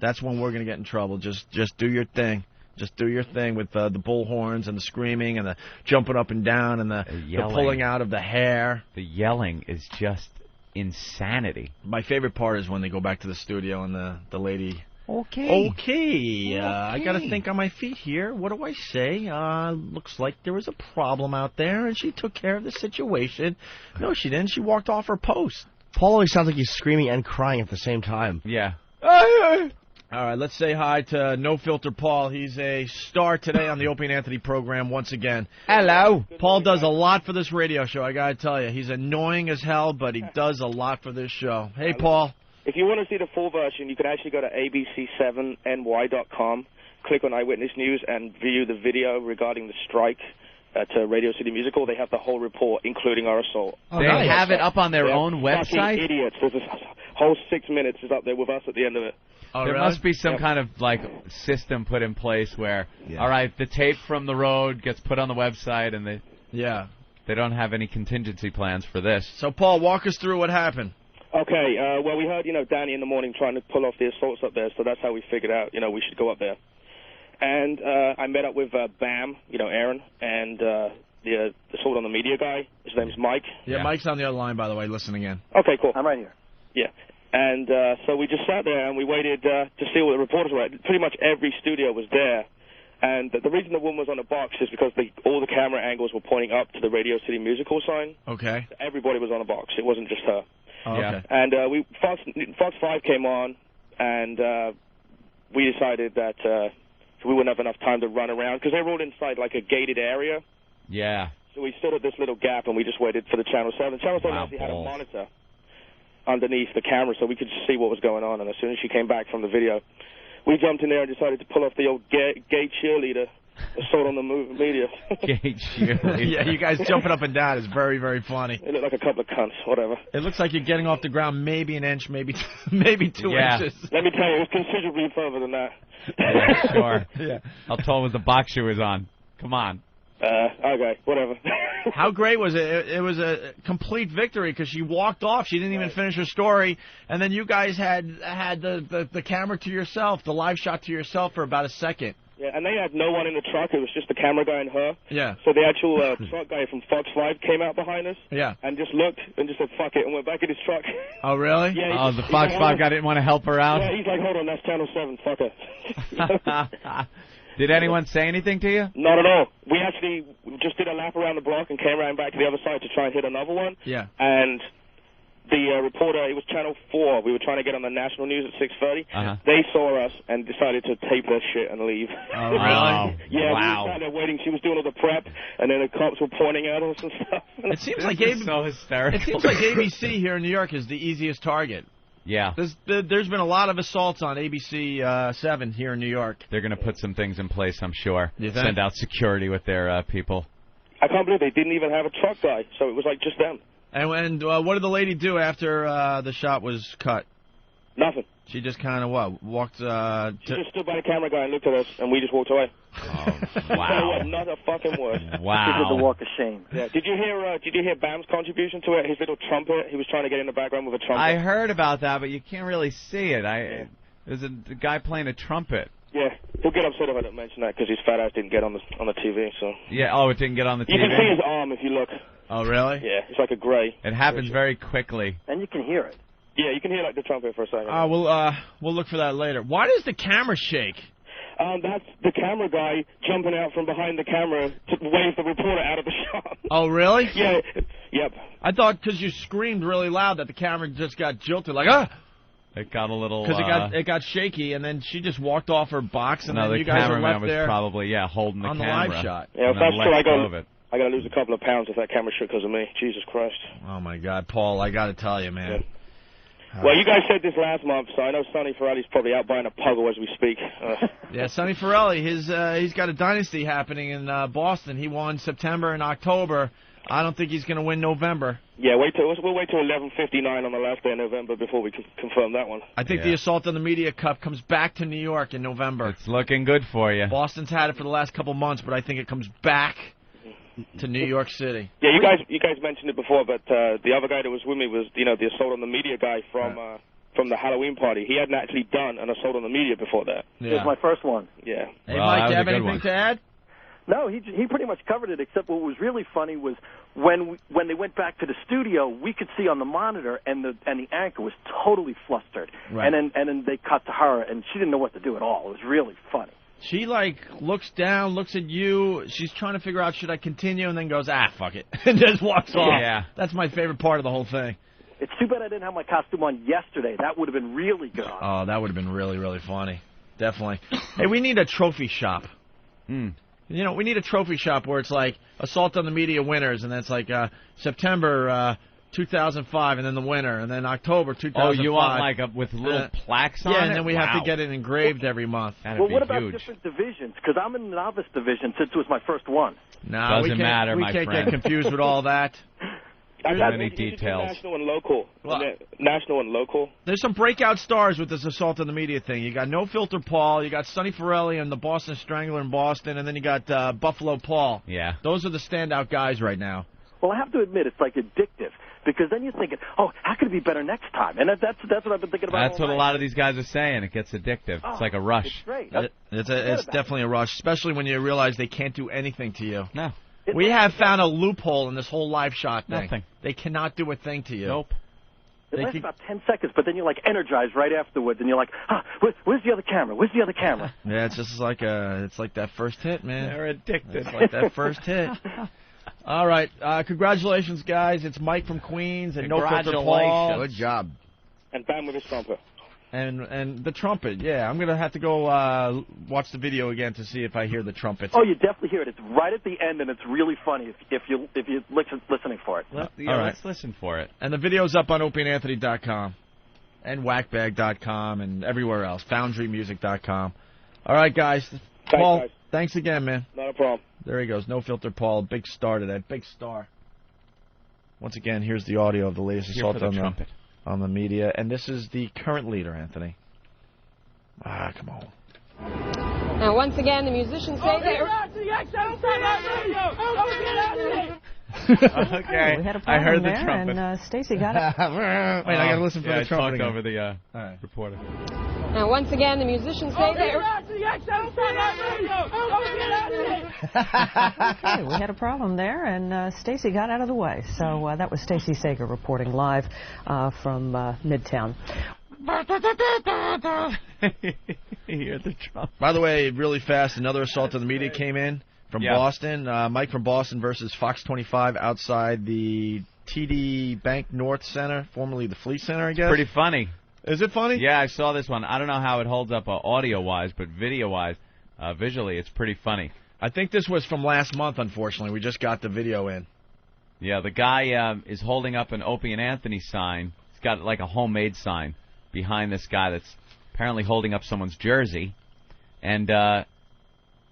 That's when we're going to get in trouble. Just do your thing. Just do your thing with the bullhorns and the screaming and the jumping up and down and the pulling out of the hair. The yelling is just insanity. My favorite part is when they go back to the studio and the lady... Okay. I got to think on my feet here. What do I say? Looks like there was a problem out there, and she took care of the situation. No, she didn't. She walked off her post. Paul always sounds like he's screaming and crying at the same time. Yeah. All right, let's say hi to NoFilterPaul. He's a star today on the Opie and Anthony program once again. Hello. Paul does a lot for this radio show, I got to tell you. He's annoying as hell, but he does a lot for this show. Hey, Paul. If you want to see the full version, you can actually go to abc7ny.com, click on Eyewitness News, and view the video regarding the strike at Radio City Musical. They have the whole report, including our assault. They have it up on their own website? Fucking idiots. There's this whole 6 minutes is up there with us at the end of it. There must be some kind of system put in place where, all right, the tape from the road gets put on the website, and they don't have any contingency plans for this. So, Paul, walk us through what happened. Okay, well, we heard, Danny in the morning trying to pull off the assaults up there, so that's how we figured out, we should go up there. And I met up with Bam, Aaron, and the assault on the media guy. His name's Mike. Yeah, Mike's on the other line, by the way, listening in. Okay, cool. I'm right here. Yeah. And so we just sat there and we waited to see what the reporters were. Pretty much every studio was there. And the reason the woman was on the box is because all the camera angles were pointing up to the Radio City Musical sign. Okay. Everybody was on a box. It wasn't just her. Oh, okay. And Fox 5 came on, and we decided that we wouldn't have enough time to run around because they were all inside like a gated area. Yeah. So we stood at this little gap, and we just waited for the Channel 7. Channel 7 actually had a monitor underneath the camera, so we could see what was going on. And as soon as she came back from the video, we jumped in there and decided to pull off the old gay cheerleader assault on the media. Gay cheerleader. Yeah, you guys jumping up and down is very, very funny. It looked like a couple of cunts, whatever. It looks like you're getting off the ground maybe an inch, maybe 2 inches. Let me tell you, it was considerably further than that. Yeah, sure. Yeah. How tall was the box she was on? Come on. Okay, whatever. How great was it? It was a complete victory because she walked off. She didn't even finish her story, and then you guys had the camera to yourself, the live shot to yourself for about a second. Yeah, and they had no one in the truck. It was just the camera guy and her. Yeah. So the actual truck guy from Fox 5 came out behind us. Yeah. And just looked and just said, fuck it, and went back in his truck. Oh, really? Yeah. The Fox 5 guy didn't want to help her out? Yeah, he's like, hold on, that's Channel 7, fuck her. Did anyone say anything to you? Not at all. We actually just did a lap around the block and came around back to the other side to try and hit another one. Yeah. And the reporter, it was Channel 4. We were trying to get on the national news at 6:30. They saw us and decided to tape their shit and leave. Oh, really? Yeah, wow. we were sat there waiting. She was doing all the prep, and then the cops were pointing at us and stuff. It seems like so hysterical. It seems like ABC here in New York is the easiest target. Yeah. There's been a lot of assaults on ABC 7 here in New York. They're going to put some things in place, I'm sure. You think? Send out security with their people. I can't believe they didn't even have a truck guy, so it was like just them. And what did the lady do after the shot was cut? Nothing. She just kind of walked. She just stood by the camera guy and looked at us, and we just walked away. Wow. Not a fucking word. Wow. She did the walk of shame. Yeah. Did you hear Bam's contribution to it? His little trumpet. He was trying to get in the background with a trumpet. I heard about that, but you can't really see it. There's a guy playing a trumpet. Yeah, he'll get upset if I don't mention that because his fat ass didn't get on the TV. So. Yeah. Oh, it didn't get on the TV. You can see his arm if you look. Oh, really? Yeah, it's like a gray. It happens very quickly. And you can hear it. Yeah, you can hear like the trumpet for a second. We'll look for that later. Why does the camera shake? That's the camera guy jumping out from behind the camera to wave the reporter out of the shot. Oh, really? Yeah. Yep. I thought because you screamed really loud that the camera just got jilted, like, ah! It got a little... Because it got shaky, and then she just walked off her box, and then the you guys were cameraman left was there probably, holding the on camera. the live shot. Yeah, if that's true, I got to lose a a couple of pounds if that camera shook because of me. Jesus Christ. Oh, my God. Paul, I got to tell you, man. Well, you guys said this last month, so I know Sonny Ferrelli's probably out buying a Puggle as we speak. Yeah, Sonny Ferrelli, he's got a dynasty happening in Boston. He won September and October. I don't think he's going to win November. Yeah, we'll wait till 11:59 on the last day of November before we can confirm that one. I think the Assault on the Media Cup comes back to New York in November. It's looking good for you. Boston's had it for the last couple months, but I think it comes back to New York City. Yeah, you guys mentioned it before, but the other guy that was with me was the Assault on the Media guy from the Halloween party. He hadn't actually done an Assault on the Media before that. It was my first one. Yeah. Hey, Mike, do you have anything to add? No, he pretty much covered it, except what was really funny was when they went back to the studio, we could see on the monitor, and the anchor was totally flustered. Right. And then they cut to her, and she didn't know what to do at all. It was really funny. She, looks down, looks at you. She's trying to figure out, should I continue, and then goes, fuck it, and just walks off. Yeah. That's my favorite part of the whole thing. It's too bad I didn't have my costume on yesterday. That would have been really good. Oh, that would have been really, really funny. Definitely. Hey, we need a trophy shop. You know, we need a trophy shop where it's like Assault on the Media winners, and then it's like September 2005, and then the winner, and then October 2005. Oh, you want with little plaques on it? Yeah, and then we have to get it engraved every month. That'd Well, be what about huge. different divisions? Because I'm in the novice division since it was my first one. No, Doesn't matter, we my can't friend. get confused with all that. Too many details. National and local. Well, National and local. There's some breakout stars with this Assault on the Media thing. You got NoFilterPaul, you got Sonny Ferrelli and the Boston Strangler in Boston, and then you got Buffalo Paul. Yeah. Those are the standout guys right now. Well, I have to admit, it's like addictive. Because then you're thinking, oh, how could it be better next time? And that's what I've been thinking about. That's what a lot of these guys are saying. It gets addictive. It's like a rush. It's great. It's definitely a rush, especially when you realize they can't do anything to you. No. We have found a loophole in this whole live shot thing. Nothing. They cannot do a thing to you. Nope. It lasts about 10 seconds, but then you're like energized right afterwards, and you're like, where's the other camera? Where's the other camera? Yeah, it's just like that first hit, man. They're addicted. It's like that first hit. All right, congratulations, guys. It's Mike from Queens and NoFilterPaul. Good job. And Bam with his trumpet. And the trumpet, yeah. I'm gonna have to go watch the video again to see if I hear the trumpet. Oh, you definitely hear it. It's right at the end, and it's really funny if you're listening for it. All right. Let's listen for it. And the video's up on OpieAnthony.com and Whackbag.com and everywhere else. FoundryMusic.com. All right, guys. Paul, thanks again, man. Not a problem. There he goes. NoFilterPaul, big star today. Big star. Once again, here's the audio of the latest assault on the media. And this is the current leader, Anthony. Come on. Now, once again, the musicians say that... Okay. We had a I heard problem the there, trumpet. and Stacy got it. Wait, I gotta listen for the trumpet I again. talked over the reporter. Now, once again, the musicians say that... Okay, we had a problem there, and Stacy got out of the way. So that was Stacy Sager reporting live from Midtown. Hear the trumpet. By the way, really fast, another assault on the media came in from Boston. Mike from Boston versus Fox 25 outside the TD Bank North Center, formerly the Fleet Center, I guess. Pretty funny. Is it funny? Yeah, I saw this one. I don't know how it holds up audio-wise, but video-wise, visually, it's pretty funny. I think this was from last month, unfortunately. We just got the video in. Yeah, the guy is holding up an Opie and Anthony sign. He's got like a homemade sign behind this guy that's apparently holding up someone's jersey, and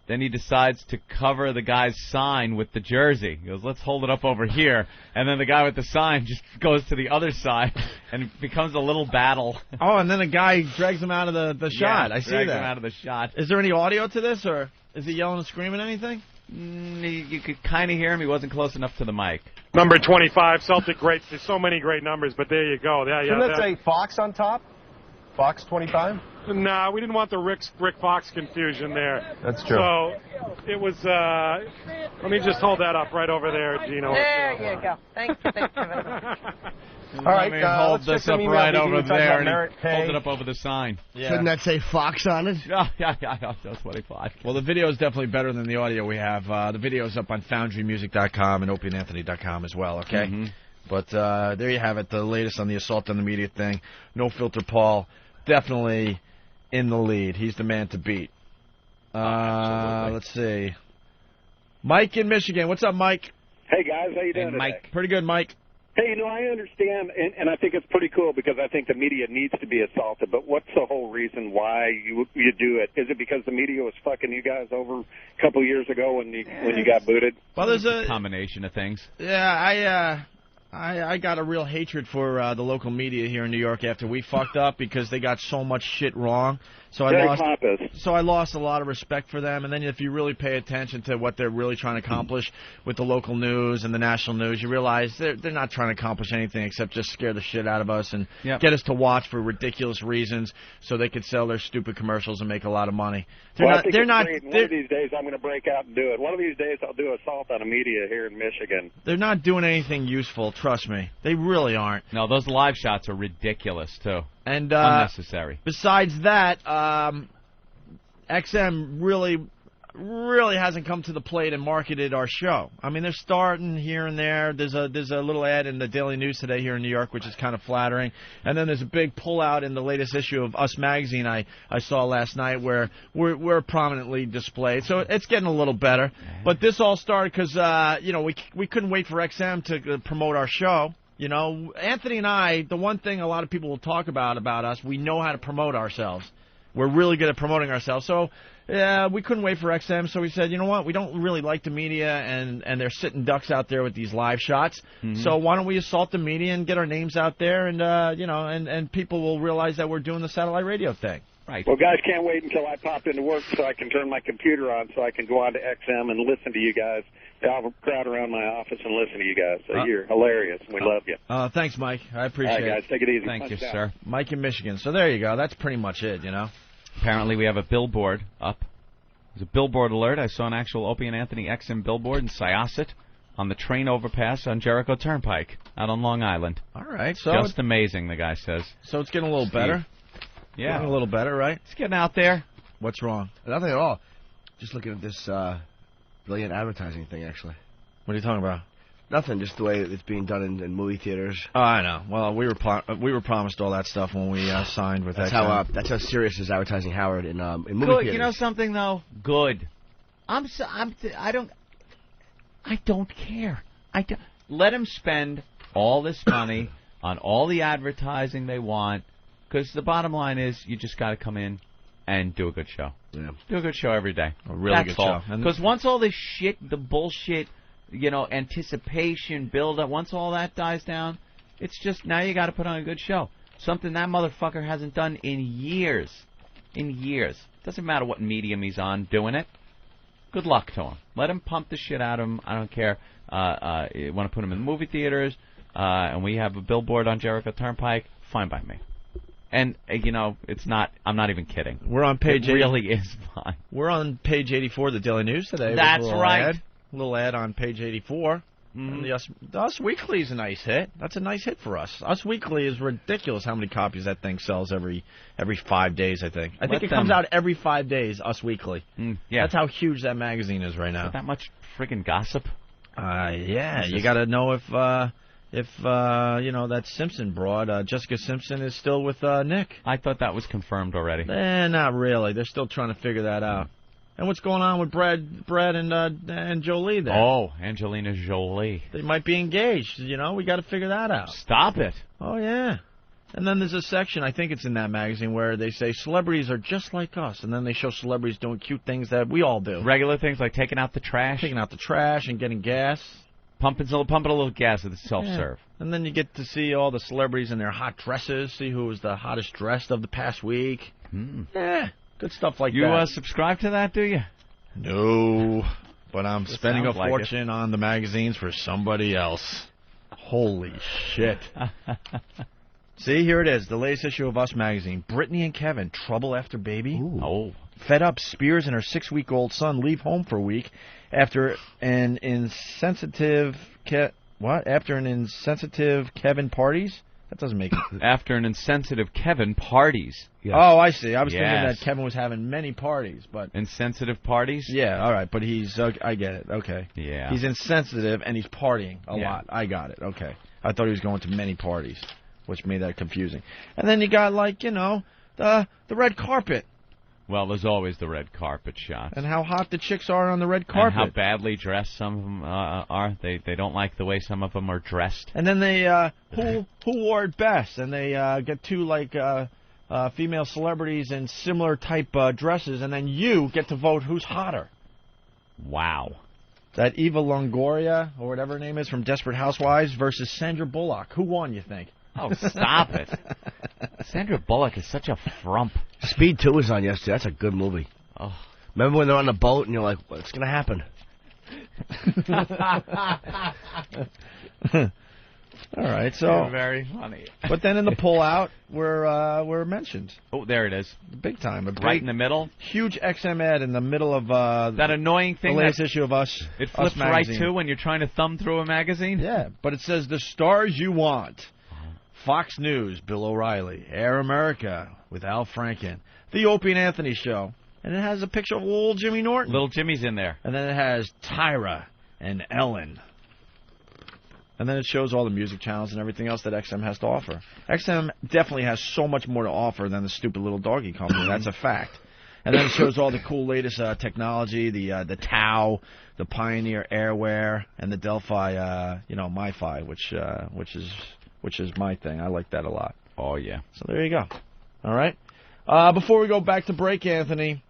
then he decides to cover the guy's sign with the jersey. He goes, let's hold it up over here. And then the guy with the sign just goes to the other side, and it becomes a little battle. Oh, and then a guy drags him out of the shot. I see that. Drags him out of the shot. Is there any audio to this, or is he yelling and screaming anything? You could kind of hear him. He wasn't close enough to the mic. Number 25, Celtic great. There's so many great numbers, but there you go. Shouldn't that say Fox on top? Fox 25? Nah, we didn't want the Rick Fox confusion there. That's true. So it was, let me just hold that up right over there, Gino. There you go. Thank you. Thank you very much. All right, hold this up right over there, and hold it up over the sign. Yeah. Shouldn't that say Fox on it? Yeah, that's what I thought. Well, the video is definitely better than the audio we have. The video is up on FoundryMusic.com and OpieAnthony.com as well, okay? Mm-hmm. But there you have it, the latest on the assault on the media thing. NoFilterPaul, definitely in the lead. He's the man to beat. Let's see. Mike in Michigan. What's up, Mike? Hey, guys. How you doing today? Mike. Pretty good, Mike. Hey, I understand, and I think it's pretty cool because I think the media needs to be assaulted, but what's the whole reason why you do it? Is it because the media was fucking you guys over a couple of years ago when you got booted? Well, there's a combination of things. Yeah, I got a real hatred for the local media here in New York after we fucked up because they got so much shit wrong. So I lost a lot of respect for them. And then if you really pay attention to what they're really trying to accomplish with the local news and the national news, you realize they're not trying to accomplish anything except just scare the shit out of us and get us to watch for ridiculous reasons so they could sell their stupid commercials and make a lot of money. One of these days I'm going to break out and do it. One of these days I'll do assault on the media here in Michigan. They're not doing anything useful, trust me. They really aren't. No, those live shots are ridiculous, too. And unnecessary. Besides that, XM really hasn't come to the plate and marketed our show. I mean, they're starting here and there. There's a little ad in the Daily News today here in New York, which is kind of flattering. And then there's a big pullout in the latest issue of Us magazine I saw last night where we're prominently displayed. So it's getting a little better. But this all started because we couldn't wait for XM to promote our show. You know, Anthony and I, the one thing a lot of people will talk about us, we know how to promote ourselves. We're really good at promoting ourselves. So we couldn't wait for XM, so we said, you know what, we don't really like the media, and they're sitting ducks out there with these live shots. Mm-hmm. So why don't we assault the media and get our names out there, and and people will realize that we're doing the satellite radio thing. Right. Well, guys, can't wait until I pop into work so I can turn my computer on so I can go on to XM and listen to you guys. I'll crowd around my office and listen to you guys. So you're hilarious, and we love you. Thanks, Mike. I appreciate it. All right, guys, take it easy. Thank you, sir. Mike in Michigan. So there you go. That's pretty much it, you know. Apparently we have a billboard up. There's a billboard alert. I saw an actual Opie and Anthony XM billboard in Syosset on the train overpass on Jericho Turnpike out on Long Island. All right. So just amazing, the guy says. So it's getting a little better? Yeah. Getting a little better, right? It's getting out there. What's wrong? Nothing at all. Just looking at this brilliant advertising thing, actually. What are you talking about? Nothing, just the way it's being done in movie theaters. Oh, I know. Well, we were promised all that stuff when we signed with XM. That's how serious is advertising Howard in movie theaters. You know something though? Good. I don't care. Let them spend all this money on all the advertising they want, because the bottom line is you just got to come in and do a good show. Yeah. Do a good show every day. A really good show. Because once all this shit, the bullshit, anticipation, build-up, once all that dies down, it's just now you got to put on a good show. Something that motherfucker hasn't done in years. In years. Doesn't matter what medium he's on doing it. Good luck to him. Let him pump the shit out of him. I don't care. You want to put him in the movie theaters, and we have a billboard on Jericho Turnpike, fine by me. And, it's not, I'm not even kidding. We're on page 80. It really is fine. We're on page 84 of the Daily News today. That's right. A little ad on page 84. Mm-hmm. The Us Weekly is a nice hit. That's a nice hit for us. Us Weekly is ridiculous how many copies that thing sells every 5 days, I think. I think it comes out every 5 days, Us Weekly. Yeah. That's how huge that magazine is right now. That much friggin' gossip? Yeah. You got to know if that Simpson broad, Jessica Simpson, is still with Nick. I thought that was confirmed already. Not really. They're still trying to figure that out. And what's going on with Brad and Jolie there? Oh, Angelina Jolie. They might be engaged. We got to figure that out. Stop it. Oh, yeah. And then there's a section, I think it's in that magazine, where they say celebrities are just like us. And then they show celebrities doing cute things that we all do. Regular things like taking out the trash. Taking out the trash and getting gas. Pumping a little gas at the self-serve. Yeah. And then you get to see all the celebrities in their hot dresses, see who was the hottest dressed of the past week. Yeah, good stuff like that. You subscribe to that, do you? No, but I'm spending a sounds like fortune on the magazines for somebody else. Holy shit. See, here it is, the latest issue of Us magazine. Brittany and Kevin, trouble after baby. Ooh. Oh. Fed up, Spears and her 6-week-old son leave home for a week after an insensitive Kevin parties? That doesn't make it. After an insensitive Kevin parties. Yes. Oh, I see. I was thinking that Kevin was having many parties, but insensitive parties? Yeah, all right, but he's I get it. Okay. Yeah. He's insensitive and he's partying a lot. I got it. Okay. I thought he was going to many parties, which made that confusing. And then you got the red carpet. Well, there's always the red carpet shots. And how hot the chicks are on the red carpet. And how badly dressed some of them are. They don't like the way some of them are dressed. And then they, who wore it best? And they get two, female celebrities in similar type dresses, and then you get to vote who's hotter. Wow. That Eva Longoria, or whatever her name is, from Desperate Housewives versus Sandra Bullock. Who won, you think? Oh, stop it. Sandra Bullock is such a frump. Speed 2 was on yesterday. That's a good movie. Oh. Remember when they're on the boat and you're like, what's going to happen? All right, so... You're very funny. But then in the pullout, we're mentioned. Oh, there it is. Big time. Right in the middle? Huge XM ad in the middle of... that annoying thing. The latest issue of Us. It flips right to when you're trying to thumb through a magazine? Yeah, but it says the stars you want. Fox News, Bill O'Reilly. Air America with Al Franken. The Opie and Anthony Show. And it has a picture of little Jimmy Norton. Little Jimmy's in there. And then it has Tyra and Ellen. And then it shows all the music channels and everything else that XM has to offer. XM definitely has so much more to offer than the stupid little doggy company. That's a fact. And then it shows all the cool latest technology, the Tau, the Pioneer Airwear, and the Delphi, MiFi, which is my thing. I like that a lot. Oh, yeah. So there you go. All right. Before we go back to break, Anthony,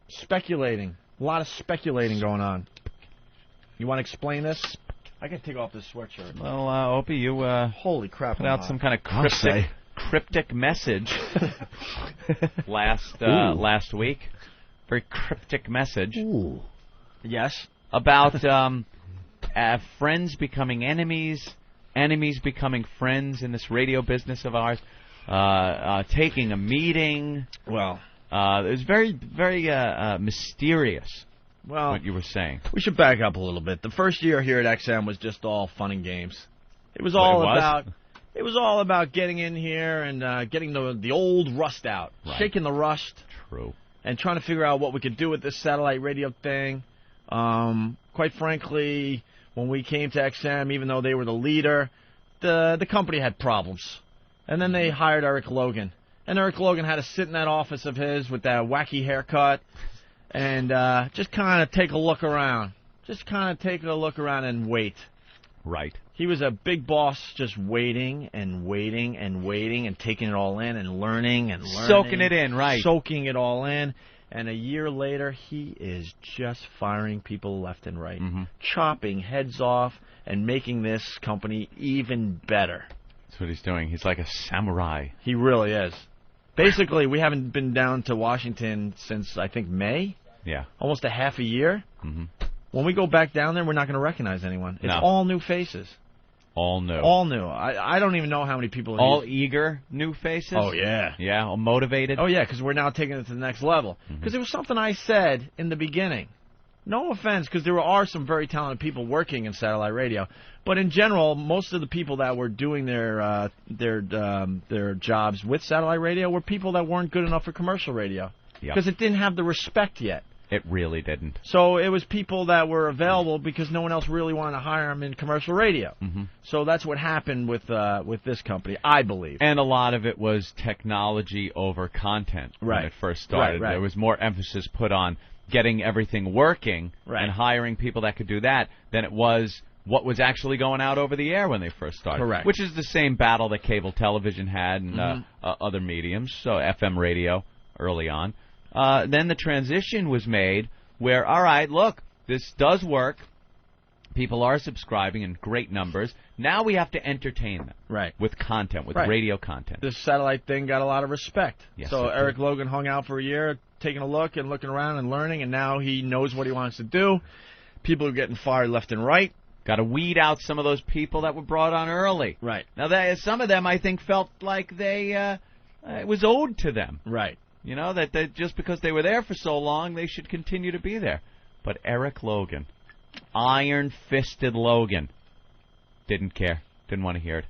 speculating. A lot of speculating going on. You want to explain this? I can take off this sweatshirt. Well, Opie, you holy crap! Put out some kind of cryptic message last week. Very cryptic message. Ooh. Yes. About friends becoming enemies, enemies becoming friends in this radio business of ours. Taking a meeting. Well, it was very, very mysterious. Well, what you were saying. We should back up a little bit. The first year here at XM was just all fun and games. It was all about getting in here and getting the old rust out, shaking the rust. True. And trying to figure out what we could do with this satellite radio thing. Quite frankly, when we came to XM, even though they were the leader, the company had problems. And then they hired Eric Logan. And Eric Logan had to sit in that office of his with that wacky haircut and just kind of take a look around. Just kind of take a look around and wait. Right. He was a big boss just waiting and waiting and waiting and taking it all in and learning and learning. Soaking it in, right. Soaking it all in. And a year later, he is just firing people left and right. Mm-hmm. Chopping heads off and making this company even better. That's what he's doing. He's like a samurai. He really is. Basically, we haven't been down to Washington since, I think, May. Yeah. Almost a half a year. Mm-hmm. When we go back down there, we're not going to recognize anyone. It's all new faces. All new. All new. I don't even know how many people. All eager new faces? Oh, yeah. Yeah, all motivated? Oh, yeah, because we're now taking it to the next level. Because it was something I said in the beginning. No offense, because there are some very talented people working in satellite radio. But in general, most of the people that were doing their jobs with satellite radio were people that weren't good enough for commercial radio. Because it didn't have the respect yet. It really didn't. So it was people that were available because no one else really wanted to hire them in commercial radio. Mm-hmm. So that's what happened with this company, I believe. And a lot of it was technology over content when it first started. Right. There was more emphasis put on getting everything working and hiring people that could do that than it was what was actually going out over the air when they first started. Correct. Which is the same battle that cable television had and other mediums, so FM radio early on. Then the transition was made where, all right, look, this does work. People are subscribing in great numbers. Now we have to entertain them with content, with radio content. This satellite thing got a lot of respect. Yes, so it did. Eric Logan hung out for a year, taking a look and looking around and learning, and now he knows what he wants to do. People are getting fired left and right. Got to weed out some of those people that were brought on early. Right. Now, some of them, I think, felt like it was owed to them. Right. You know, that just because they were there for so long, they should continue to be there. But Eric Logan, iron-fisted Logan, didn't care. Didn't want to hear it.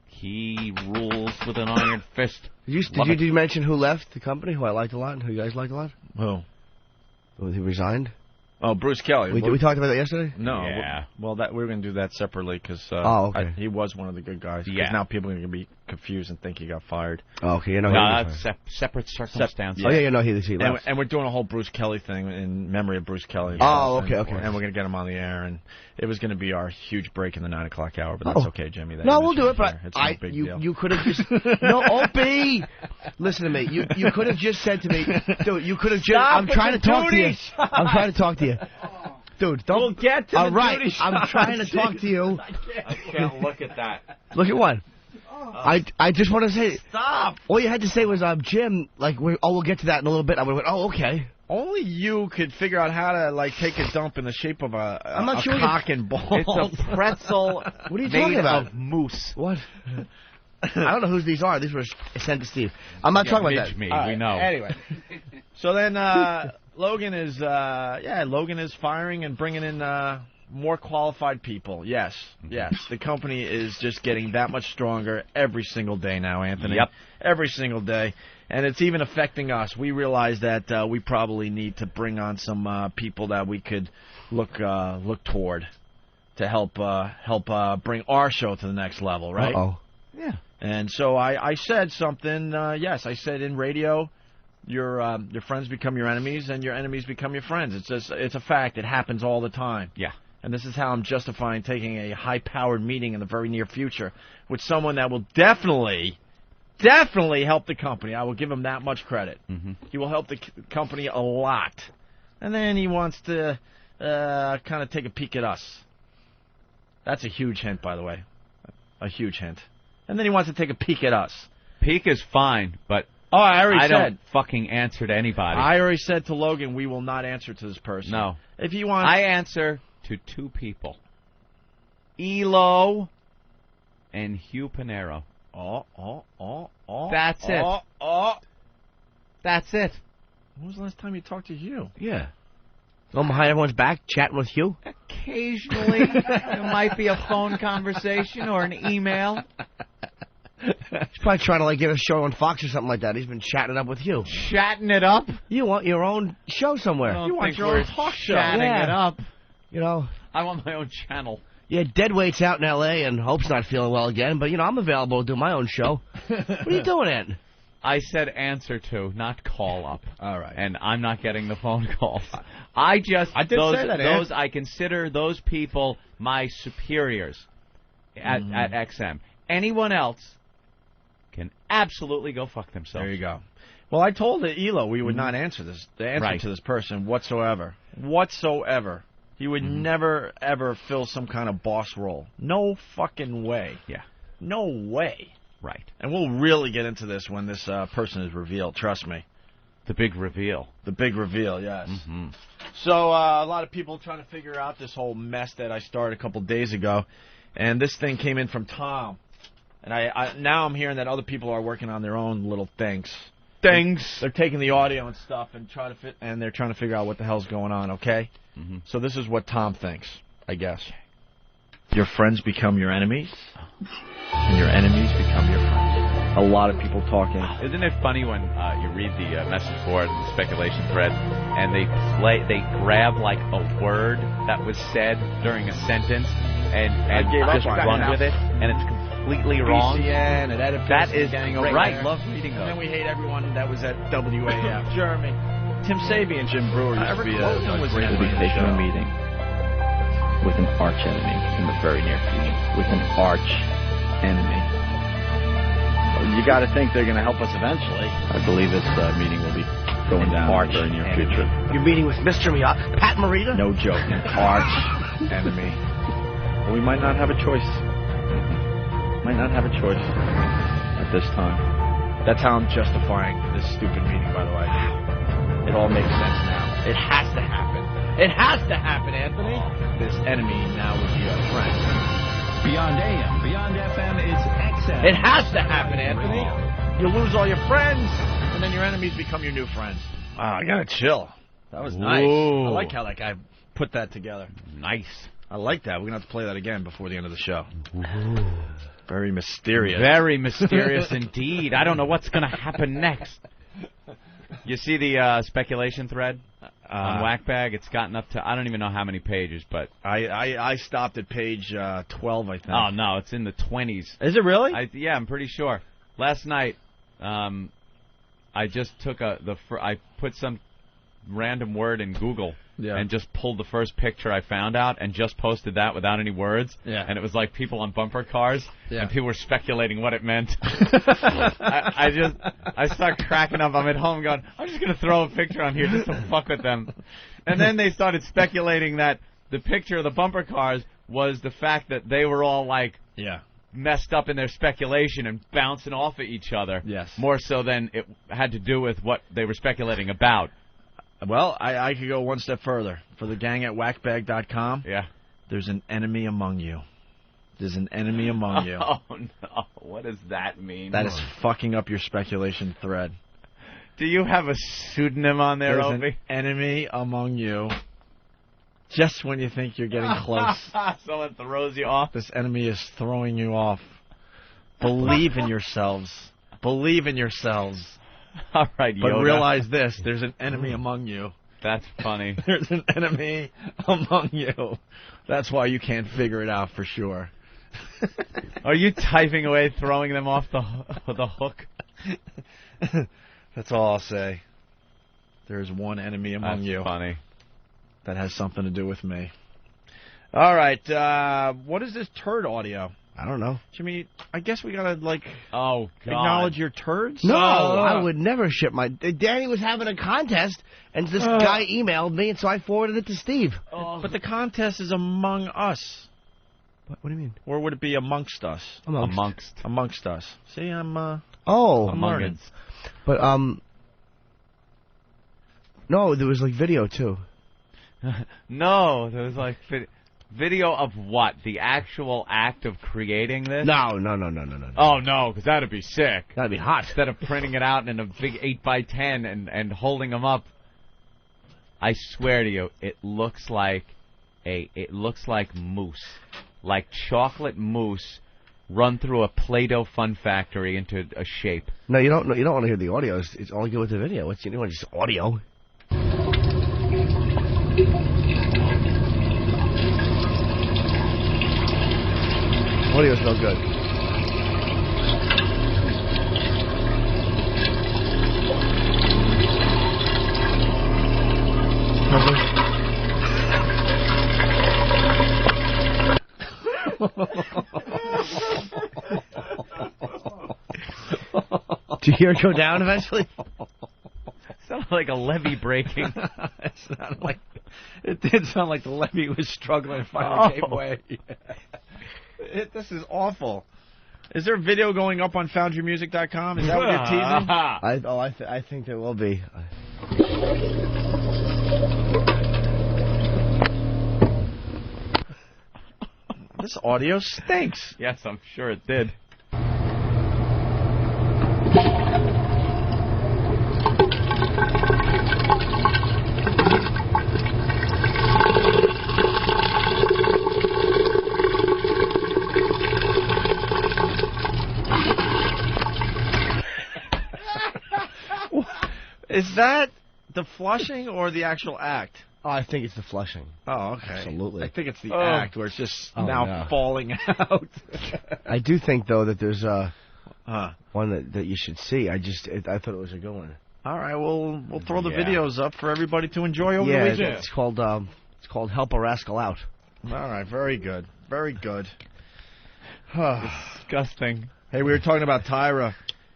He rules with an iron fist. Did you mention who left the company, who I liked a lot, and who you guys liked a lot? Who? He resigned? Oh, Bruce Kelly. We talked about that yesterday? No. Yeah. Well, we're going to do that separately because he was one of the good guys. Yeah. Now people are going to be confused and think he got fired. Oh, okay. No, that's separate circumstance. Oh, yeah, he left. And we're doing a whole Bruce Kelly thing in memory of Bruce Kelly. Oh, okay. And we're going to get him on the air. And it was going to be our huge break in the 9 o'clock hour, but that's okay, Jimmy. No, we'll do it, but it's no big deal. You could have just... No, Opie! Listen to me. You could have just said to me, dude, you could have just... I'm trying to talk to you. I'm trying to talk to you. Dude, don't... We'll get to all the right, duty I'm trying to talk to you. I can't look at that. Look at what? I just want to say... Stop! All you had to say was, Jim, we'll get to that in a little bit. I would have went, oh, okay. Only you could figure out how to, take a dump in the shape of a cock and ball. It's a pretzel what are you talking about? of moose. What? I don't know who these are. These were sent to Steve. I'm not talking about that. Me, right, we know. Anyway. So then Logan is firing and bringing in more qualified people. Yes. The company is just getting that much stronger every single day now, Anthony. Yep. Every single day. And it's even affecting us. We realize that we probably need to bring on some people that we could look toward to help bring our show to the next level, right? Uh-oh. Yeah. And so I said something. Yes, I said in radio, your friends become your enemies, and your enemies become your friends. It's a fact. It happens all the time. Yeah. And this is how I'm justifying taking a high-powered meeting in the very near future with someone that will definitely help the company. I will give him that much credit. Mm-hmm. He will help the company a lot. And then he wants to kind of take a peek at us. That's a huge hint, by the way. A huge hint. And then he wants to take a peek at us. Peek is fine, but I don't fucking answer to anybody. I already said to Logan, we will not answer to this person. No. If you want, I answer to two people. Elo and Hugh Panero. That's it. That's it. When was the last time you talked to Hugh? Yeah. I'm behind everyone's back, chatting with Hugh. Occasionally, it might be a phone conversation or an email. He's probably trying to get a show on Fox or something like that. He's been chatting it up with you. Chatting it up? You want your own show somewhere. I don't You want think your we're own talk show. chatting it up. You know. I want my own channel. Yeah, Deadweight's out in L.A. and Hope's not feeling well again, but, I'm available to do my own show. What are you doing, Ant? I said answer to, not call up. All right. And I'm not getting the phone calls. I did say that, I consider those people my superiors at XM. Anyone else can absolutely go fuck themselves. There you go. Well, I told Elo we would not answer to this person whatsoever. He would never, ever fill some kind of boss role. No fucking way. Yeah. No way. Right. And we'll really get into this when this person is revealed. Trust me. The big reveal. The big reveal, yes. Mm-hmm. So a lot of people trying to figure out this whole mess that I started a couple days ago. And this thing came in from Tom. And now I'm hearing that other people are working on their own little things. They're taking the audio and stuff and they're trying to figure out what the hell's going on, okay? Mm-hmm. So this is what Tom thinks, I guess. Your friends become your enemies, and your enemies become your friends. A lot of people talking. Isn't it funny when you read the message board and the speculation thread, and they grab a word that was said during a sentence and just run with it, and it's completely wrong. BCN and edifice. That is right. There. Love reading those. And then we hate everyone that was at WAF. Jeremy. Tim Sabie and Jim Brewer used to be a great meeting. with an arch enemy in the very near future. With an arch enemy. You got to think they're going to help us eventually. I believe this meeting will be going down in the very near future. You're meeting with Mr. Pat Morita? No joke. An arch enemy. Well, we might not have a choice. Might not have a choice at this time. That's how I'm justifying this stupid meeting, by the way. It all makes sense now. It has to happen. It has to happen, Anthony. This enemy now would be a friend. Beyond AM, beyond FM, it's XM. It has to happen, Anthony. You lose all your friends, and then your enemies become your new friends. Wow, I gotta chill. That was nice. Ooh. I like how that guy put that together. Nice. I like that. We're gonna have to play that again before the end of the show. Ooh. Very mysterious. Very mysterious indeed. I don't know what's gonna happen next. You see the speculation thread on Whackbag? It's gotten up to, I don't even know how many pages, but... I stopped at page 12, I think. Oh, no, it's in the 20s. Is it really? Yeah, I'm pretty sure. Last night, I just took I put some random word in Google and just pulled the first picture I found out and just posted that without any words. Yeah. And it was like people on bumper cars, and people were speculating what it meant. I start cracking up. I'm at home going, I'm just going to throw a picture on here just to fuck with them. And then they started speculating that the picture of the bumper cars was the fact that they were all like messed up in their speculation and bouncing off of each other. Yes. More so than it had to do with what they were speculating about. Well, I could go one step further. For the gang at whackbag.com, there's an enemy among you. There's an enemy among you. Oh, no. What does that mean? That is fucking up your speculation thread. Do you have a pseudonym on there, There's Opie? an enemy among you. Just when you think you're getting close. Someone throws you off. This enemy is throwing you off. Believe in yourselves. Believe in yourselves. All right, But Yoda. realize this, there's an enemy among you. That's funny. There's an enemy among you. That's why you can't figure it out for sure. Are you typing away, throwing them off the hook? That's all I'll say. There's one enemy among you. That's funny. That has something to do with me. All right, what is this turd audio? I don't know. Jimmy, I guess we gotta, God. acknowledge your turds? No, I would never ship my... Danny was having a contest, and this guy emailed me, and so I forwarded it to Steve. But the contest is among us. What do you mean? Or would it be amongst us? Amongst us. See, I'm among learning. us. But, no, there was, video, too. No, there was, video of what? The actual act of creating this? No. Oh, no, because that'd be sick. That'd be hot. Instead of printing it out in a big 8x10 and holding them up, I swear to you, it looks like mousse. Like chocolate mousse run through a Play-Doh fun factory into a shape. No, you don't want to hear the audio. It's all good with the video. What's you want? Just audio. Audio's no good. Do you hear it go down eventually? Sounded like a levee breaking. It did sound like the levee was struggling to find the gateway. This is awful. Is there a video going up on FoundryMusic.com? Is that what you're teasing? I think there will be. This audio stinks. Yes, I'm sure it did. Is that the flushing or the actual act? Oh, I think it's the flushing. Oh, okay. Absolutely. I think it's the act where it's just falling out. I do think, though, that there's one that you should see. I thought it was a good one. All right, we'll throw the videos up for everybody to enjoy over the weekend. It's called Help a Rascal Out. All right, very good. Very good. Disgusting. Hey, we were talking about Tyra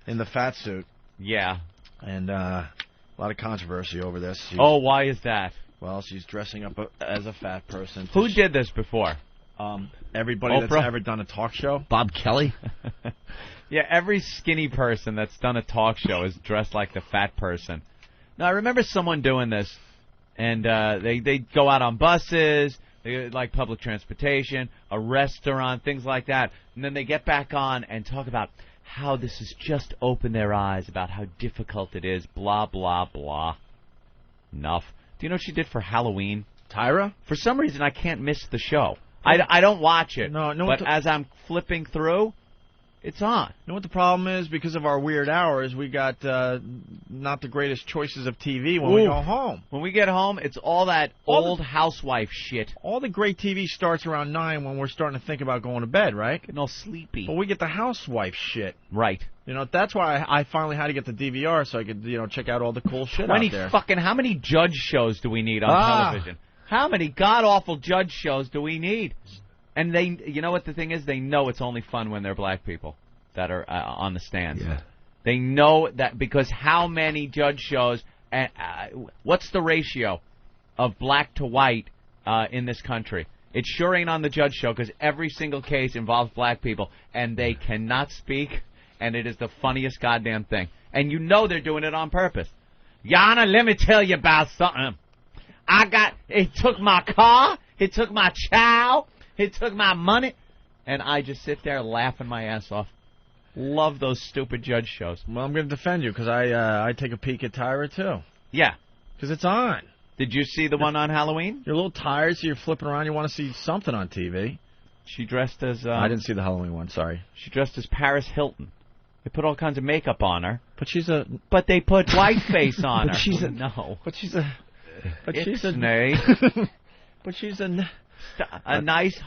in the fat suit. Yeah. And a lot of controversy over this. Why is that? Well, she's dressing up as a fat person. Who did this before? Everybody Oprah? that's ever done a talk show. Bob Kelly? Yeah, every skinny person that's done a talk show is dressed like the fat person. Now, I remember someone doing this, and they go out on buses, they like public transportation, a restaurant, things like that, and then they get back on and talk about how this has just opened their eyes about how difficult it is, blah, blah, blah. Enough. Do you know what she did for Halloween? Tyra? For some reason, I can't miss the show. I don't watch it, but as I'm flipping through, it's on. You know what the problem is? Because of our weird hours, we got not the greatest choices of TV when we go home. When we get home, it's all that old housewife shit. All the great TV starts around 9 when we're starting to think about going to bed, right? Getting all sleepy. But we get the housewife shit. Right. You know, that's why I finally had to get the DVR so I could, check out all the cool shit out there. How many judge shows do we need on television? How many god-awful judge shows do we need? And you know what the thing is? They know it's only fun when they're black people that are on the stands. Yeah. They know that because how many judge shows, what's the ratio of black to white in this country? It sure ain't on the judge show because every single case involves black people, and they cannot speak, and it is the funniest goddamn thing. And you know they're doing it on purpose. Yana, let me tell you about something. It took my car, it took my child, it took my money, and I just sit there laughing my ass off. Love those stupid judge shows. Well, I'm going to defend you because I take a peek at Tyra, too. Yeah. Because it's on. Did you see the one on Halloween? You're a little tired, so you're flipping around. You want to see something on TV. She dressed as... I didn't see the Halloween one, sorry. She dressed as Paris Hilton. They put all kinds of makeup on her. But they put whiteface on her. But she's a nice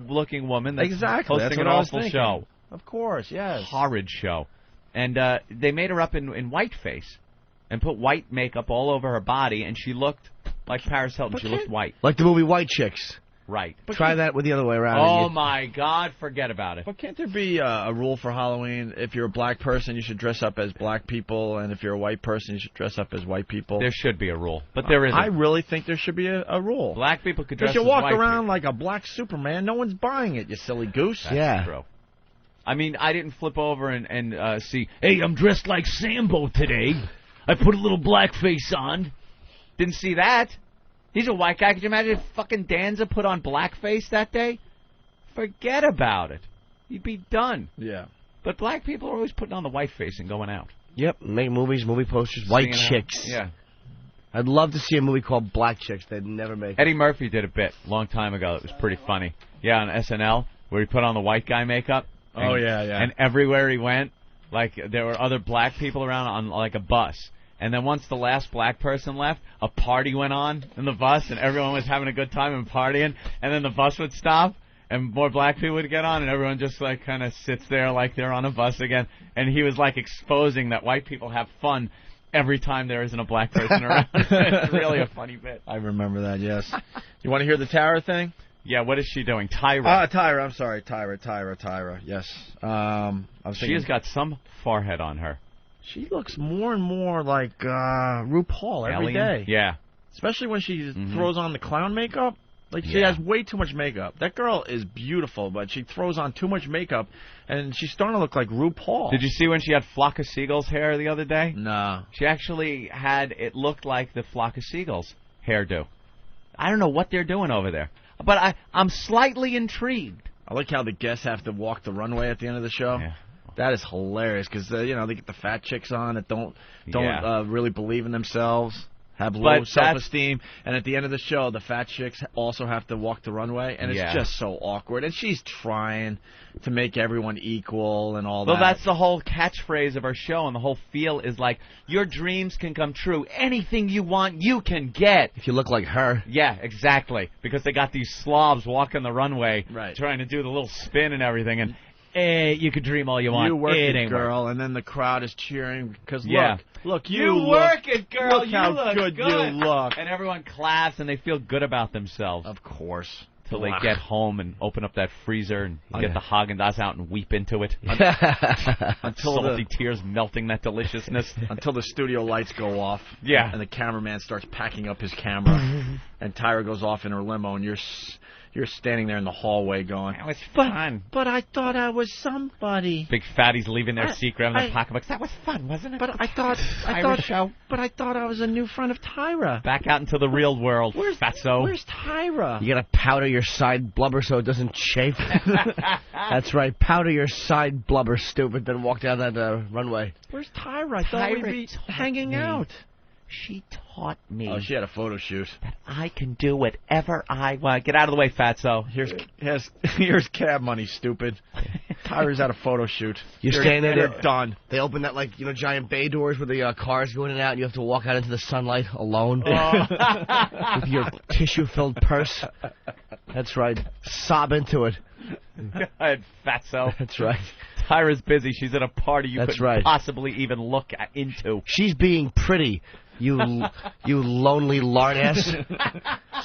looking woman that's exactly. hosting That's what an I was awful thinking. show. Of course, yes. Horrid show. And they made her up in whiteface and put white makeup all over her body, and she looked like Paris Hilton. She looked white. Like the movie White Chicks. Right. Try that with the other way around. Oh, my God. Forget about it. But can't there be a rule for Halloween? If you're a black person, you should dress up as black people, and if you're a white person, you should dress up as white people. There should be a rule, but there isn't. I really think there should be a rule. Black people could dress as white people. Because you walk around people. like a black Superman, no one's buying it, you silly goose. That's true. I mean, I didn't flip over and see, hey, I'm dressed like Sambo today. I put a little blackface on. Didn't see that. He's a white guy. Could you imagine if fucking Danza put on blackface that day? Forget about it. He'd be done. Yeah. But black people are always putting on the whiteface and going out. Yep, make movies, movie posters, white chicks. Yeah. I'd love to see a movie called Black Chicks. They'd never make it. Eddie Murphy did a bit a long time ago. It was pretty funny. Yeah, on SNL, where he put on the white guy makeup. Oh, yeah. And everywhere he went, like, there were other black people around on, like, a bus. And then once the last black person left, a party went on in the bus, and everyone was having a good time and partying. And then the bus would stop, and more black people would get on, and everyone just, like, kind of sits there like they're on a bus again. And he was, like, exposing that white people have fun every time there isn't a black person around. It's really a funny bit. I remember that, yes. You want to hear the Tyra thing? Yeah, what is she doing? Tyra. Tyra, I'm sorry. Tyra, yes. She has got some forehead on her. She looks more and more like RuPaul every day. Yeah. Especially when she throws on the clown makeup. Like, she has way too much makeup. That girl is beautiful, but she throws on too much makeup, and she's starting to look like RuPaul. Did you see when she had Flock of Seagulls hair the other day? No. She actually had, it looked like the Flock of Seagulls hairdo. I don't know what they're doing over there, but I'm slightly intrigued. I like how the guests have to walk the runway at the end of the show. Yeah. That is hilarious because, they get the fat chicks on that don't really believe in themselves, have low self-esteem, and at the end of the show, the fat chicks also have to walk the runway, and it's just so awkward. And she's trying to make everyone equal and all that. Well, that's the whole catchphrase of our show, and the whole feel is like, your dreams can come true. Anything you want, you can get. If you look like her. Yeah, exactly. Because they got these slobs walking the runway, right, trying to do the little spin and everything, and you can dream all you want. You work it, it girl, and then the crowd is cheering because look, you work it, girl. Look how good you look, and everyone claps and they feel good about themselves. Of course, till they get home and open up that freezer and get the Haagen-Dazs out and weep into it. Until salty tears melting that deliciousness. Until the studio lights go off. Yeah. And the cameraman starts packing up his camera. And Tyra goes off in her limo, and you're standing there in the hallway going, that was fun. But I thought I was somebody. Big fatties leaving their secret in their pocketbooks. That was fun, wasn't it? But I thought I was a new friend of Tyra. Back out into the real world, fatso. Where's Tyra? You gotta powder your side blubber so it doesn't chafe. That's right. Powder your side blubber, stupid. Then walk down that runway. Where's Tyra? I thought we'd be hanging out. She taught me. Oh, she had a photo shoot. That I can do whatever I want. Get out of the way, fatso. Here's cab money, stupid. Tyra's at a photo shoot. You're standing there. They're done. They open that, giant bay doors where the cars go in and out, and you have to walk out into the sunlight alone with your tissue-filled purse. That's right. Sob into it. Go ahead, fatso. That's right. Tyra's busy. She's at a party you That's couldn't right. possibly even look into. She's being pretty. You lonely lard ass.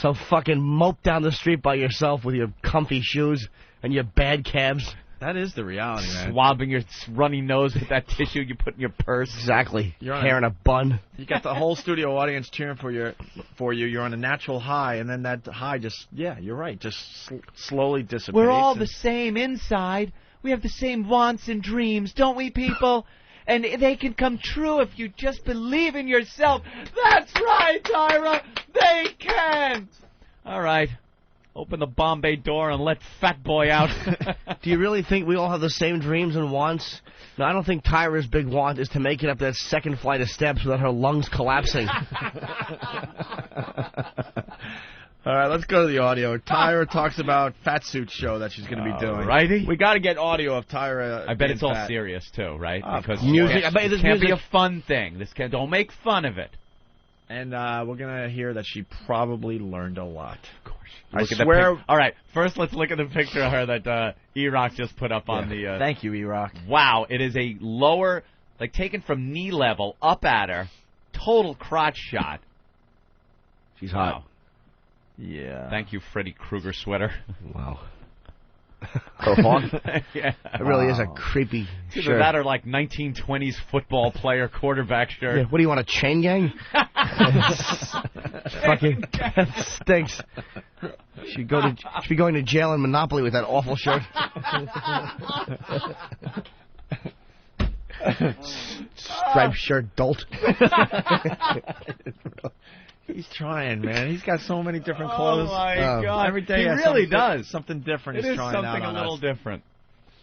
So fucking mope down the street by yourself with your comfy shoes and your bad cabs. That is the reality, man. Swabbing your runny nose with that tissue you put in your purse. Exactly. Hair in a bun. You got the whole studio audience cheering for you. You're on a natural high, and then that high you're right, just slowly dissipates. We're all the same inside. We have the same wants and dreams, don't we, people? And they can come true if you just believe in yourself. That's right, Tyra. They can. All right. Open the Bombay door and let Fat Boy out. Do you really think we all have the same dreams and wants? No, I don't think Tyra's big want is to make it up that second flight of steps without her lungs collapsing. All right, let's go to the audio. Tyra talks about fat suit show that she's going to be doing. Righty? We got to get audio of Tyra. I bet it's all fat. serious too, right? Because music. I bet this can't be a fun thing. Don't make fun of it. And we're going to hear that she probably learned a lot. Of course. I swear. All right, first let's look at the picture of her that E-Rock just put up on the... Thank you, E-Rock. Wow, it is a lower, taken from knee level, up at her, total crotch shot. She's hot. Wow. Yeah. Thank you, Freddy Krueger sweater. Wow. Her hawk? Yeah. It really is a creepy It's either shirt. that or 1920s football player quarterback shirt. Yeah, what do you want, a chain gang? Fucking that stinks. She'd be going to jail in Monopoly with that awful shirt. Striped shirt dolt. He's trying, man. He's got so many different clothes. Oh, my God. Every day he really does. Something different. It He's is trying something out a little us. different.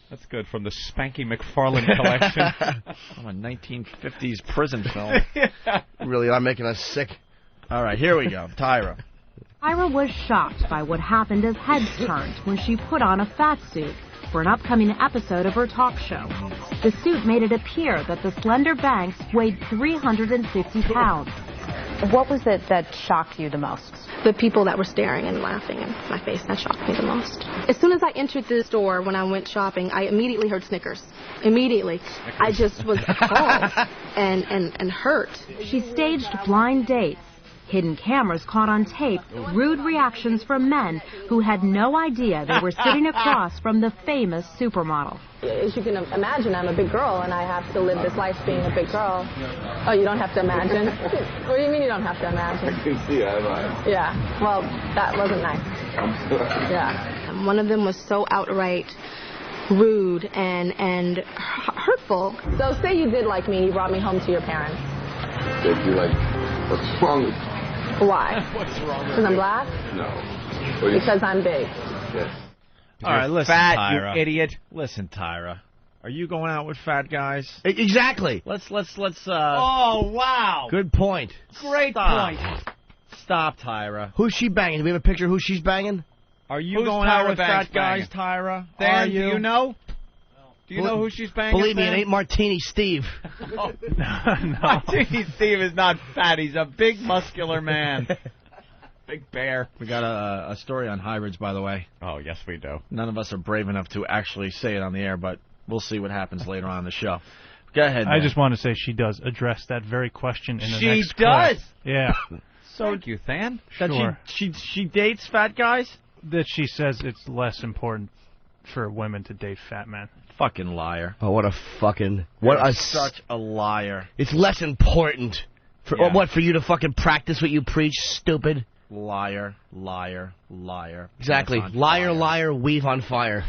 That's good, from the Spanky McFarlane collection. From a 1950s prison film. Really are making us sick. All right, here we go. Tyra. Tyra was shocked by what happened as heads turned when she put on a fat suit for an upcoming episode of her talk show. The suit made it appear that the slender Banks weighed 350 pounds. What was it that shocked you the most? The people that were staring and laughing in my face, that shocked me the most. As soon as I entered the store when I went shopping, I immediately heard Snickers. Immediately. I just was appalled and hurt. She staged blind dates. Hidden cameras caught on tape rude reactions from men who had no idea they were sitting across from the famous supermodel. As you can imagine, I'm a big girl, and I have to live this life being a big girl. Oh, you don't have to imagine? What do you mean you don't have to imagine? I can see it. Yeah, well, that wasn't nice. Yeah. And one of them was so outright rude and hurtful. So say you did like me and you brought me home to your parents. They'd be like, what's wrong with you? Why? What's wrong with Because I'm black? No. Because I'm big. Yes. All right, listen, fat, Tyra. you idiot. Listen, Tyra. Are you going out with fat guys? Exactly. Let's. Oh, wow. Good point. Great Stop. point. Stop, Tyra. Who's she banging? Do we have a picture of who she's banging? Are you Who's going Tyra out with Banks fat guys, banging? Tyra? Dan, Are you? do you know? Do you know who she's banging? Believe me, it Dan? ain't Martini Steve. No. Martini Steve is not fat. He's a big, muscular man. Big bear. We got a story on hybrids, by the way. Oh, yes, we do. None of us are brave enough to actually say it on the air, but we'll see what happens later on in the show. Go ahead, I Dan. just want to say she does address that very question in the She next does? clip. Yeah. So thank you, Than. That Sure. she dates fat guys? that she says it's less important for women to date fat men. Fucking liar. Oh, what a fucking... such a liar. It's less important. For you to fucking practice what you preach, stupid? Liar, liar, liar. Exactly. Liar, liar, weave on fire.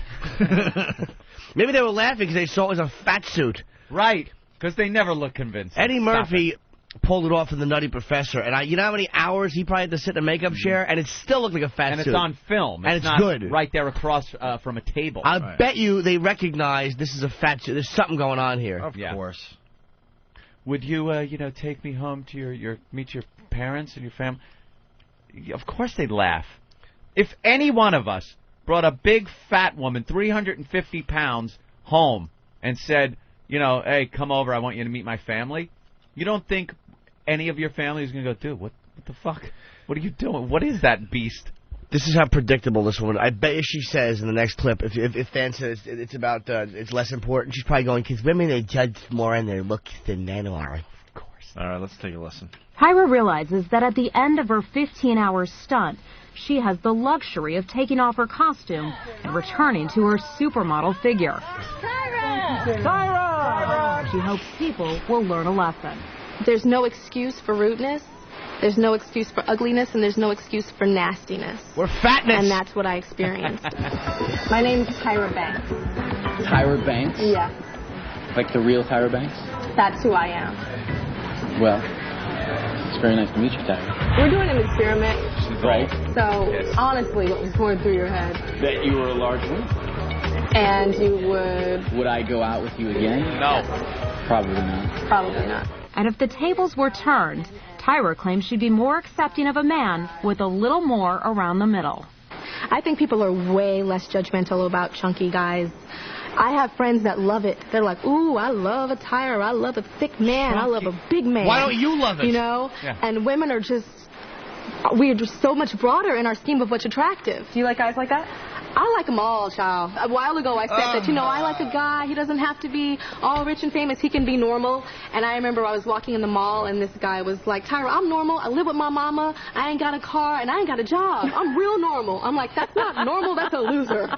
Maybe they were laughing because they saw it was a fat suit. Right, because they never look convincing. Eddie Murphy pulled it off in The Nutty Professor, and you know how many hours he probably had to sit in a makeup chair, and it still looked like a fat suit. And it's on film. And it's not good. Right there across from a table. I bet you they recognize this is a fat suit. There's something going on here. Of course. Would you, take me home to meet your parents and your family? Of course they'd laugh. If any one of us brought a big fat woman, 350 pounds, home and said, hey, come over, I want you to meet my family, you don't think any of your family is going to go, dude, what the fuck? What are you doing? What is that beast? This is how predictable this woman. I bet you she says in the next clip, if Dan says it's about it's less important, she's probably going, because women, they judge more on their looks than men are. Of course. All right, let's take a listen. Tyra realizes that at the end of her 15-hour stunt, she has the luxury of taking off her costume and returning to her supermodel figure. Tyra! She hopes people will learn a lesson. There's no excuse for rudeness. There's no excuse for ugliness, and there's no excuse for nastiness. We're fatness. And that's what I experienced. My name's Tyra Banks. Tyra Banks? Yes. Like the real Tyra Banks? That's who I am. Well, it's very nice to meet you, Tyra. We're doing an experiment. Right. So, honestly, what was going through your head? That you were a large woman. And you would... Would I go out with you again? No. Probably not. Probably not. And if the tables were turned, Tyra claims she'd be more accepting of a man with a little more around the middle. I think people are way less judgmental about chunky guys. I have friends that love it. They're like, ooh, I love a Tyra. I love a thick man. I love a big man. Why don't you love it? Yeah. And women are just, we're just so much broader in our scheme of what's attractive. Do you like guys like that? I like them all, child. A while ago I said that, I like a guy. He doesn't have to be all rich and famous. He can be normal. And I remember I was walking in the mall, and this guy was like, Tyra, I'm normal. I live with my mama. I ain't got a car, and I ain't got a job. I'm real normal. I'm like, that's not normal. That's a loser.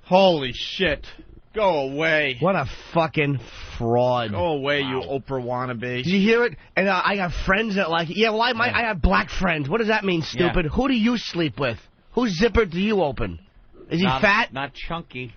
Holy shit. Go away. What a fucking fraud. Go away, you Oprah wannabe. Did you hear it? And I have friends that like it. Yeah, well, I have black friends. What does that mean, stupid? Who do you sleep with? Whose zipper do you open? Is he fat? Not chunky.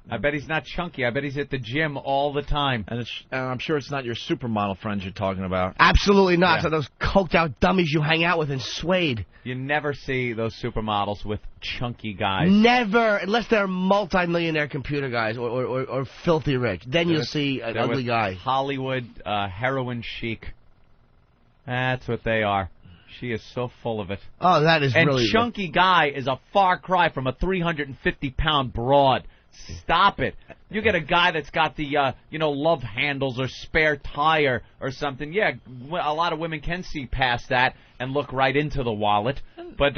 I bet he's not chunky. I bet he's at the gym all the time. And I'm sure it's not your supermodel friends you're talking about. Absolutely not. So those coked out dummies you hang out with in Suede. You never see those supermodels with chunky guys. Never, unless they're multi-millionaire computer guys or filthy rich. Then you'll see an ugly guy. Hollywood heroin chic. That's what they are. She is so full of it. Oh, that is and really... And chunky guy is a far cry from a 350-pound broad. Stop it. You get a guy that's got the, love handles or spare tire or something. Yeah, a lot of women can see past that and look right into the wallet. But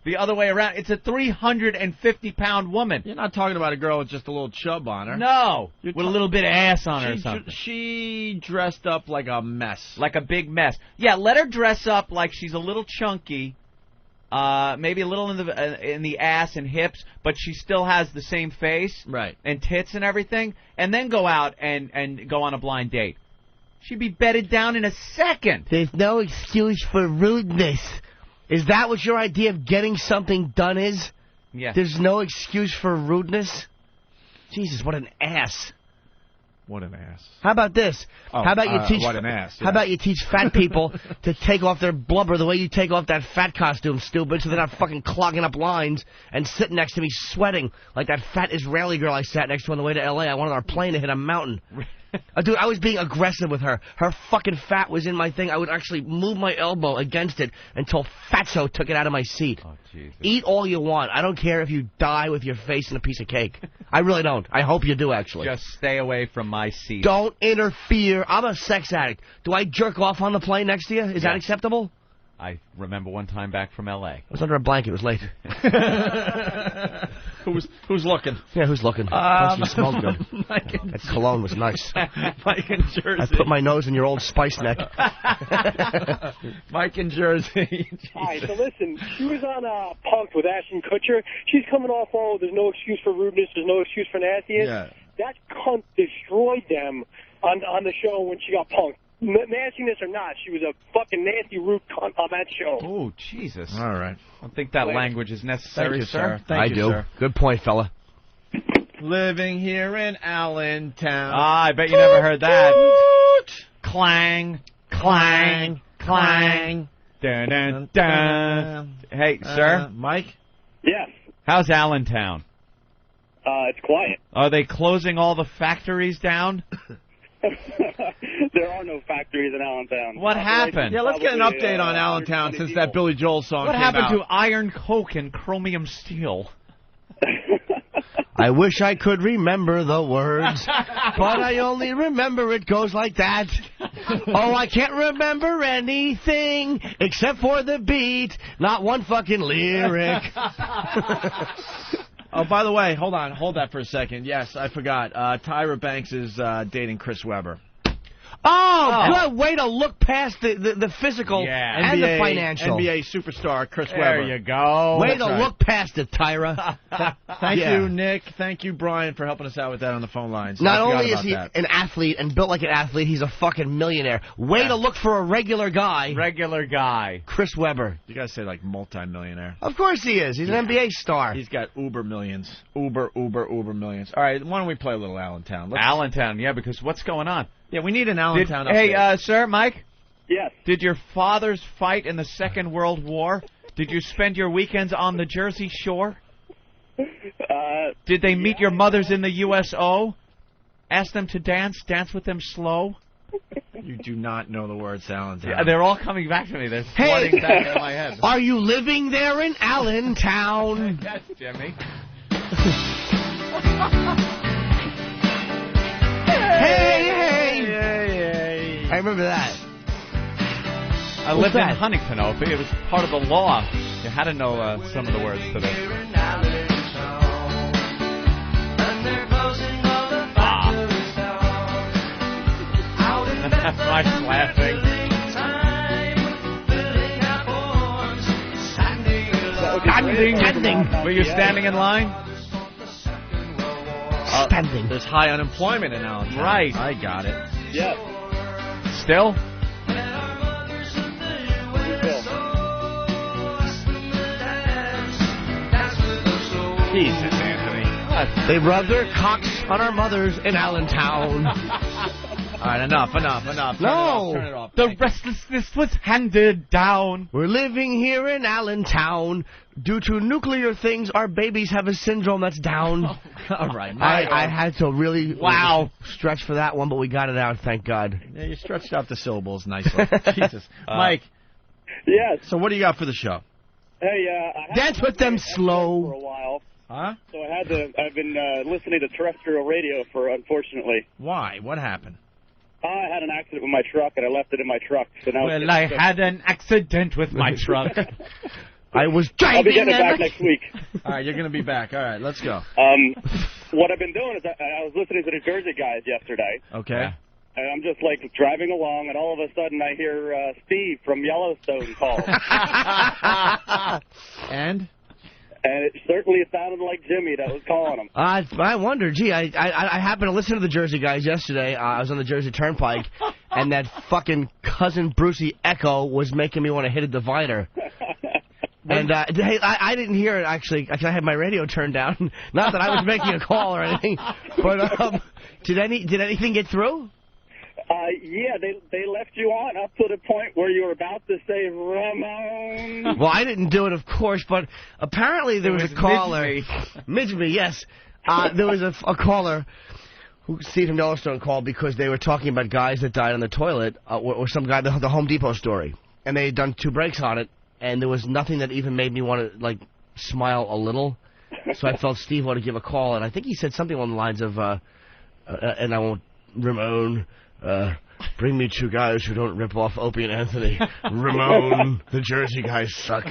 the other way around, it's a 350-pound woman. You're not talking about a girl with just a little chub on her. No, with a little bit of ass on her or something. She dressed up like a mess. Like a big mess. Yeah, let her dress up like she's a little chunky, maybe a little in the ass and hips, but she still has the same face and tits and everything, and then go out and go on a blind date. She'd be bedded down in a second. There's no excuse for rudeness. Is that what your idea of getting something done is? Yeah. There's no excuse for rudeness? Jesus, what an ass. What an ass. How about this? Oh, how about you teach? What an ass. How about you teach fat people to take off their blubber the way you take off that fat costume, stupid, so they're not fucking clogging up lines and sitting next to me sweating like that fat Israeli girl I sat next to on the way to L.A. I wanted our plane to hit a mountain. Dude, I was being aggressive with her. Her fucking fat was in my thing. I would actually move my elbow against it until Fatso took it out of my seat. Oh, Jesus. Eat all you want. I don't care if you die with your face in a piece of cake. I really don't. I hope you do, actually. Just stay away from my seat. Don't interfere. I'm a sex addict. Do I jerk off on the plane next to you? Is that acceptable? I remember one time back from L.A. I was under a blanket. It was late. Who's looking? Yeah, who's looking? Plus you smelled good. That cologne was nice. Mike in Jersey. I put my nose in your old spice neck. Mike in Jersey. All right, so listen, she was on Punk'd with Ashton Kutcher. She's coming off, there's no excuse for rudeness, there's no excuse for nastiness. Yeah. That cunt destroyed them on the show when she got punked. Nastiness or not, she was a fucking nasty, rude cunt on that show. Oh, Jesus. All right. I don't think that language is necessary, Thank you, sir. Thank you, do. Sir. Good point, fella. Living here in Allentown. I bet you never heard that. Clang, clang, clang. Dun, dun, dun. Hey, sir. Mike? Yes. How's Allentown? It's quiet. Are they closing all the factories down? There are no factories in Allentown. What happened? Yeah, let's get an update on Allentown since that Billy Joel song What came happened out. to iron coke and chromium steel? I wish I could remember the words, but I only remember it goes like that. Oh, I can't remember anything except for the beat, not one fucking lyric. Oh, by the way, hold that for a second. Yes, I forgot. Tyra Banks is dating Chris Webber. Oh, good way to look past the physical and the financial. NBA superstar Chris Webber. There you go. Way to look past it, Tyra. Thank you, Nick. Thank you, Brian, for helping us out with that on the phone lines. Not only is he an athlete and built like an athlete, he's a fucking millionaire. Way to look for a regular guy. Regular guy. Chris Webber. You gotta say like multi-millionaire. Of course he is. He's an NBA star. He's got uber millions. Uber millions. All right, why don't we play a little Allentown? Allentown, yeah, because what's going on? Yeah, we need an Allentown update. Hey, sir, Mike? Yes. Did your fathers fight in the Second World War? Did you spend your weekends on the Jersey Shore? Did they meet your mothers in the USO? Ask them to dance with them slow? You do not know the words Allentown. Yeah, they're all coming back to me. They're flooding back into my head. Are you living there in Allentown? Yes, Jimmy. Hey. I remember that. I lived in Huntington, Opie. It was part of the law. You had to know some of the words to this. That's my laughing. Standing. Were you standing in line? Standing. There's high unemployment in Allentown. Right. I got it. Yeah. Still? Jesus, Anthony. What? They rubbed their cocks on our mothers in Allentown. All right, enough. Turn it off. The restlessness was handed down. We're living here in Allentown. Due to nuclear things, our babies have a syndrome that's down. All right. I had to really stretch for that one, but we got it out, thank God. Yeah, you stretched out the syllables nicely. Jesus. Mike. Yes. So what do you got for the show? Hey, I dance with them slow. For a while. Huh? So I've been listening to terrestrial radio unfortunately. Why? What happened? I had an accident with my truck, and I left it in my truck. So now Well, I had an accident with my truck. I was driving. I'll be getting it back next week. All right, you're going to be back. All right, let's go. What I've been doing is I was listening to the Jersey guys yesterday. Okay. And I'm just, like, driving along, and all of a sudden I hear Steve from Yellowstone call. And it certainly sounded like Jimmy that was calling him. I wonder, gee, I happened to listen to the Jersey guys yesterday. I was on the Jersey Turnpike, and that fucking Cousin Brucey echo was making me want to hit a divider. And hey, I didn't hear it, actually. I had my radio turned down. Not that I was making a call or anything. But did anything get through? Yeah, they left you on up to the point where you were about to say Ramon. Well, I didn't do it, of course, but apparently there was a caller. Midgeby, yes. There was a caller who Steve from Yellowstone called because they were talking about guys that died on the toilet, or some guy, the Home Depot story. And they had done 2 breaks on it, and there was nothing that even made me want to, like, smile a little. So I felt Steve wanted to give a call, and I think he said something along the lines of, and I won't, Ramon, bring me 2 guys who don't rip off Opie and Anthony. Ramon, the Jersey guys suck.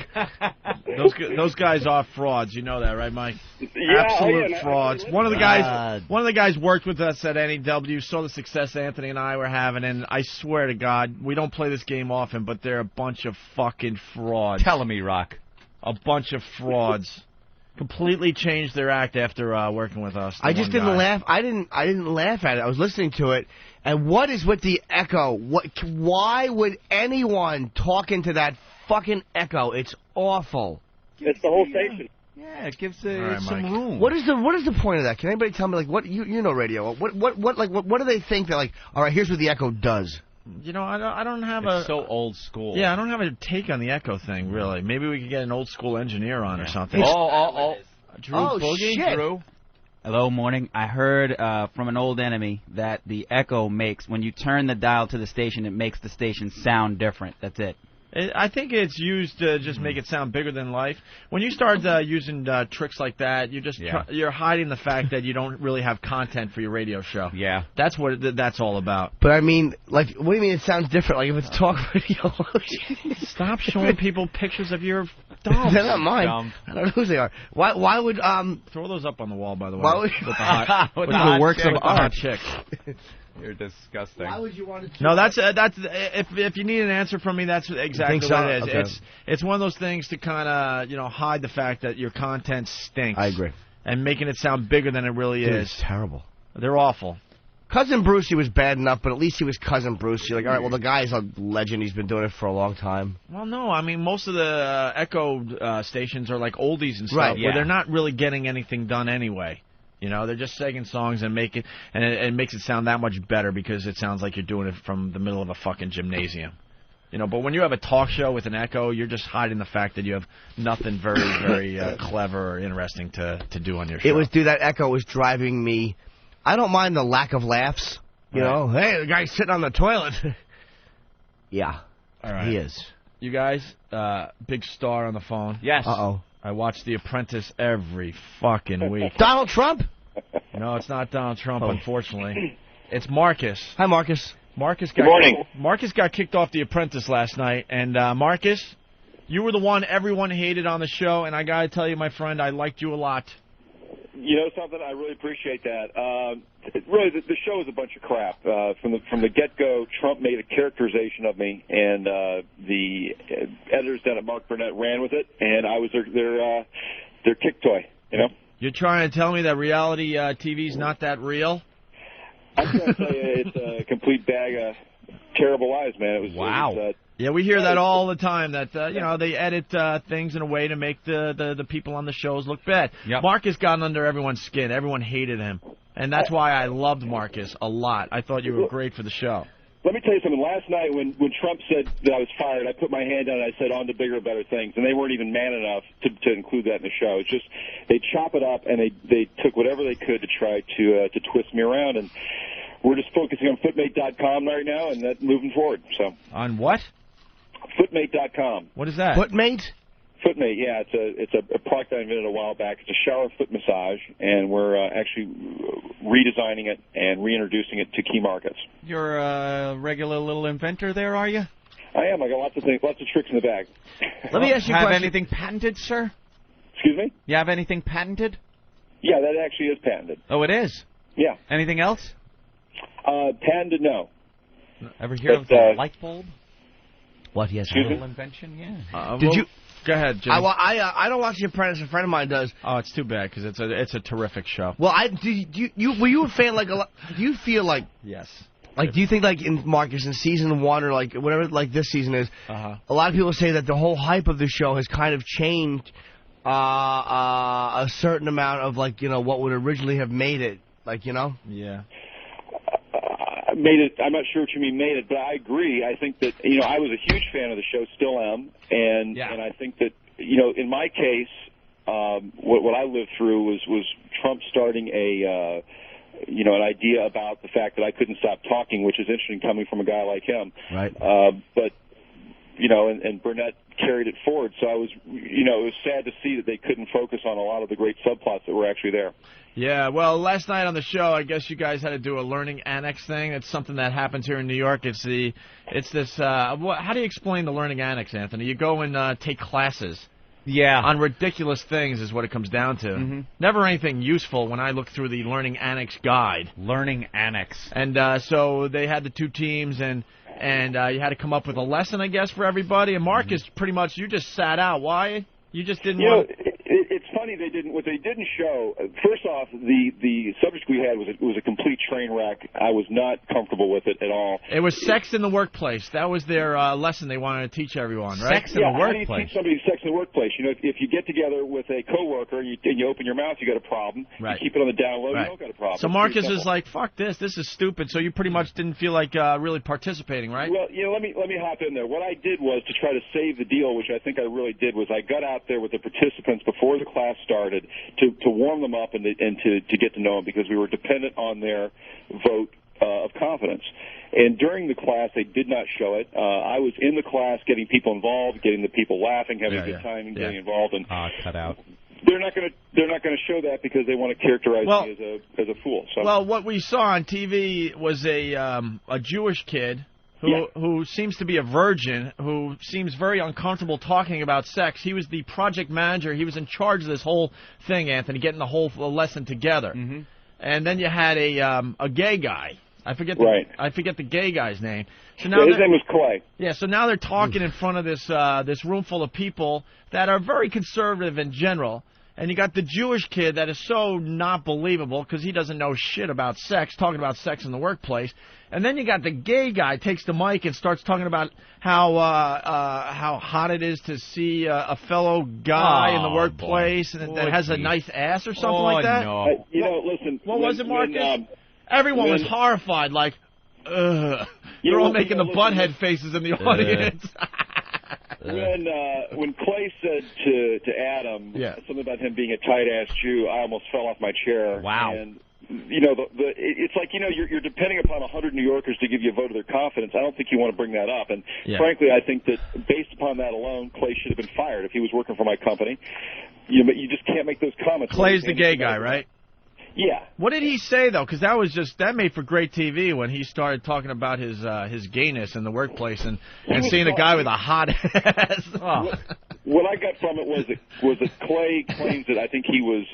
Those guys are frauds. You know that, right, Mike? Yeah, Absolute frauds. One of the guys worked with us at NEW, saw the success Anthony and I were having, and I swear to God, we don't play this game often, but they're a bunch of fucking frauds. Telling me, Rock. A bunch of frauds. Completely changed their act after working with us. I just didn't laugh. I didn't laugh at it. I was listening to it, and what is with the echo? Why would anyone talk into that fucking echo? It's awful. It's the whole station. Yeah, it gives some room. What is the point of that? Can anybody tell me, like, what you know radio? What do they think that, like, all right, here's what the echo does? You know, I don't have it's so old school. Yeah, I don't have a take on the echo thing, really. Maybe we could get an old school engineer on or something. Drew Oh, Boogie? shit. Drew? Hello, morning. I heard from an old enemy that the echo makes, when you turn the dial to the station, it makes the station sound different. That's it. I think it's used to just make it sound bigger than life. When you start using tricks like that, you're hiding the fact that you don't really have content for your radio show. Yeah. That's what that's all about. But I mean, like, what do you mean it sounds different? Like, if it's talk radio. Stop showing people pictures of your dolls. They're not mine. I don't know whose they are. Why would throw those up on the wall, by the way? Why would with the works of art chick. You're disgusting. Why would you want to? No, that's if you need an answer from me, that's exactly what it is. Okay. It's one of those things to kind of hide the fact that your content stinks. I agree. And making it sound bigger than it really is. It's terrible. They're awful. Cousin Brucey was bad enough, but at least he was Cousin Brucey. Like, all right, well, the guy's a legend. He's been doing it for a long time. Well, no, I mean, most of the Echo stations are like oldies and stuff, right, where they're not really getting anything done anyway. You know, they're just singing songs and it makes it sound that much better because it sounds like you're doing it from the middle of a fucking gymnasium. You know, but when you have a talk show with an echo, you're just hiding the fact that you have nothing very, very clever or interesting to do on your show. That echo was driving me. I don't mind the lack of laughs. You know, hey, the guy's sitting on the toilet. Yeah, all right. He is. You guys, big star on the phone. Yes. Uh-oh. I watch The Apprentice every fucking week. Donald Trump? No, it's not Donald Trump, unfortunately. It's Marcus. Hi, Marcus. Good morning. Marcus got kicked off The Apprentice last night, and Marcus, you were the one everyone hated on the show, and I got to tell you, my friend, I liked you a lot. You know something? I really appreciate that. Really, the show is a bunch of crap. From the get-go, Trump made a characterization of me, and the editors down at Mark Burnett ran with it, and I was their kick toy, you know? You're trying to tell me that reality TV's not that real? I'm trying to tell you, it's a complete bag of terrible lies, man. Wow. Yeah, we hear that all the time, that, they edit things in a way to make the people on the shows look bad. Yep. Marcus got under everyone's skin. Everyone hated him. And that's why I loved Marcus a lot. I thought you were great for the show. Let me tell you something. Last night when Trump said that I was fired, I put my hand down and I said, on to bigger, better things. And they weren't even man enough to include that in the show. It's just they chop it up and they took whatever they could to try to twist me around. And we're just focusing on footmate.com right now and that moving forward. So on what? Footmate.com. What is that? Footmate? Footmate, yeah, it's a product I invented a while back. It's a shower foot massage, and we're actually redesigning it and reintroducing it to key markets. You're a regular little inventor there, are you? I am. I got lots of things, lots of tricks in the bag. Let me ask you a question. Have anything patented, sir? Excuse me? You have anything patented? Yeah, that actually is patented. Oh, it is? Yeah. Anything else? Patented, no. Ever hear of the light bulb? What? Yes. Little invention, yeah. Did you? Go ahead, Jimmy. I don't watch The Apprentice. A friend of mine does. Oh, it's too bad because it's a terrific show. Well, were you a fan like a lot? Do you feel like yes? Like, do you think like in Marcus in season 1 or like whatever like this season is? A lot of people say that the whole hype of the show has kind of changed a certain amount of like what would originally have made it Yeah. Made it. I'm not sure what you mean made it, but I agree. I think that I was a huge fan of the show, still am, and I think that in my case, what I lived through was Trump starting an idea about the fact that I couldn't stop talking, which is interesting coming from a guy like him. Right. But and Burnett carried it forward. So I was, it was sad to see that they couldn't focus on a lot of the great subplots that were actually there. Yeah, well, last night on the show, I guess you guys had to do a learning annex thing. It's something that happens here in New York. It's this. How do you explain the learning annex, Anthony? You go and take classes, on ridiculous things is what it comes down to. Never anything useful when I look through the Learning Annex guide. Learning Annex. And so they had the two teams, and you had to come up with a lesson, I guess, for everybody. And Marcus, pretty much, you just sat out. Why? You just didn't want... It's funny they didn't. What they didn't show. First off, the subject we had was a complete train wreck. I was not comfortable with it at all. It was sex in the workplace. That was their lesson they wanted to teach everyone, right? Sex in the workplace. How do you teach somebody sex in the workplace? You know, if you get together with a coworker and you open your mouth, you got a problem. Right. You keep it on the down low, you don't got a problem. So Marcus is like, "Fuck this. This is stupid." So you pretty much didn't feel like really participating, right? Well, let me hop in there. What I did was to try to save the deal, which I think I really did, was I got out there with the participants before the class started to warm them up and to get to know them, because we were dependent on their vote of confidence. And during the class, they did not show it. I was in the class getting people involved, getting the people laughing, having a good time, and getting involved. And cut out. They're not going to show that because they want to characterize me as a fool. So. Well, what we saw on TV was a Jewish kid who seems to be a virgin, who seems very uncomfortable talking about sex. He was the project manager. He was in charge of this whole thing, Anthony, getting the whole lesson together. And then you had a gay guy. I forget the gay guy's name. So now his name was Clay. Yeah, so now they're talking in front of this room full of people that are very conservative in general. And you got the Jewish kid that is so not believable because he doesn't know shit about sex, talking about sex in the workplace. And then you got the gay guy takes the mic and starts talking about how hot it is to see a fellow guy in the workplace that has a nice ass or something like that. No. Listen. What was it, Marcus? Everyone was horrified, like, ugh. You're all making the butthead faces in the audience. When Clay said to Adam something about him being a tight-ass Jew, I almost fell off my chair. Wow. And, it's like, you're depending upon 100 New Yorkers to give you a vote of their confidence. I don't think you want to bring that up. And frankly, I think that based upon that alone, Clay should have been fired if he was working for my company. But you just can't make those comments. Clay's the gay guy, right? Yeah. What did he say, though? Because that made for great TV when he started talking about his gayness in the workplace and seeing a guy with a hot ass. What I got from it was that Clay claims that I think he was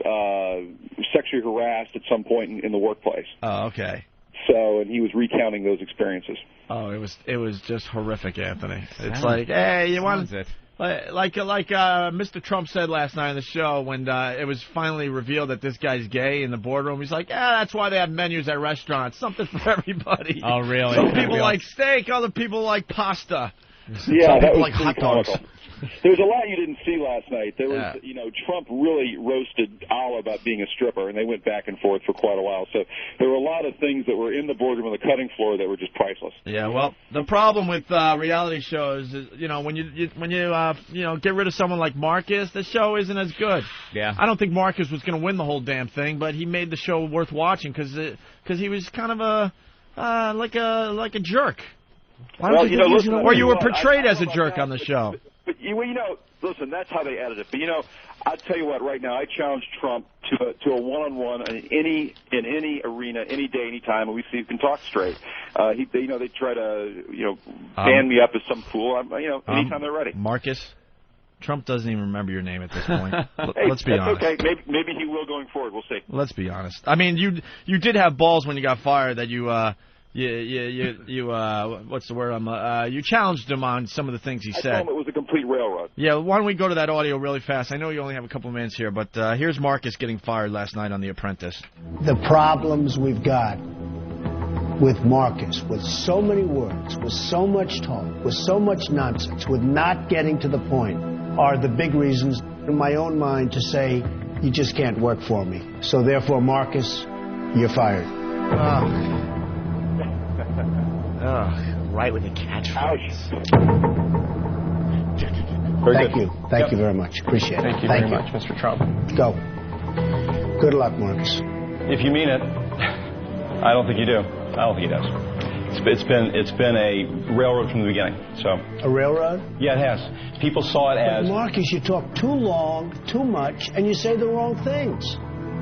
sexually harassed at some point in the workplace. Oh, okay. So, and he was recounting those experiences. Oh, it was just horrific, Anthony. It's like, hey, you want it? Like Mr. Trump said last night on the show when it was finally revealed that this guy's gay in the boardroom. He's like, that's why they have menus at restaurants. Something for everybody. Oh, really? Some people like steak, other people like pasta. Yeah, some people like hot dogs. There was a lot you didn't see last night. There was, Trump really roasted Al about being a stripper, and they went back and forth for quite a while. So there were a lot of things that were in the boardroom on the cutting floor that were just priceless. Yeah, well, the problem with reality shows is, when you get rid of someone like Marcus, the show isn't as good. Yeah. I don't think Marcus was going to win the whole damn thing, but he made the show worth watching because he was kind of like a jerk. Well, listen, or you were portrayed as a jerk on the show. But listen, that's how they edit it. But I'll tell you what. Right now, I challenge Trump to a one-on-one in any arena, any day, any time, and we see who can talk straight. They try to stand me up as some fool. Anytime they're ready. Marcus, Trump doesn't even remember your name at this point. Hey, let's be honest. Okay, maybe he will going forward. We'll see. Let's be honest. I mean, you did have balls when you got fired that you what's the word? You challenged him on some of the things he said. I told him it was a complete railroad. Yeah, why don't we go to that audio really fast? I know you only have a couple of minutes here, but here's Marcus getting fired last night on The Apprentice. The problems we've got with Marcus, with so many words, with so much talk, with so much nonsense, with not getting to the point, are the big reasons in my own mind to say you just can't work for me. So therefore, Marcus, you're fired. Right with the catchphrase. Thank you very much. Appreciate it. Thank you very much, Mr. Trump. Go. Good luck, Marcus. If you mean it, I don't think you do. I don't think he does. It's been a railroad from the beginning. So a railroad? Yeah, it has. People saw it as. Marcus, you talk too long, too much, and you say the wrong things.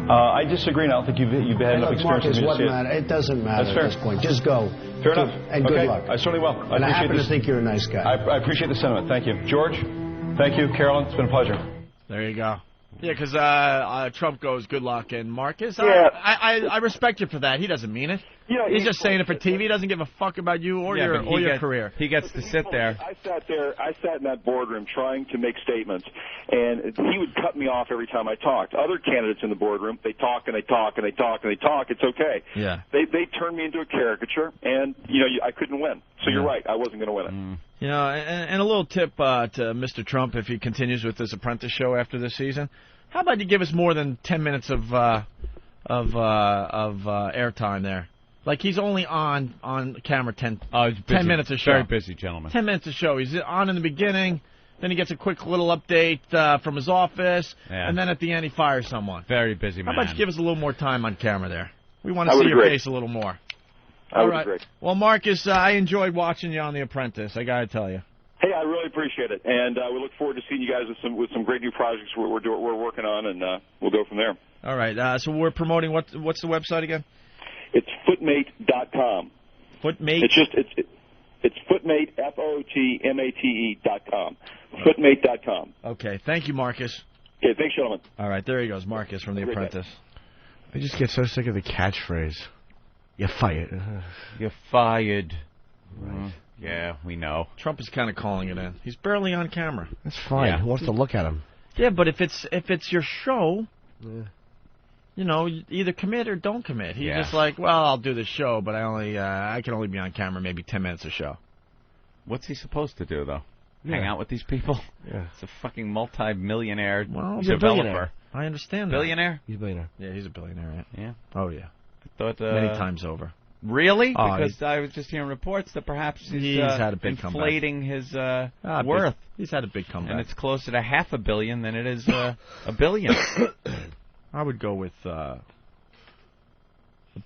I disagree, and I don't think you've had enough experience to see it. It doesn't matter at this point. Just go. Fair enough. And good luck. I certainly will. I happen to think you're a nice guy. I appreciate the sentiment. Thank you. George, thank you. Carolyn, it's been a pleasure. There you go. Yeah, because Trump goes, good luck, and Marcus, Yeah. I respect you for that. He doesn't mean it. Yeah, He's just saying it for TV. He doesn't give a fuck about you or your career. He gets to sit there. I sat in that boardroom trying to make statements, and he would cut me off every time I talked. Other candidates in the boardroom, they talk and they talk and they talk and they talk. It's okay. Yeah. They turned me into a caricature, and I couldn't win. So you're right. I wasn't going to win it. You know, and a little tip to Mr. Trump, if he continues with this Apprentice show after this season, how about you give us more than 10 minutes of airtime there? Like, he's only on camera 10 minutes a show. Very busy, gentlemen. 10 minutes a show. He's on in the beginning, then he gets a quick little update from his office, and then at the end he fires someone. Very busy man. How about you give us a little more time on camera there? We want to I see your agree. face a little more. I would right. agree. Well, Marcus, I enjoyed watching you on The Apprentice. I got to tell you. Hey, I really appreciate it, and we look forward to seeing you guys with some great new projects we're working on, and we'll go from there. All right. So we're promoting what's the website again? It's footmate.com. Footmate. It's footmate FOTMATE.com. Footmate.com. Okay. Thank you, Marcus. Okay. Thanks, gentlemen. All right. There he goes, Marcus from The Apprentice. I just get so sick of the catchphrase. You're fired. You're fired. Right. Yeah, we know. Trump is kind of calling it in. He's barely on camera. That's fine. Yeah. Who wants to look at him? Yeah, but if it's your show, you know, either commit or don't commit. He's just like, well, I'll do the show, but I can only be on camera maybe 10 minutes a show. What's he supposed to do, though? Hang out with these people? Yeah. It's a fucking multi-millionaire Well, developer. I understand that. Billionaire? He's a billionaire. Yeah, he's a billionaire, right? Yeah. Oh, yeah. I thought, many times over. Really? Oh, Because I was just hearing reports that perhaps he's had a big inflating his worth. He's had a big comeback. And it's closer to $500 million than it is $1 billion. I would go with $1.5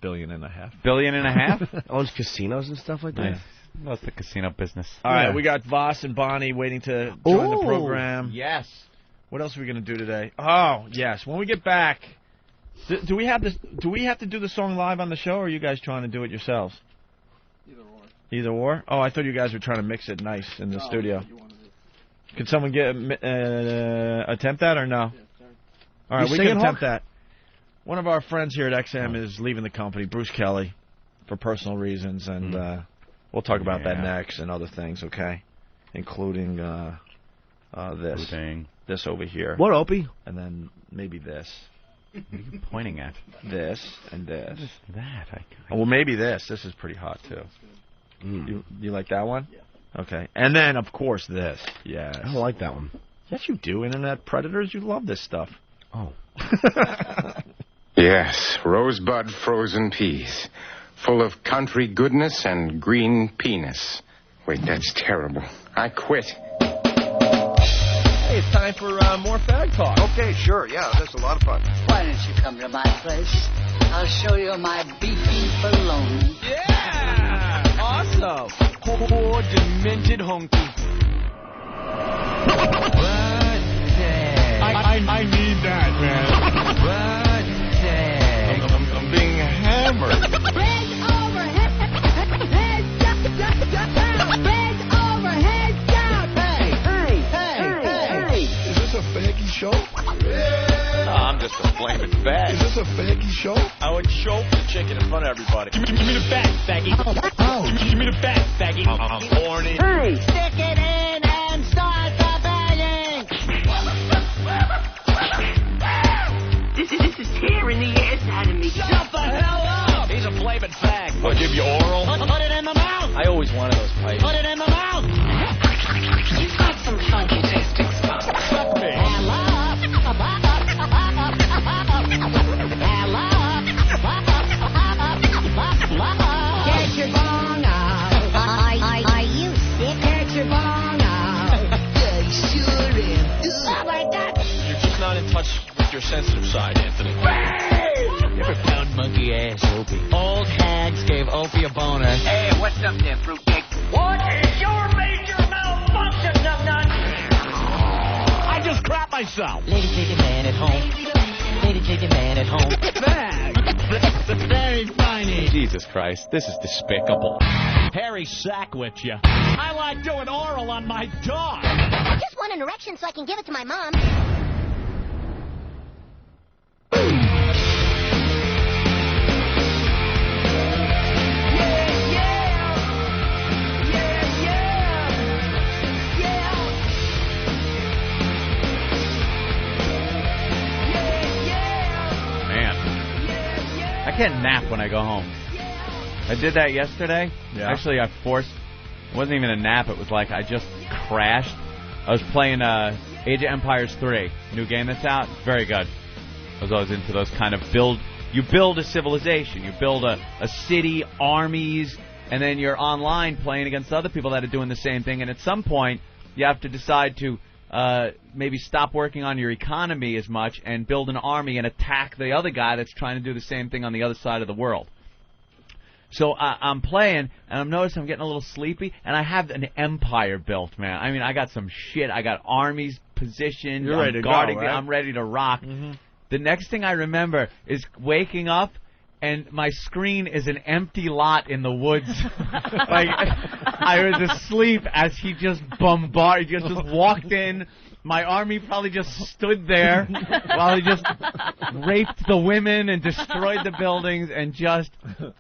billion. $1.5 billion? Owns casinos and stuff like that. Nice. That's the casino business. All right, we got Vos and Bonnie waiting to join the program. Yes. What else are we going to do today? Oh, yes. When we get back, do we have to do the song live on the show, or are you guys trying to do it yourselves? Either or. Oh, I thought you guys were trying to mix it nice in the studio. Could someone attempt that or no? All right, we can attempt that. One of our friends here at XM is leaving the company, Bruce Kelly, for personal reasons, and we'll talk about that next and other things, okay? Including this over here. What, Opie? And then maybe this. What are you pointing at? This and this. What is that? Well, maybe this. This is pretty hot, too. You like that one? Yeah. Okay. And then, of course, this. Yes. I don't like that one. Yes, you do. Internet predators, you love this stuff. Oh. Yes, rosebud frozen peas. Full of country goodness and green penis. Wait, that's terrible. I quit. Hey, it's time for more fag talk. Okay, sure. Yeah, that's a lot of fun. Why don't you come to my place? I'll show you my beefy bologna. Yeah! Awesome. Poor demented honky. I need that, man. I'm being hammered. Bend over, head down. Bend over, head down. Hey. Is this a faggy show? I'm just a flaming fag. Is this a faggy show? I would choke the chicken in front of everybody. Give me the fag, faggy. Oh. Give me the fag, faggy. I'm horny. Hey. Stick it in and start the banging. This is tearing the ass out of me. Shut the hell up. He's a flaming fag. I'll give you oral. Put it in the mouth. I always wanted those pipes. Put it in the mouth. You've got some funky tasting spots. Fuck me. Get your bong out. Are you sick? Get your bong out. I sure am. Oh my God. You're just not in touch with your sensitive side, Anthony. You ever pound monkey ass, Opie? Old hags gave Opie a boner. Hey, what's up there, fruitcake? What is your major malfunction, numbnut? I just crap myself. Lady chicken man at home. Lady chicken man at home. Fag. Very funny. Jesus Christ, this is despicable. Harry sack with you. I like doing oral on my dog. I just want an erection so I can give it to my mom. I can't nap when I go home. I did that yesterday. Yeah. Actually, it wasn't even a nap. It was like I just crashed. I was playing Age of Empires 3, new game that's out. It's very good. I was always into those kind of you build a civilization. You build a city, armies, and then you're online playing against other people that are doing the same thing. And at some point, you have to decide to maybe stop working on your economy as much and build an army and attack the other guy that's trying to do the same thing on the other side of the world. So I'm playing, and I'm noticing I'm getting a little sleepy, and I have an empire built, man. I mean, I got some shit. I got armies positioned. You're ready to go, right? I'm ready to rock. Mm-hmm. The next thing I remember is waking up, and my screen is an empty lot in the woods. Like, I was asleep as he just bombarded, just walked in. My army probably just stood there while he just raped the women and destroyed the buildings and just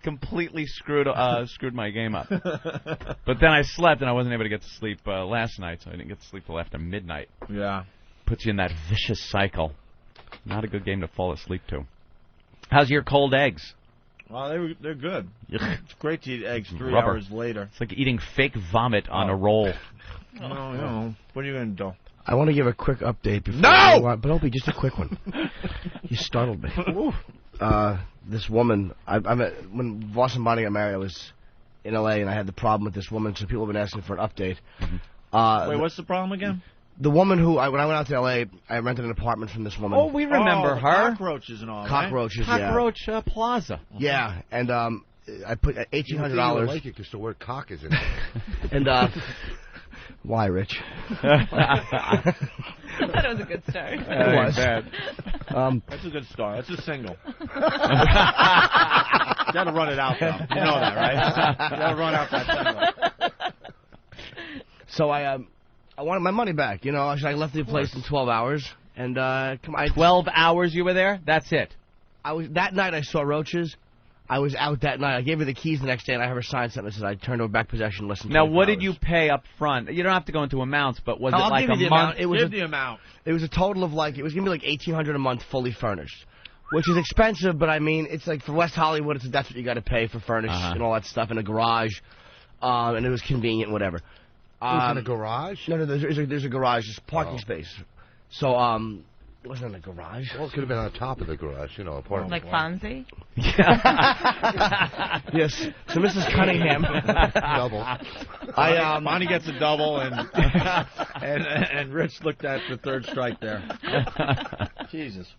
completely screwed my game up. But then I slept, and I wasn't able to get to sleep last night, so I didn't get to sleep till after midnight. Yeah. Puts you in that vicious cycle. Not a good game to fall asleep to. How's your cold eggs? Well, they're good. It's great to eat eggs 3 Rubber. hours later. It's like eating fake vomit on a roll. No. What are you going to do? I want to give a quick update before. No! But Opie, just a quick one. You startled me. This woman, when Vos and Bonnie got married, I was in L.A. and I had the problem with this woman, so people have been asking for an update. Mm-hmm. Wait, what's the problem again? The woman when I went out to L.A., I rented an apartment from this woman. Oh, we remember her. Cockroaches and all, Cockroaches, right? Cockroach Plaza. Yeah, and I put $1,800. You like it because the word cock is in it. And why, Rich? I thought it was a good start. It was. That's a good start. That's a single. You got to run it out, though. You know that, right? You got to run out that single. So I wanted my money back. You know, I left the place in 12 hours. And 12 hours you were there? That's it. That night I saw roaches. I was out that night. I gave her the keys the next day, and I have her sign something that says I turned over back possession less than 24 Now, what hours. did you pay up front? You don't have to go into amounts, but was it I'll like give you a the month? amount. It was Give the amount. It was a total of it was going to be like $1,800 a month fully furnished, which is expensive, but I mean, it's like for West Hollywood, that's what you got to pay for furnished and all that stuff in a garage, and it was convenient, whatever. It was in a garage? No, there's a garage, just parking space. So, it wasn't in a garage. Well, it could have been on top of the garage, you know, apartment. Like Fonzie? Yes. So Mrs. Cunningham. Double. Bonnie gets a double, and Rich looked at the third strike there. Jesus.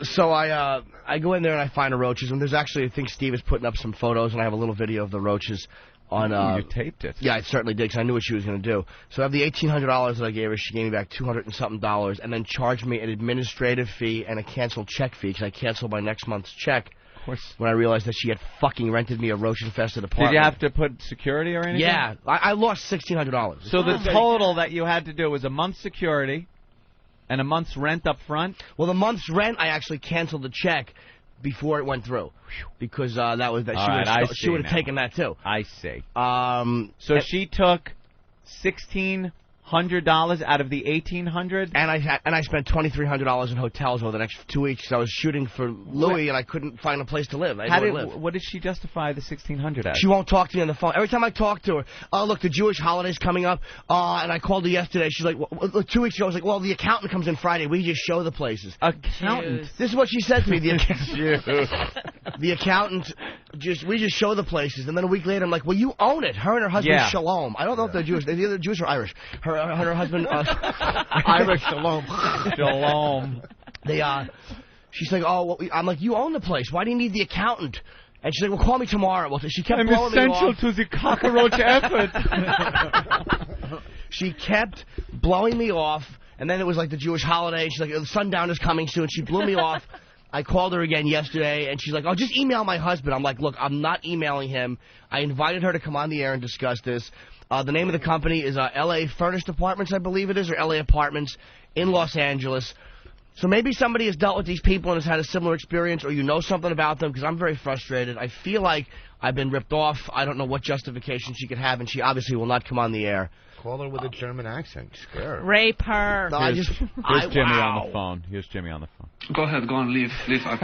So I go in there and I find the roaches, and there's actually, I think Steve is putting up some photos, and I have a little video of the roaches. You taped it. Yeah, I certainly did, because I knew what she was going to do. So I have the $1,800 that I gave her. She gave me back $200 and something, and then charged me an administrative fee and a canceled check fee, because I canceled my next month's check. Of course. When I realized that she had fucking rented me a roach-infested apartment. Did you have to put security or anything? Yeah, I lost $1,600. So the total that you had to do was a month's security and a month's rent up front? Well, the month's rent, I actually canceled the check before it went through, because she would have taken that too. I see. So she took $1,600 out of the $1,800, and I spent $2,300 in hotels over the next 2 weeks. Because I was shooting for Louis, and I couldn't find a place to live. What did she justify the $1,600 as? She won't talk to me on the phone. Every time I talk to her, oh, look, the Jewish holiday's coming up, and I called her yesterday. She's like, 2 weeks ago, I was like, well, the accountant comes in Friday. We just show the places. Accountant? This is what she said to me. The accountant, we just show the places. And then a week later, I'm like, well, you own it. Her and her husband, Shalom. I don't know if they're Jewish. They're either Jewish or Irish. Her husband, Irish, Shalom. Shalom. She's like, oh, well, I'm like, you own the place. Why do you need the accountant? And she's like, well, call me tomorrow. Well, she kept blowing me off. I'm essential to the cockroach effort. She kept blowing me off, and then it was like the Jewish holiday. She's like, the sundown is coming soon. She blew me off. I called her again yesterday, and she's like, oh, just email my husband. I'm like, look, I'm not emailing him. I invited her to come on the air and discuss this. The name of the company is L.A. Furnished Apartments, I believe it is, or L.A. Apartments in Los Angeles. So maybe somebody has dealt with these people and has had a similar experience, or you know something about them, because I'm very frustrated. I feel like I've been ripped off. I don't know what justification she could have, and she obviously will not come on the air. Call her with a German accent. Scare her. Rape her. No, Here's Jimmy on the phone. Here's Jimmy on the phone. Go ahead, go on, leave up.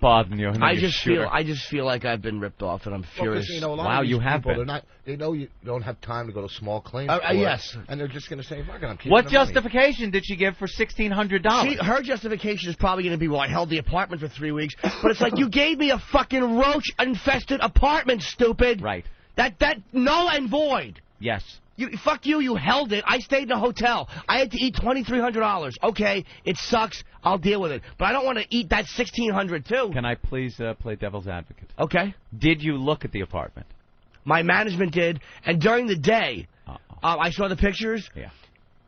Pardon you. I just feel like I've been ripped off, and I'm furious. You know, a lot of these people, they know you don't have time to go to small claims court, yes. And they're just going to say, fuck it, I'm keeping What the money. justification did she give for $1,600? Her justification is probably going to be, well, I held the apartment for 3 weeks. But it's like, you gave me a fucking roach-infested apartment, stupid. Right. That null and void. Yes. Fuck you, you held it. I stayed in a hotel. I had to eat $2,300. Okay, it sucks. I'll deal with it. But I don't want to eat that $1,600 too. Can I please play devil's advocate? Okay. Did you look at the apartment? My management did, and during the day, I saw the pictures. Yeah.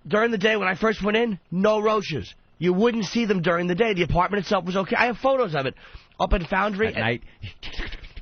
During the day when I first went in, no roaches. You wouldn't see them during the day. The apartment itself was okay. I have photos of it up in Foundry. At night.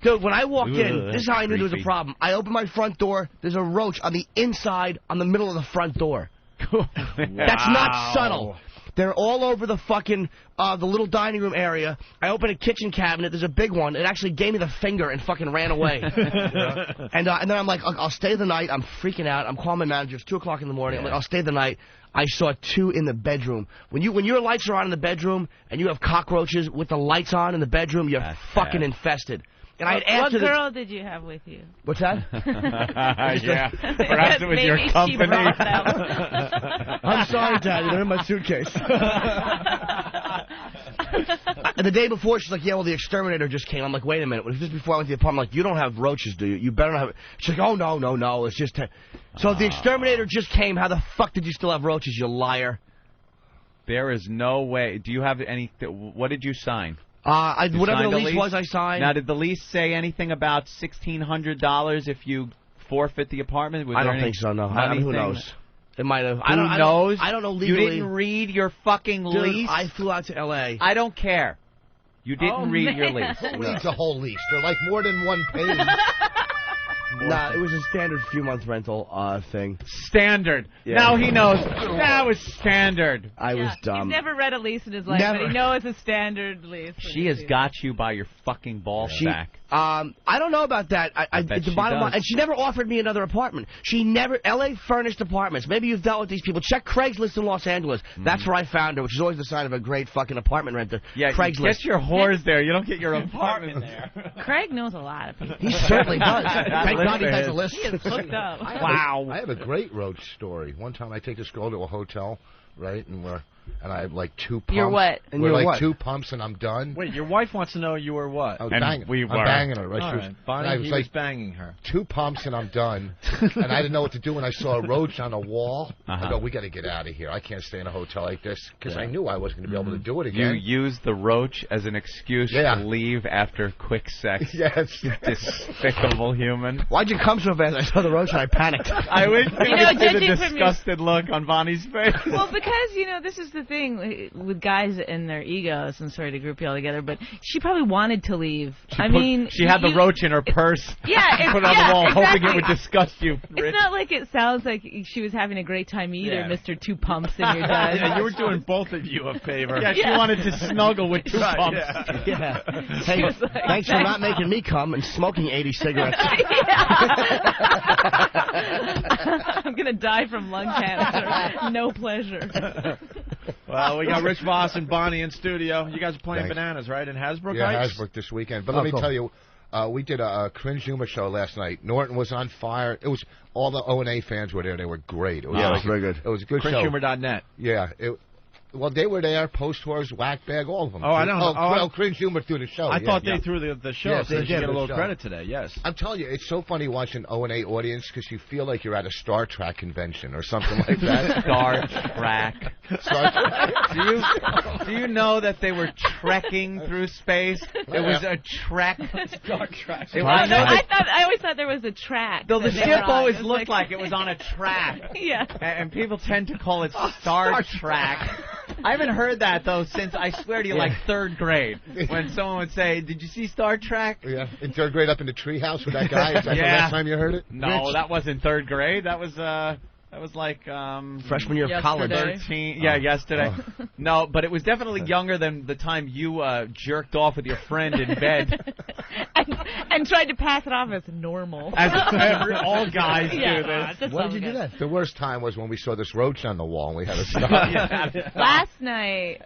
Dude, when I walked in, this is how I knew there was a problem. I opened my front door. There's a roach on the inside, on the middle of the front door. That's not subtle. They're all over the fucking, the little dining room area. I opened a kitchen cabinet. There's a big one. It actually gave me the finger and fucking ran away. And then I'm like, I'll stay the night. I'm freaking out. I'm calling my manager. It's 2 o'clock in the morning. I'm like, I'll stay the night. I saw 2 in the bedroom. When your lights are on in the bedroom and you have cockroaches with the lights on in the bedroom, you're fucking infested. And I had asked what girl did you have with you? What's that? Yeah, perhaps it was your Maybe company. she brought them. I'm sorry, Daddy. They're in my suitcase. And the day before, she's like, yeah, well, the exterminator just came. I'm like, wait a minute. This is before I went to the apartment. I'm like, you don't have roaches, do you? You better not have it. She's like, oh, no. It's just... So the exterminator just came. How the fuck did you still have roaches, you liar? There is no way. Do you have any... What did you sign? Whatever the lease was, I signed. Now, did the lease say anything about $1,600 if you forfeit the apartment? Was I don't think so, no. I mean, who knows? It might have. Who knows? I don't know legally. You didn't read your fucking lease? I flew out to L.A. I don't care. You didn't read your lease. Who reads a whole lease? They're like more than one page. Nah, it was a standard few-month rental thing. Standard. Yeah. Now he knows. That was standard. I was dumb. He's never read a lease in his life, but he knows it's a standard lease. She has got you by your fucking ball sack. I don't know about that. I bet the she bottom does. line, and she never offered me another apartment. She never. L.A. Furnished Apartments. Maybe you've dealt with these people. Check Craigslist in Los Angeles. That's where I found her, which is always the sign of a great fucking apartment renter. Yeah, Craigslist. Get your whores there. You don't get your apartment there. Craig knows a lot of people. He certainly does. Thank God he has a list. He is hooked up. I have a great roach story. One time I take this girl to a hotel, right, and I have like 2 pumps. You're what? And we're you're like what? 2 pumps and I'm done. Wait, your wife wants to know you were what? I was And banging. we were. I'm banging her. Right? All She was- right. Bonnie, and I he was was like banging her. 2 pumps and I'm done. And I didn't know what to do when I saw a roach on a wall. I go, we got to get out of here. I can't stay in a hotel like this because I knew I wasn't going to be able to do it You again. used the roach as an excuse to leave after quick sex. Yes. You despicable human. Why'd you come so fast? I saw the roach and I panicked. I wish you could see the judging from your- disgusted look on Bonnie's face. Well, because, this is the thing with guys and their egos, and sorry to group you all together, but she probably wanted to leave. She had the roach in her purse. Yeah, put it on the wall, hoping it would disgust you. Rich. It's not like it sounds like she was having a great time either, Yeah. Mr. 2 Pumps and you're done. Yeah, you were doing both of you a favor. Yeah, she wanted to snuggle with 2 Right, pumps. Yeah. Hey, thanks for not making me come and smoking 80 cigarettes. I'm going to die from lung cancer. No pleasure. Well, we got Rich Vos and Bonnie in studio. You guys are playing Thanks. Bananas, right? In Hasbrook Yeah, Heights? Hasbrook this weekend. But let me tell you, we did a cringe humor show last night. Norton was on fire. It was all the O&A fans were there. They were great. It was Yeah, it was very good. It was a good show. Cringehumor.net. Yeah. Well, they were there, post-tours, whack bag, all of them. Oh, I know. Cringe humor through the show. I thought they threw the show, Yes, so they they should did get a the little show. credit today, yes. I'm telling you, it's so funny watching O&A audience because you feel like you're at a Star Trek convention or something like that. Star Trek. Do you know that they were trekking through space? It was a trek. Star Trek. I always thought there was a track. Though the that they ship were on. always It was looked like it was on a track. Yeah. And people tend to call it Star Trek. I haven't heard that, though, since, I swear to you, like 3rd grade. When someone would say, did you see Star Trek? Yeah, in 3rd grade up in the treehouse with that guy. Is that the last time you heard it? No, that wasn't 3rd grade. That was That was like freshman year of college. 13. Yeah, yesterday. No, but it was definitely younger than the time you jerked off with your friend in bed. and tried to pass it off as normal. As all guys do this. Why did you do that? The worst time was when we saw this roach on the wall and we had to stop. Last night,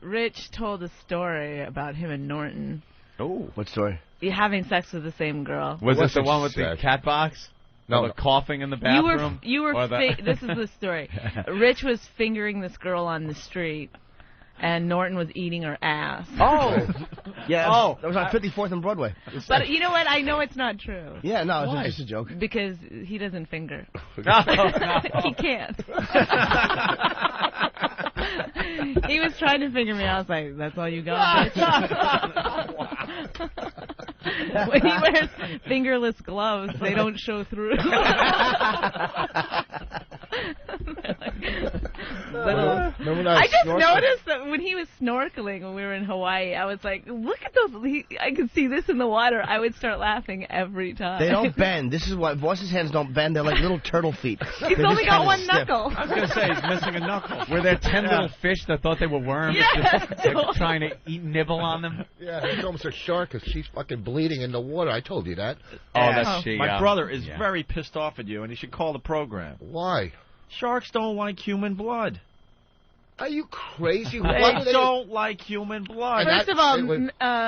Rich told a story about him and Norton. Oh, what story? Having sex with the same girl. Was it the one with the cat box? No, or the coughing in the bathroom? You were this is the story. Rich was fingering this girl on the street, and Norton was eating her ass. Oh! Yeah, that was on 54th and Broadway. But you know what? I know it's not true. Yeah, no, it's just a joke. Because he doesn't finger. No. He can't. He was trying to finger me. I was like, that's all you got, bitch? When he wears fingerless gloves, they don't show through. I just noticed that when he was snorkeling when we were in Hawaii, I was like, look at those. I could see this in the water. I would start laughing every time. They don't bend. This is why Voss's hands don't bend. They're like little turtle feet. He's only got one knuckle. I was going to say, he's missing a knuckle. Were there 10 little fish that thought they were worms? Yeah. Just, like, trying to nibble on them? Yeah, it's almost a shark because she's fucking bleeding in the water. I told you that. Oh, that's she. My brother is very pissed off at you, and he should call the program. Why? Sharks don't like human blood. Are you crazy? They don't like human blood. First of all,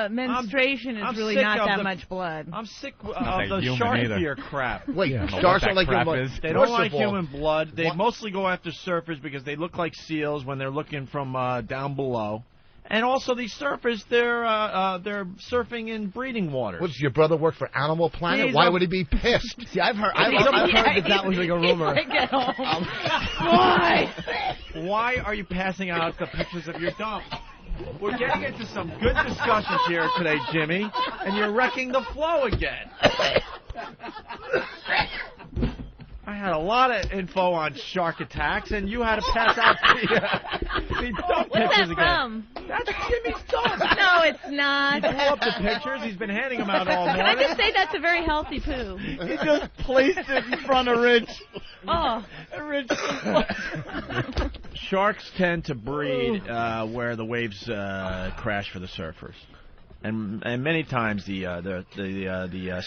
menstruation is really not that much blood. I'm sick of the shark fear crap. Wait, sharks don't like human blood. They don't like human blood. They mostly go after surfers because they look like seals when they're looking from down below. And also, these surfers, they're surfing in breeding waters. Does your brother work for Animal Planet? Why would he be pissed? See, I've heard that was like a rumor. Why? Why are you passing out the pictures of your dump? We're getting into some good discussions here today, Jimmy, and you're wrecking the flow again. I had a lot of info on shark attacks, and you had to pass out the dump What's pictures that again. from? That's Jimmy's dump. No, it's not. He blew up the pictures. He's been handing them out all morning. Can I just say that's a very healthy poo? He just placed it in front of Rich. Oh. Rich. Sharks tend to breed where the waves crash for the surfers. And many times the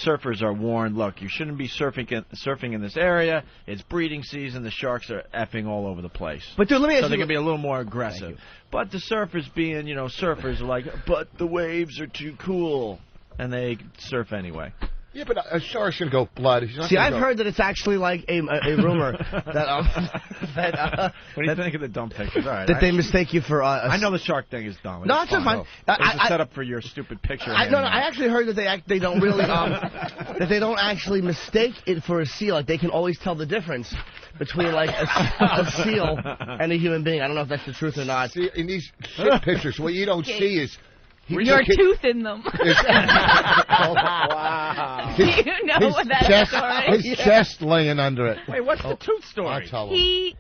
surfers are warned, look, you shouldn't be surfing in this area. It's breeding season. The sharks are effing all over the place. But dude, let me ask you, they can be a little more aggressive. But the surfers being, surfers are like, but the waves are too cool, and they surf anyway. Yeah, but a shark should go blood. See, I've heard that it's actually like a rumor that what do you think of the dump pictures? All right, that they mistake you for. I know the shark thing is dumb. No, it's fine. It's a setup for your stupid picture. I actually heard that they don't really that they don't actually mistake it for a seal. Like they can always tell the difference between like a seal and a human being. I don't know if that's the truth or not. See, in these shit pictures, what you don't see is. Your tooth in them. Oh, wow. Do you know what that story? His chest laying under it. Wait, what's the tooth story? I'll tell him. He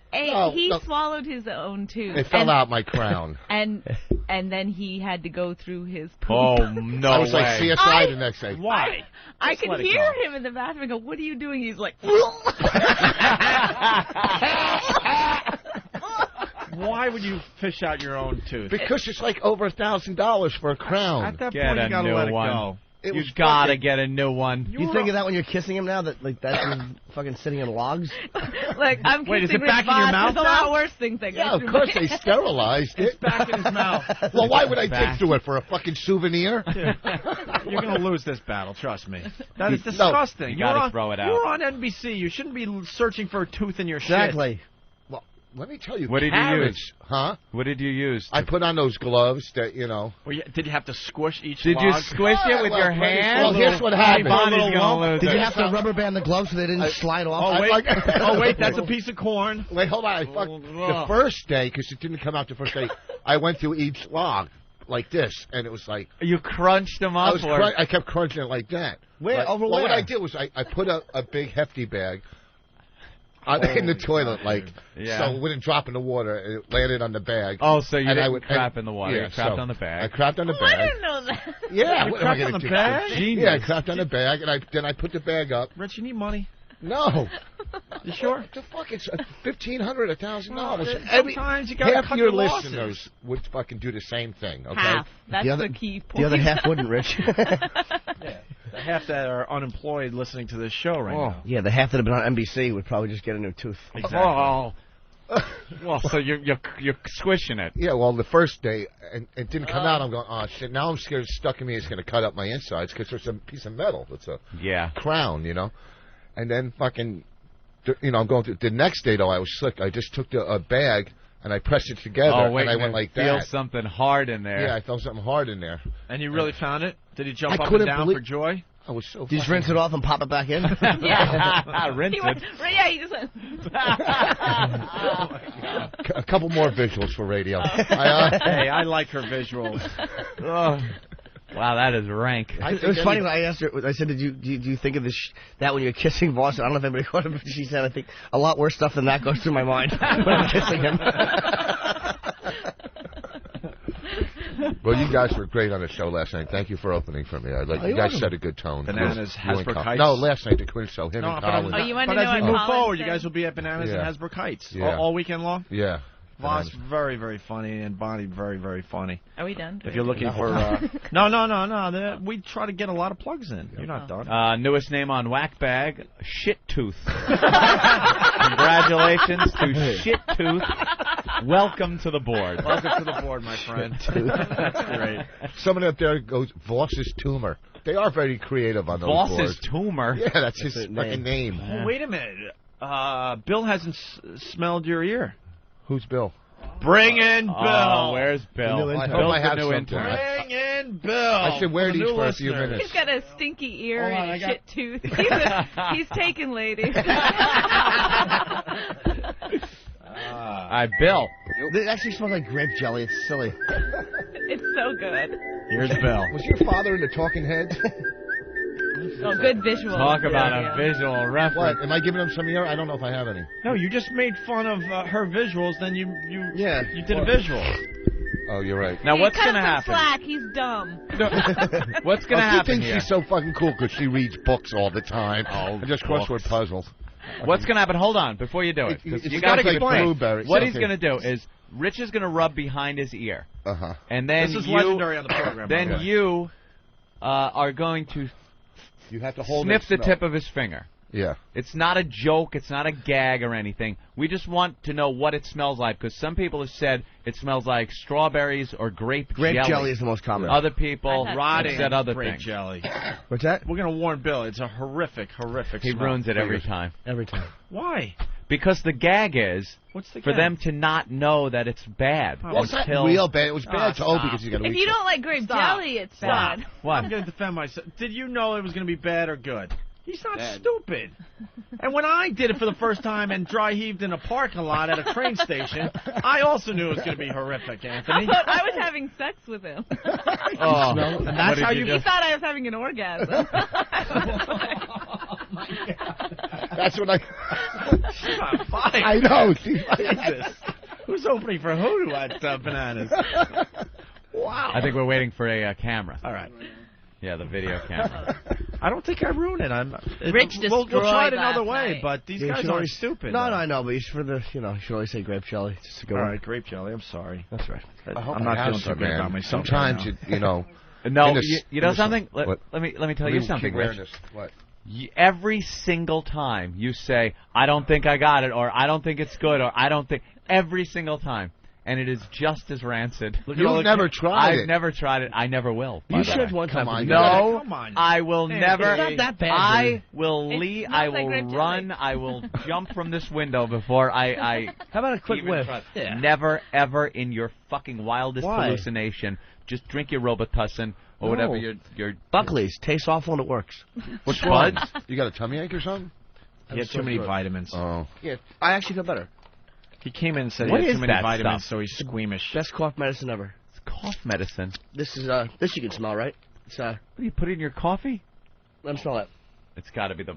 swallowed his own tooth. It fell out my crown. And then he had to go through his poop. Oh, no I was way. like CSI the next day. Why? I could hear him in the bathroom go, what are you doing? He's like... Why would you fish out your own tooth? Because it's like over $1,000 for a crown. At that Get point, a you gotta new let it one. go. You gotta get a new one. You think of that when you're kissing him now? That like that's fucking sitting in logs? Like, I'm Wait, is kissing it back in your mouth There's a lot worse things that Yeah, go of through course my they head. sterilized it. It's back in his mouth. Well, why would I dig through it? For a fucking souvenir? You're going to lose this battle, trust me. That is disgusting. You gotta throw it out. You're on NBC. You shouldn't be searching for a tooth in your Exactly. shit. Let me tell you, what did you use? Huh? What did you use? I put on those gloves that, Well, did you have to squish each Did log? you squish it with your hand? Well, here's what happened. Did you have to rubber band the gloves so they didn't slide off? Oh, wait, that's a piece of corn. Wait, hold on. The first day, because it didn't come out the first day, I went through each log like this, and it was like... You crunched them up? I kept crunching it like that. Where? Over where? What I did was I put a big hefty bag in the toilet, so it wouldn't drop in the water. It landed on the bag. Oh, so you didn't crap in the water. Yeah, you crapped on the bag. I crapped on the bag. I didn't know that. Yeah. You crapped on the bag? Yeah, I crapped on the bag, and then I put the bag up. Rich, you need money? No. You sure? The fuck, it's $1,500, $1,000. Sometimes you gotta half cut your the losses. listeners would fucking do the same thing. Okay. Half. That's the key point. The other half wouldn't, Rich. The half that are unemployed listening to this show right now. Yeah, the half that have been on NBC would probably just get a new tooth. Exactly. Oh. Well, so you're squishing it. Yeah, well, the first day, and it didn't come out. I'm going, oh, shit. Now I'm scared it's stuck in me. It's going to cut up my insides because there's a piece of metal. It's a crown, you know. And then fucking, you know, I'm going through. The next day, though, I was slick. I just took a bag and I pressed it together, and I went like that. Feel something hard in there. Yeah, I felt something hard in there. And you really found it? Did he jump up and down for joy? I was so. Did you just rinse it off and pop it back in? Rinse it. Yeah, he just went. A couple more visuals for radio. Hey, I like her visuals. Wow, that is rank. It was funny when I asked her. I said, "Do you think of this that when you're kissing Vos?" I don't know if anybody caught it, but she said, "I think a lot worse stuff than that goes through my mind when I'm kissing him." Well, you guys were great on the show last night. Thank you for opening for me. You guys set a good tone. Bananas, Hasbrook Heights. No, last night the Quinn show. Him and Colin. But as we move forward, you guys will be at Bananas and Hasbrook Heights all weekend long. Yeah. Voss, very, very funny, and Bonnie, very, very funny. Are we done? If you're looking for... No. We try to get a lot of plugs in. You're not done. Newest name on Whack Bag, Shit Tooth. Congratulations to Shit Tooth. Welcome to the board. Welcome to the board, my friend. That's great. Somebody up there goes, Voss's tumor. They are very creative on those boards. Voss's tumor? Yeah, that's his fucking name. Oh, wait a minute. Bill hasn't smelled your ear. Who's Bill? Bring in Bill. Oh, where's Bill? I hope Bill's I have the new something. intern. Bring in Bill. I should wear these for a few minutes. He's got a stinky ear Hold on, and a I got- shit tooth. He's taken, ladies. All right, Bill. It actually smells like grape jelly. It's silly. It's so good. Here's Bill. Was your father in the Talking Heads? Oh, good visual. Talk about a visual reference. What? Am I giving him some ear? I don't know if I have any. No, you just made fun of her visuals, then you did a What? visual. Oh, you're right. Now, what's going to happen? Slack. He's dumb. What's going to She happen thinks here? she's so fucking cool because she reads books all the time. And just books. crossword puzzles. What's going to happen? Hold on, before you do it. 'Cause It's you got to like explain. blueberry. What Okay. he's going to do is, Rich is going to rub behind his ear. Uh-huh. And then This is you, legendary on the program. Then Okay. you are going to You have to hold sniff it the slow. tip of his finger. Yeah. It's not a joke. It's not a gag or anything. We just want to know what it smells like, because some people have said it smells like strawberries or grape jelly. Grape jelly is the most common. Other people Rotting said other grape things. jelly. What's that? We're going to warn Bill. It's a horrific He smell. ruins it every time. Every time. Why? Because the gag is What's the for gag? them to not know that it's bad. Well, it's not until real bad. It was bad to Opie because he's got a If weak you foot. don't like grape jelly, it's bad. What? I'm going to defend myself. Did you know it was going to be bad or good? He's not Bad. stupid. And when I did it for the first time and dry heaved in a parking lot at a train station, I also knew it was going to be horrific, Anthony. I was having sex with him. Oh, And that's how you He thought I was having an orgasm. That's what I... She's on fire. I know. Jesus. Who's opening for who at Bananas? Wow. I think we're waiting for a camera. All right. Yeah, the video camera. I don't think I ruined it. Rich we'll try it destroyed another last way, night. but these You guys should aren't always- stupid. No, though. no, I know, but you should always say grape jelly. Just a good All one. right, grape jelly. I'm sorry. That's right. I hope I'm I not have feeling some, too good man. about myself. Sometimes, right you know... No, in the- you know in the- something? what? Let me tell you something, Rich. What? Every single time you say, I don't think I got it, or I don't think it's good, or I don't think... Every single time. And it is just as rancid. You've never tried it. I've never tried it. I never will. by You the should way. one time. Come on, No, Come on. I will Hey, never. it's not that bad, I dude. will It leave. smells I like will grape jelly. run. I will jump from this window before I How about a quick even whiff? try. Yeah. Never, ever in your fucking wildest Why? hallucination, just drink your Robitussin or whatever your Buckley's tastes awful and it works. Which buds? You got a tummy ache or something? He had too many vitamins. Oh. Yeah, I actually feel better. He came in and said What he had is too many that vitamins, stuff? so he's squeamish. Best cough medicine ever. It's cough medicine. This is this you can smell, right? It's What do you put in your coffee? let me smell that. It's got to be the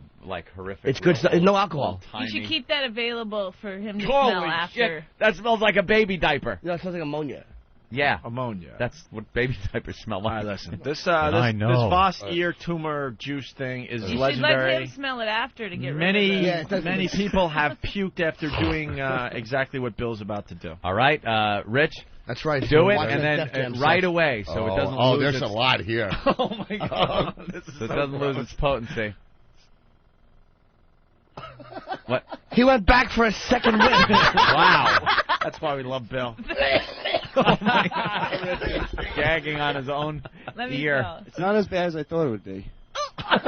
horrific. It's good stuff. No alcohol. You should keep that available for him to Holy smell shit! after. That smells like a baby diaper. No, it smells like ammonia. Yeah. Ammonia. That's what baby diapers smell like. All right, listen. This I know. this Vos ear tumor juice thing is You legendary. should let him smell it after to get rid of it. Many people have puked after doing exactly what Bill's about to do. All right, Rich. That's right. Do it, and then right away, so it doesn't lose. Oh, there's its, a lot here. Oh my God! So it doesn't lose its potency. What? He went back for a second win. Wow. That's why we love Bill. Oh my God! Gagging on his own ear. It's not as bad as I thought it would be. Oh,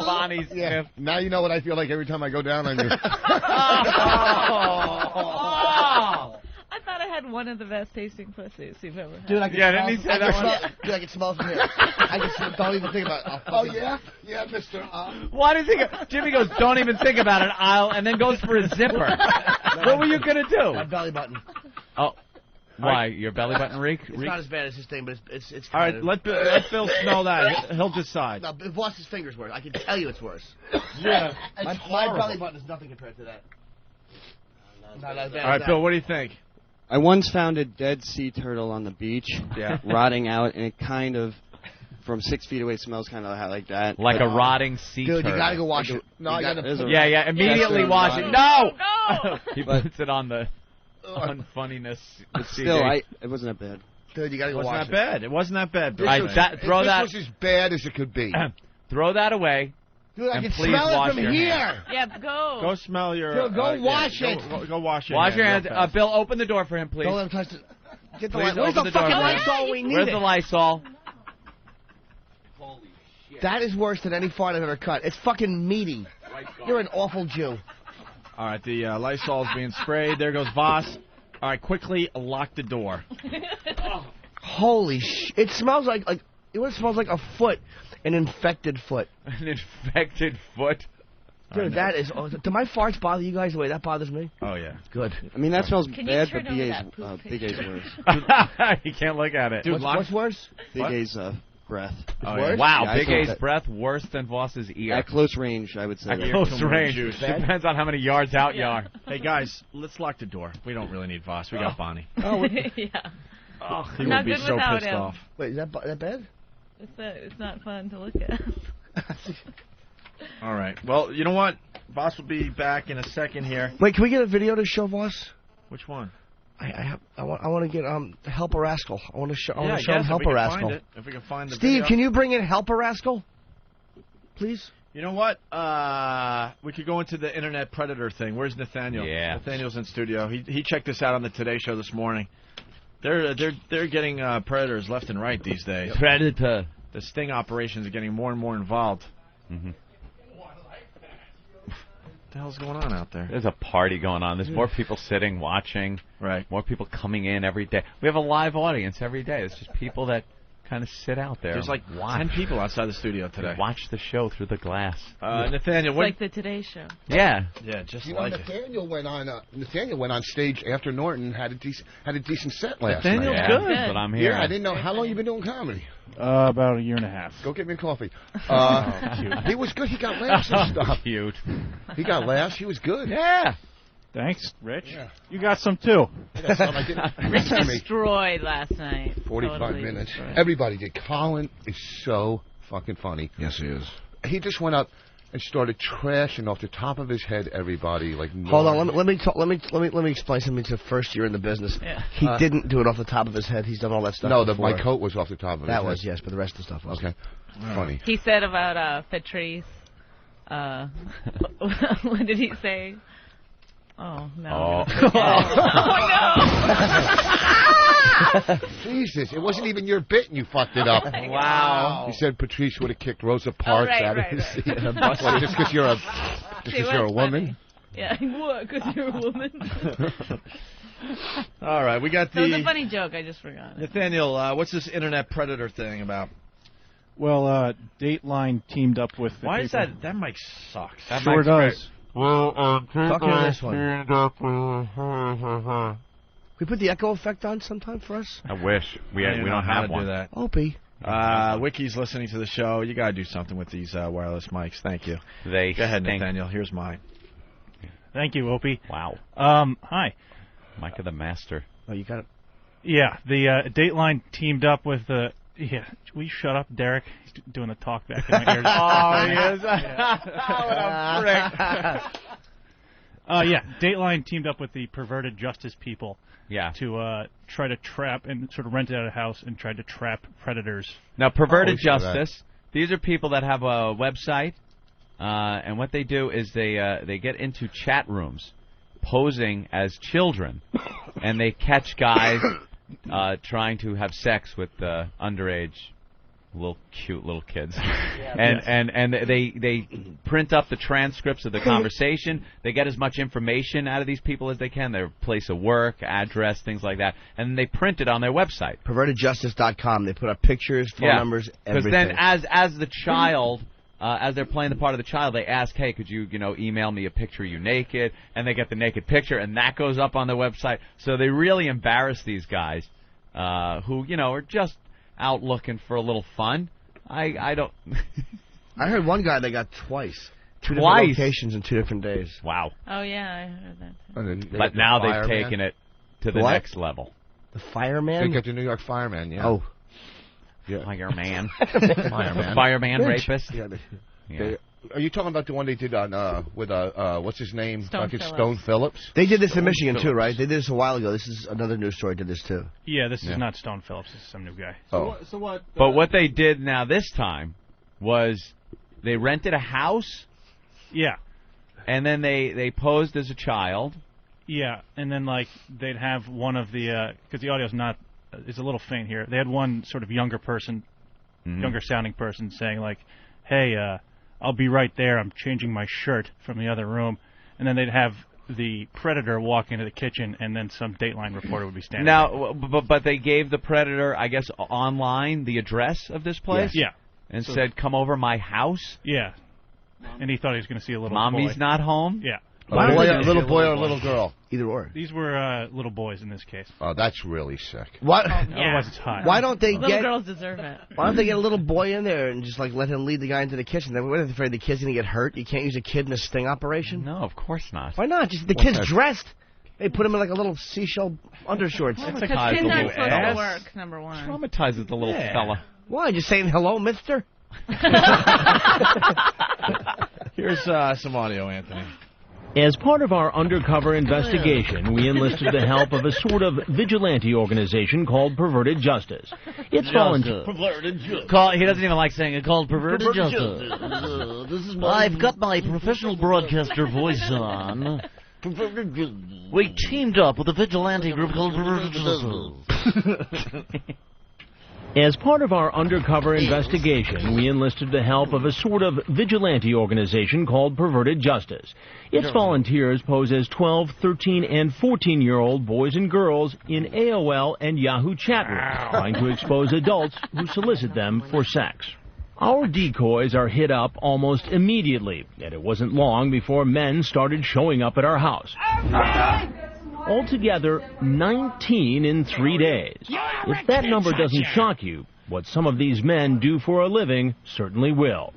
Bonnie's yeah. Now you know what I feel like every time I go down on you. I thought I had one of the best tasting pussies you've ever had. Dude, I can didn't he say that one? Dude, I can smell from here. I can smell, don't even think about it. Oh, yeah? Yeah, Mr. Why does he go? Jimmy goes, don't even think about it, and then goes for a zipper. What were you going to do? My belly button. Oh. Why? Your belly button reek? It's not as bad as his thing, but it's All kind right, of... let Phil smell that. He'll decide. No, Voss's finger's worse. I can tell you it's worse. Yeah. My belly button is nothing compared to that. Not as bad All right, as Bill, what do you think? I once found a dead sea turtle on the beach, rotting out, and it kind of, from 6 feet away, smells kind of like that. Like a rotting sea Dude, turtle. you gotta go wash it. No, I gotta... Yeah, immediately wash it. No! He But- puts it on the unfunniness. Still, it wasn't that bad. Dude, you gotta go It wash wasn't that bad. It wasn't that bad. Bill. Throw that. This was as bad as it could be. Throw that away. Dude, I and can please smell wash it from your here. hands. Yeah, go. Go smell your... Bill, go wash it. Go wash your Wash hands. your hands. real fast. Bill, open the door for him, please. Don't let him touch it. Get the Please Where's open the the door fucking for him. Lysol we need? Where's the Lysol? That is worse than any fart I've ever cut. It's fucking meaty. You're an awful Jew. All right, the Lysol's being sprayed. There goes Vos. All right, quickly lock the door. Holy sh! It smells like it smells like a foot, an infected foot. An infected foot. Dude, that is. Do my farts bother you guys the way that bothers me? Oh yeah, good. I mean, that smells Can you bad, turn but over that poop Big A's worse. You can't look at it. Dude, What's worse? Big A's breath. Oh, worse? Wow, Yeah, I Big felt A's that. breath worse than Voss's ear. At close range, I would say. At that. close range. Depends on how many yards out you are. Hey guys, let's lock the door. We don't really need Vos. We got Bonnie. Yeah. Oh, he Not would be good so without pissed him. off. Wait, is that bad? It's not fun to look at. All right. Well, you know what? Vos will be back in a second here. Wait, can we get a video to show Voss? Which one? I want to get Help a Rascal. I want to show I him Help a Rascal. If we can find the Steve, video. can you bring in Help a Rascal? Please. You know what? We could go into the internet predator thing. Where's Nathaniel? Yeah. Nathaniel's in studio. He checked this out on the Today Show this morning. They're getting predators left and right these days. Predator. The sting operations are getting more and more involved. Mm-hmm. What the hell's going on out there? There's a party going on. There's more people sitting, watching. Right. More people coming in every day. We have a live audience every day. It's just people that kind of sit out there. There's like watch. 10 people outside the studio today. Watch the show through the glass. Nathaniel, It's what? like the Today Show. Yeah. Yeah, just You like know, it. Nathaniel went on stage after Norton had a decent set last Nathaniel's night. good. That's what I'm hearing. Yeah, I didn't know how long you been doing comedy. About a year and a half. Go get me a coffee. He was good. He got laughs and stuff. Cute. He got laughs. He was good. Yeah. Thanks, Rich. Yeah. You got some too. I got some. I didn't. Rich Listen to me. destroyed last night. 45 Totally minutes. destroyed. Everybody did. Colin is so fucking funny. Yes, he is. He just went up and started trashing off the top of his head everybody like. Hold on, let me explain something to first year in the business. Yeah. He didn't do it off the top of his head. He's done all that stuff. No, before. my coat was off the top of his head. That was yes, but the rest of the stuff was Okay. Funny. He said about Patrice. What did he say? Oh no! No. Jesus, it wasn't even your bit, and you fucked it up. Wow. He said Patrice would have kicked Rosa Parks right, out right, of his right. seat. What, just because you're a woman? Yeah, what? Because you're a woman. All right, we got That was a funny joke. I just forgot. Nathaniel, what's this internet predator thing about? Well, Dateline teamed up with. Why is people. that mic sucks? That sure does. Well, talk to this one. We put the echo effect on sometime for us. I wish we I don't know don't how have to one. do that. Opie. Wiki's listening to the show. You gotta do something with these wireless mics. Thank you. They Go ahead, stink. Nathaniel. Here's mine. Thank you, Opie. Wow. Hi. Micah the Master. Oh, you got it. Yeah, the Dateline teamed up with the... Yeah, will you shut up, Derek? He's doing a talk back in my ears. Oh, he is? Yeah, Dateline teamed up with the Perverted Justice people to try to trap and sort of rented out a house and tried to trap predators. Now, Perverted Justice, these are people that have a website, and what they do is they get into chat rooms posing as children, and they catch guys trying to have sex with underage cute little kids. And they print up the transcripts of the conversation. They get as much information out of these people as they can, their place of work, address, things like that, and they print it on their website. PervertedJustice.com. They put up pictures, phone numbers, everything. Because then as the child... as they're playing the part of the child, they ask, hey, could you, email me a picture of you naked? And they get the naked picture, and that goes up on their website. So they really embarrass these guys who, are just out looking for a little fun. I don't... I heard one guy they got twice. Two different locations in 2 different days. Wow. Oh, yeah, I heard that too. But now they've taken it to the next level. The fireman? They got the New York fireman, yeah. Oh. Yeah. Fireman. Fireman. Fireman rapist. Yeah. Yeah. Are you talking about the one they did on with what's his name? Stone Phillips. Stone Phillips. They did this in Michigan too, right? They did this a while ago. This is another news story. Did this too? Yeah, this is not Stone Phillips. This is some new guy. So what? But what they did now this time was they rented a house. Yeah. And then they posed as a child. Yeah, and then they'd have one of the because the audio's not. It's a little faint here. They had one sort of younger person, younger sounding person saying hey, I'll be right there. I'm changing my shirt from the other room. And then they'd have the predator walk into the kitchen, and then some Dateline reporter would be standing there. But they gave the predator, I guess, online the address of this place? Yes. Yeah. And said, come over my house? Yeah. And he thought he was going to see a little Mommy's boy. not home? Yeah. A little boy or a little girl? Either or. These were little boys in this case. Oh, that's really sick. What? Otherwise it's hot. Why don't they Little girls deserve it. Why don't they get a little boy in there and just let him lead the guy into the kitchen? Then we're afraid the kid's going to get hurt. You can't use a kid in a sting operation? No, of course not. Why not? Just the kid's dressed. They put him in a little seashell undershorts. Well, because kids aren't supposed to work, number one. Traumatizes the little fella. Why? Just saying hello, mister? Here's some audio, Anthony. As part of our undercover investigation, we enlisted the help of a sort of vigilante organization called Perverted Justice. It's voluntary. He doesn't even like saying it. Called Perverted Justice. I've got my professional broadcaster voice on. We teamed up with a vigilante group called Perverted Justice. As part of our undercover investigation, we enlisted the help of a sort of vigilante organization called Perverted Justice. Its volunteers pose as 12, 13, and 14-year-old boys and girls in AOL and Yahoo chat rooms, trying to expose adults who solicit them for sex. Our decoys are hit up almost immediately, and it wasn't long before men started showing up at our house. Altogether, 19 in 3 days. If that number doesn't shock you, what some of these men do for a living certainly will.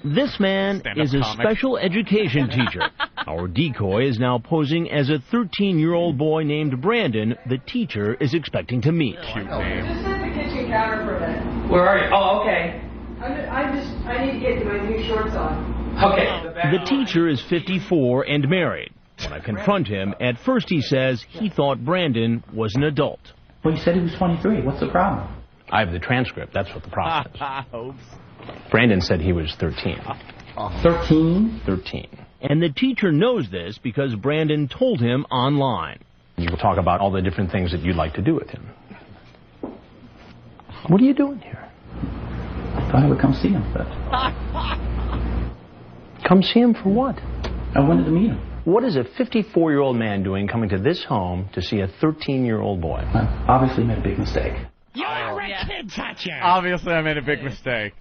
This man is a special education teacher. Our decoy is now posing as a 13-year-old boy named Brandon the teacher is expecting to meet. Cute name. Just sit at the kitchen counter for a minute. Where are you? Oh, okay. I need to get my new shorts on. Okay. The teacher is 54 and married. When I confront him, at first he says he thought Brandon was an adult. Well, you said he was 23. What's the problem? I have the transcript. That's what the problem is. Brandon said he was 13. 13? 13. And the teacher knows this because Brandon told him online. You will talk about all the different things that you'd like to do with him. What are you doing here? I thought I would come see him, but... Come see him for what? I wanted to meet him. What is a 54-year-old man doing coming to this home to see a 13-year-old boy? I obviously made a big mistake. You're a kid toucher. Obviously, I made a big mistake.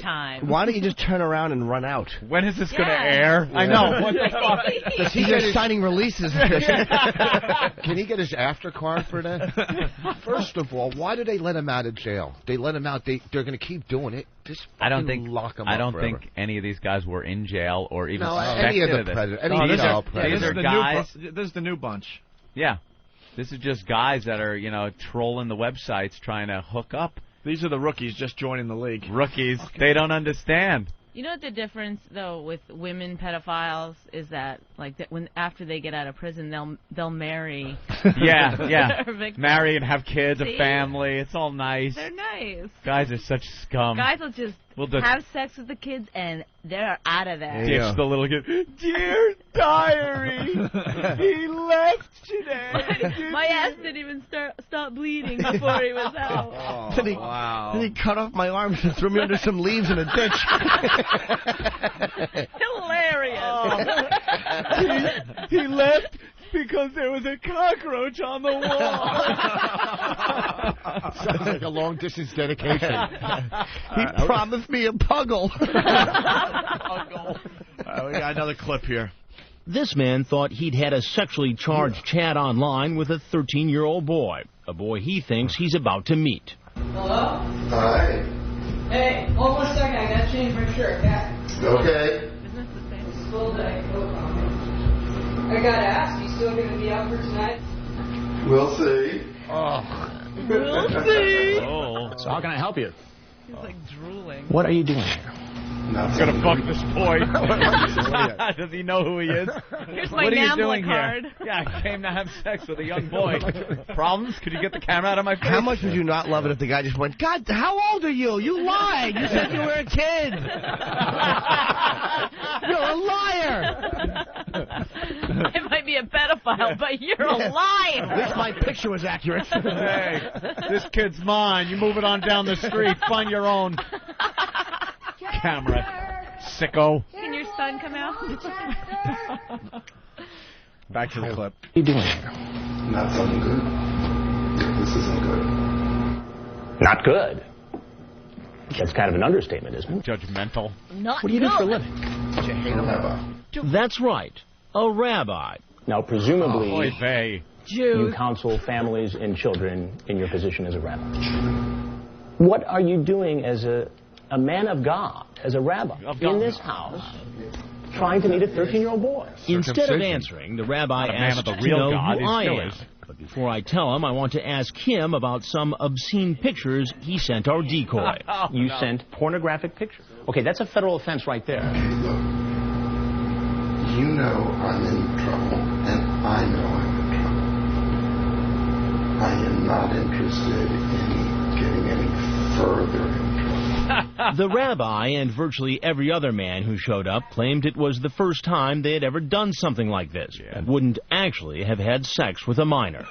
Time. Why don't you just turn around and run out? When is this going to air? Yeah. I know. What the fuck? Does he get signing releases? Can he get his after card for that? First of all, why do they let him out of jail? They let him out. They're going to keep doing it. Just I don't think lock him I up don't forever. think any of these guys were in jail or even No, suspected any of the this. predators. These are This is guys. the new bunch. Yeah. This is just guys that are, trolling the websites trying to hook up. These are the rookies just joining the league. Rookies. Okay. They don't understand. You know what the difference, though, with women pedophiles is that, like, after they get out of prison, they'll marry. Yeah. Marry and have kids, a family. It's all nice. They're nice. Guys are such scum. Guys will just have sex with the kids, and they're out of there. Ditch the little kid. Dear diary, he left today. My ass didn't even stop bleeding before he was out. Oh, wow. Then he cut off my arms and threw me under some leaves in a ditch. Hilarious. He left because there was a cockroach on the wall. Sounds like a long-distance dedication. He promised me a Puggle. We got another clip here. This man thought he'd had a sexually charged chat online with a 13-year-old boy, a boy he thinks he's about to meet. Hello? Hi. Hey, hold 1 second. I gotta change my shirt. Yeah. Okay. It's a full day. I gotta ask, you still gonna be out for tonight? We'll see. We'll see. So how can I help you? He's like drooling. What are you doing here? I'm gonna fuck this boy. Does he know who he is? Here's my what are you NAMBLA doing card. here? Yeah, I came to have sex with a young boy. Problems? Could you get the camera out of my face? How much would you not love it if the guy just went, God, how old are you? You lied. You said you were a kid. You're a liar. I might be a pedophile, but you're a liar. At least my picture was accurate. Hey, this kid's mine. You move it on down the street. Find your own camera, sicko. Can your son come out? Back to the clip. What are you doing here? Not something good. This isn't good. Not good. That's kind of an understatement, isn't it? Judgmental. Not What do you do for a living? You hate a rabbi. That's right, a rabbi. Now, presumably, Oy vey. you counsel families and children in your position as a rabbi. What are you doing as a man of God, as a rabbi, in this house, trying to meet a 13-year-old boy? Instead of answering, the rabbi asks to know who I am. But before I tell him, I want to ask him about some obscene pictures he sent our decoy. You sent pornographic pictures? Okay, that's a federal offense right there. Okay, look. You know I'm in trouble, and I know I'm in trouble. I am not interested in getting any further in trouble. The rabbi and virtually every other man who showed up claimed it was the first time they had ever done something like this. And wouldn't actually have had sex with a minor.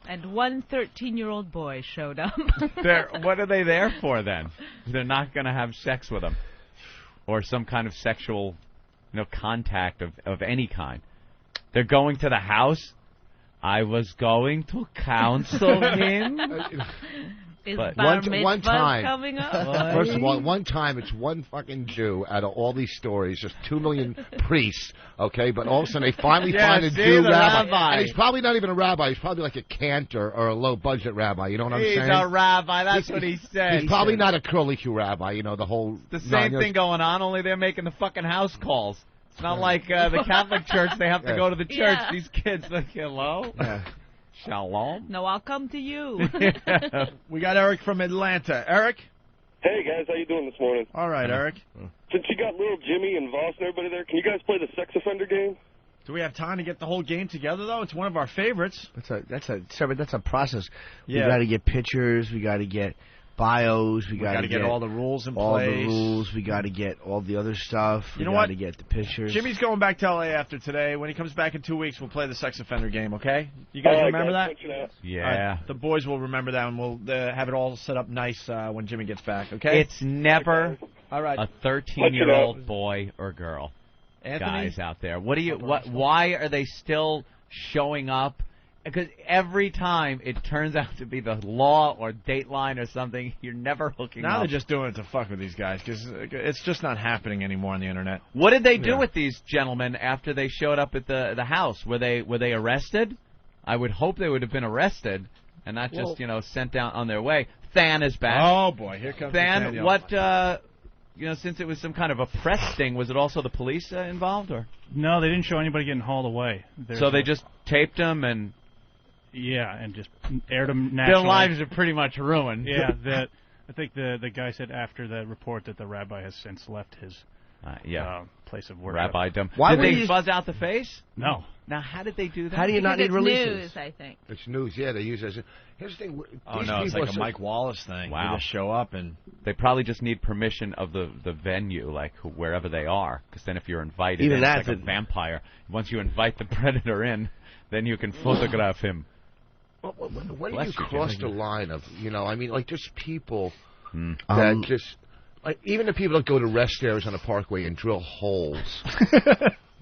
And one 13-year-old boy showed up. What are they there for then? They're not going to have sex with him, or some kind of sexual, contact of any kind. They're going to the house. I was going to counsel him. Is but bar one time, coming up? First of all, one time it's one fucking Jew out of all these stories, just 2 million priests, okay? But all of a sudden they finally find a Jew rabbi. And he's probably not even a rabbi. He's probably like a cantor or a low-budget rabbi. You know what I'm saying? He's a rabbi. That's what he said. He's probably not a curly-Q rabbi. The whole... The same thing going on, only they're making the fucking house calls. It's not like the Catholic Church. They have to go to the church. Yeah. These kids, like, hello? Yeah. Shalom. No, I'll come to you. We got Eric from Atlanta. Eric? Hey, guys. How you doing this morning? All right, Eric. Since you got little Jimmy and Vos and everybody there, can you guys play the sex offender game? Do we have time to get the whole game together, though? It's one of our favorites. That's a process. Yeah. We got to get pictures. We got to get bios. We got to get all the rules in all place. the rules. We got to get all the other stuff. You know we what? got to get the pictures. Jimmy's going back to L.A. after today. When he comes back in 2 weeks, we'll play the sex offender game, okay? You guys remember that? Yeah. The boys will remember that, and we'll have it all set up nice when Jimmy gets back, okay? It's never all right. a 13-year-old boy or girl. Anthony? Guys out there. Why are they still showing up? Because every time it turns out to be the law or Dateline or something, you're never hooking up. Now they're just doing it to fuck with these guys because it's just not happening anymore on the internet. What did they do with these gentlemen after they showed up at the house? Were they arrested? I would hope they would have been arrested and not just sent down on their way. Than is back. Oh boy, here comes Than. What? Since it was some kind of a press sting, was it also the police involved or? No, they didn't show anybody getting hauled away. So they just taped them and. Yeah, and just aired them Their nationally. lives are pretty much ruined. Yeah, I think the guy said after the report that the rabbi has since left his place of worship. Rabbi-dom. Why did were they you- fuzz out the face? No. Now, how did they do that? How do you not Because need it's releases? news, I think. It's news, yeah. They use it as. Here's the thing. Oh these no, it's people like are a Mike Wallace thing. Wow. They just show up and They probably just need permission of the venue, like wherever they are. Because then if you're invited, Even in, that's it's like a vampire. Once you invite the predator in, then you can photograph him. When do Bless you you, cross Jimmy. the line of, I mean, like, there's people Hmm. that just, like, even the people that go to rest areas on the Parkway and drill holes.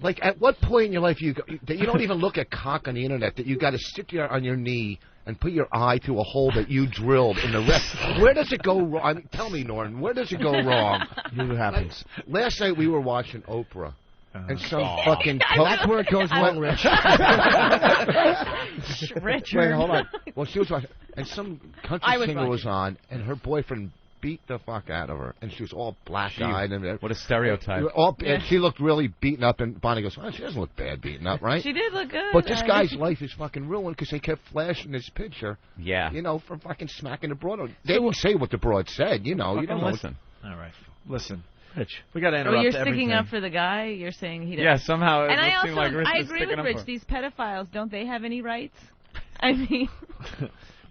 Like, at what point in your life that you don't even look at cock on the internet, that you got to sit there on your knee and put your eye to a hole that you drilled in the rest? Where does it go wrong? I mean, tell me, Norton, where does it go wrong? What happens? Last night we were watching Oprah. And some Oh. fucking... That's where it goes wrong, Rich. Richard. Wait, hold on. Well, she was watching, and some I country was singer watching. was on, and her boyfriend beat the fuck out of her, and she was all black-eyed. And what a stereotype. And she looked really beaten up, and Bonnie goes, "Oh, she doesn't look bad beaten up, right?" She did look good. But this guy's life is fucking ruined because they kept flashing this picture. Yeah. From fucking smacking the broad. They won't say what the broad said, you know. You don't know. listen. All right, listen. Rich, we got to interrupt Oh, you're sticking everything. up for the guy? You're saying he doesn't. Yeah, somehow it And I seem also, like Rich I is agree sticking with up Rich. for- These pedophiles, don't they have any rights? I mean...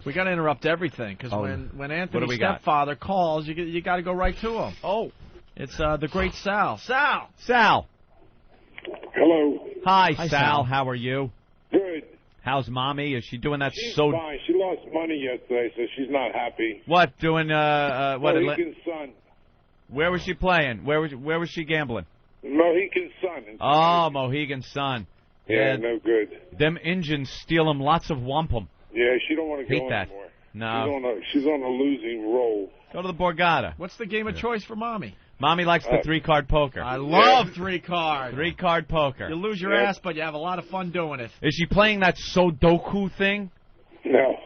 We got to interrupt everything because Oh. when What do Anthony's we got? stepfather calls, you got to go right to him. Oh, it's the great Sal. Sal. Hello. Hi, Hi, Sal. Sal. How are you? Good. How's Mommy? Is she doing that She's so... fine. She lost money yesterday, so she's not happy. What, doing, what... Mohegan Sun. Where was she playing? Where was she gambling? Mohegan Sun. Oh, Mohegan Sun. Yeah, no good. Them Injuns steal 'em lots of wampum. Yeah, she don't want to Hate go that. anymore. No. She's on a losing roll. Go to the Borgata. What's the game of choice for Mommy? Mommy likes the 3-card poker. I love 3-card. 3-card poker. You lose your ass, but you have a lot of fun doing it. Is she playing that Sudoku thing? No.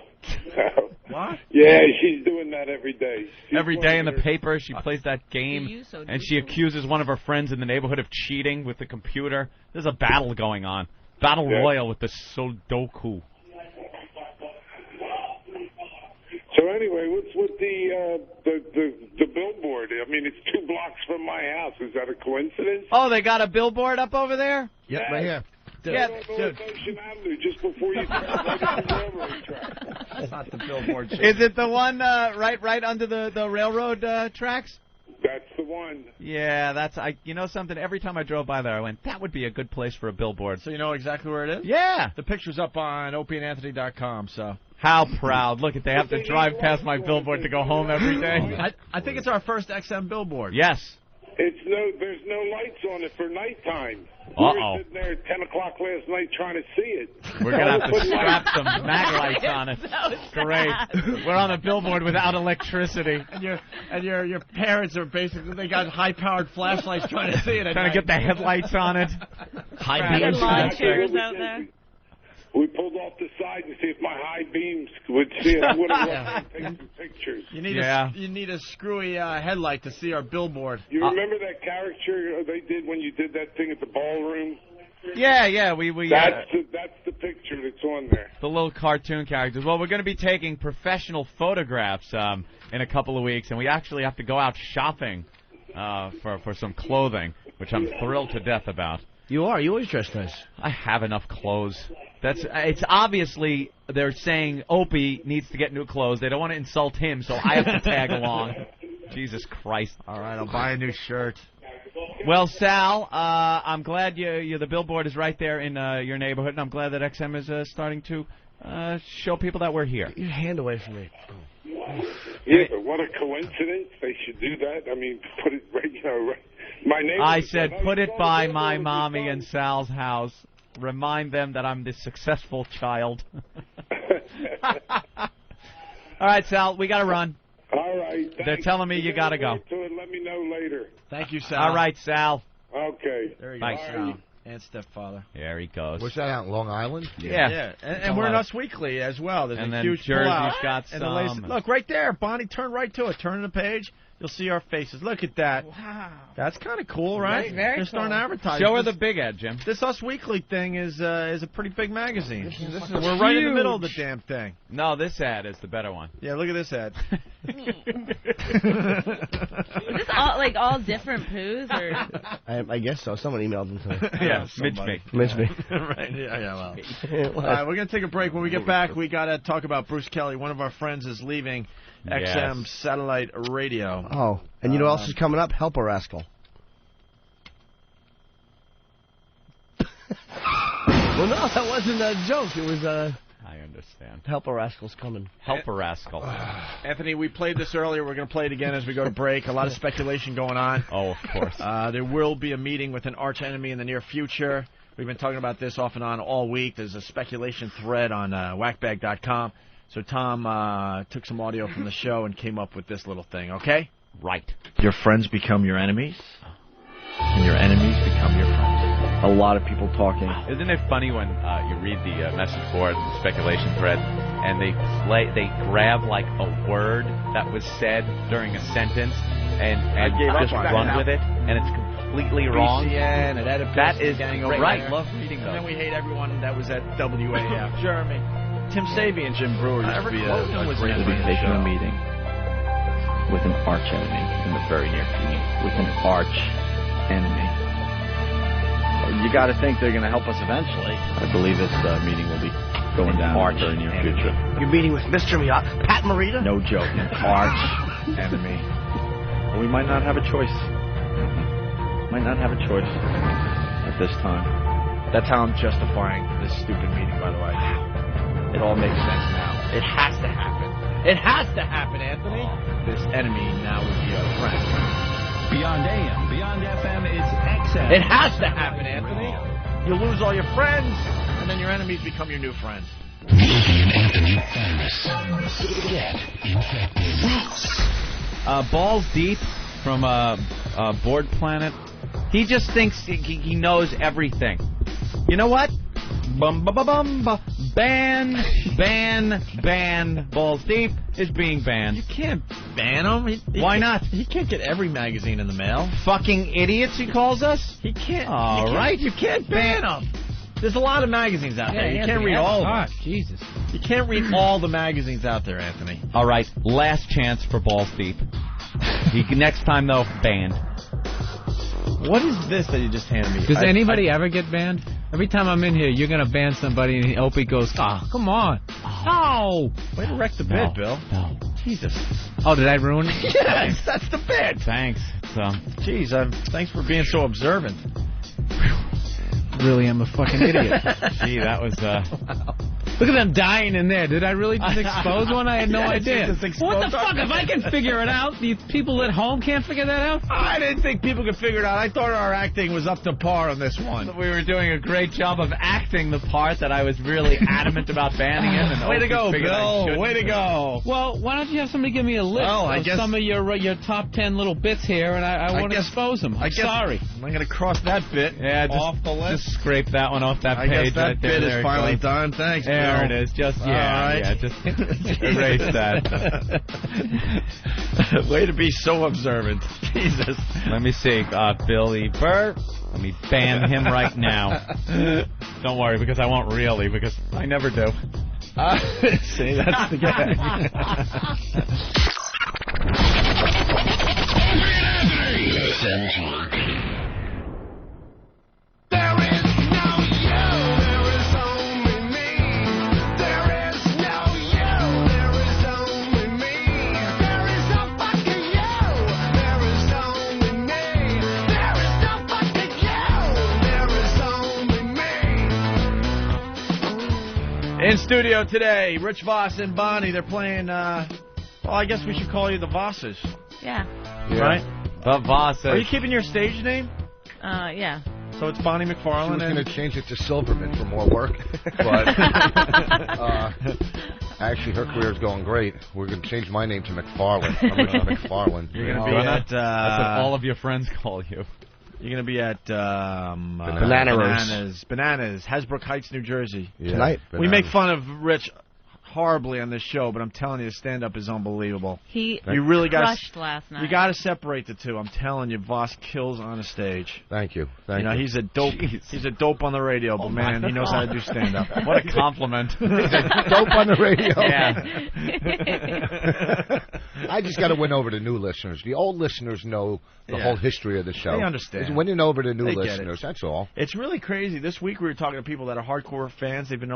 What? Yeah, she's doing that every day. Every day in the paper, she plays that game, and she accuses one of her friends in the neighborhood of cheating with the computer. There's a battle going on. Battle royal with the Sudoku. So anyway, what's with the billboard? I mean, it's 2 blocks from my house. Is that a coincidence? Oh, they got a billboard up over there? Yep, right here. Yeah, Ocean Avenue, just before you drive right into the railroad track. That's not the billboard. Is it the one right under the railroad tracks? That's the one. Yeah, you know something? Every time I drove by there, I went, that would be a good place for a billboard. So you know exactly where it is? Yeah. The picture's up on opieandanthony.com, so. How proud. Look, they have to drive past my billboard to go home every day. I think it's our first XM billboard. Yes. There's no lights on it for nighttime. We Uh-oh. were sitting there at 10 o'clock last night trying to see it. We're going to have to strap some mag lights on it. Great. We're on a billboard without electricity. And your parents are basically, they got high-powered flashlights trying to see it. Trying to get the headlights on it. High beams. Lawn chairs out there. We pulled off the side to see if my high beams would see it. I would have take some pictures. You need a screwy headlight to see our billboard. You remember that caricature they did when you did that thing at the ballroom? Yeah, we That's the picture that's on there. the little cartoon characters. Well, we're going to be taking professional photographs in a couple of weeks, and we actually have to go out shopping for some clothing, which I'm thrilled to death about. You are. You always dress nice. I have enough clothes. It's obviously they're saying Opie needs to get new clothes. They don't want to insult him, so I have to tag along. Jesus Christ! All right, I'll buy a new shirt. Well, Sal, I'm glad the billboard is right there in your neighborhood, and I'm glad that XM is starting to show people that we're here. Get your hand away from me. Yeah, but what a coincidence. They should do that. I mean, put it right, right. My neighbor I said, put it by my mommy and Sal's house. Remind them that I'm the successful child. All right, Sal, we got to run. All right. They're telling me you got to go. Let me know later. Thank you, Sal. All right, Sal. Okay. There you Bye, go. Sal. And stepfather. There he goes. What's that out in Long Island? Yeah. And we're in Us Weekly as well. There's and a then huge Jersey's pullout. got and the latest, some. look, right there, Bonnie, turn right to it. Turn to the page. You'll see our faces. Look at that. Wow. That's kind of cool, right? That's very They're starting to cool. advertise. Show her the big ad, Jim. This Us Weekly thing is a pretty big magazine. We're We're right in the middle of the damn thing. No, this ad is the better one. Yeah, look at this ad. Is this all different poos or? I guess so. Someone emailed them to me. Yeah, Mitch me. Right, yeah, well. All right, we're going to take a break. When we get back, we got to talk about Bruce Kelly. One of our friends is leaving XM Satellite Radio. Oh, and you know what else is coming up? Help a Rascal. Well, no, that wasn't a joke. It was I understand. Help a Rascal's coming. Help a Rascal. Anthony, we played this earlier. We're going to play it again as we go to break. A lot of speculation going on. Oh, of course. There will be a meeting with an arch enemy in the near future. We've been talking about this off and on all week. There's a speculation thread on whackbag.com. So Tom took some audio from the show and came up with this little thing, okay? Right. Your friends become your enemies, and your enemies become your friends. A lot of people talking. Isn't it funny when you read the message board, the speculation thread, and they grab like a word that was said during a sentence and just run with it, and it's completely wrong. BCN and Oedipus. That is great. right. I love reading those. And then we hate everyone that was at WAF. Jeremy. Tim Sabie and Jim Brewer used to be a great We'll be taking a meeting with an arch enemy in the very near future. With an arch enemy. You got to think they're going to help us eventually. I believe this meeting will be going down in the very near future. You're meeting with Mr. Pat Morita? No joke. Arch enemy. Well, we might not have a choice. Might not have a choice at this time. That's how I'm justifying this stupid meeting, by the way. It all makes sense now. It has to happen. It has to happen, Anthony. This enemy now would be our friend. Beyond AM, Beyond FM, it's XM. It has to happen, Anthony. You lose all your friends, and then your enemies become your new friends. Opie and Anthony virus. Get infected. Balls Deep from Board Planet. He just thinks he knows everything. You know what? Ban. Balls Deep is being banned. You can't ban him. Why not? He can't get every magazine in the mail. Fucking idiots, he calls us? He can't. All right. You can't ban him. There's a lot of magazines out there. You can't read all of them. Jesus. You can't read all the magazines out there, Anthony. All right. Last chance for Balls Deep. Next time, though, banned. What is this that you just handed me? Does anybody ever get banned? Every time I'm in here, you're going to ban somebody, and Opie goes, come on. No. Way to wreck the bit, Bill. No. Jesus. Oh, did I ruin it? Yes, that's the bit. Thanks. Jeez, thanks for being so observant. Really, I'm a fucking idiot. Gee, that was... Wow. Look at them dying in there. Did I really just expose one? I had no idea. What the fuck? If I can figure it out, these people at home can't figure that out? I didn't think people could figure it out. I thought our acting was up to par on this one. We were doing a great job of acting the part that I was really adamant about banning him. And way to go, Bill. Way to go. Well, why don't you have somebody give me a list of some of your top 10 little bits here, and I want to expose them. I'm sorry. I'm going to cross that bit off the list. Just scrape that one off that page. I guess that right bit there is finally done. Thanks, Bill. There it is. Just just erase that. Way to be so observant. Jesus. Let me see. Billy Burr. Let me ban him right now. Don't worry, because I won't really, because I never do. See, that's the gag. There is no you, there is only me. There is no you, there is only me. There is no fucking you, there is only me. There is no fucking you, there is only me. In studio today, Rich Vos and Bonnie. They're playing, well, I guess we should call you the Vosses. Yeah. Right? The Vosses. Are you keeping your stage name? Yeah. So it's Bonnie McFarlane. She was going to change it to Silverman for more work, but actually her career is going great. We're going to change my name to McFarlane. I'm Richard McFarlane. You're going to be at... That's what all of your friends call you. You're going to be at Bananas, Hasbrook Heights, New Jersey. Yeah, tonight. We make fun of Rich horribly on this show, but I'm telling you, the stand-up is unbelievable. He you really crushed last night. You got to separate the two. I'm telling you, Vos kills on the stage. Thank you. You know, he's a dope. He's a dope on the radio, but man, he knows how to do stand-up. What a compliment. He's a dope on the radio. Yeah. I just got to win over the new listeners. The old listeners know the whole history of the show. They understand. It's winning over the new They get listeners. That's all. It's really crazy. This week we were talking to people that are hardcore fans. They've been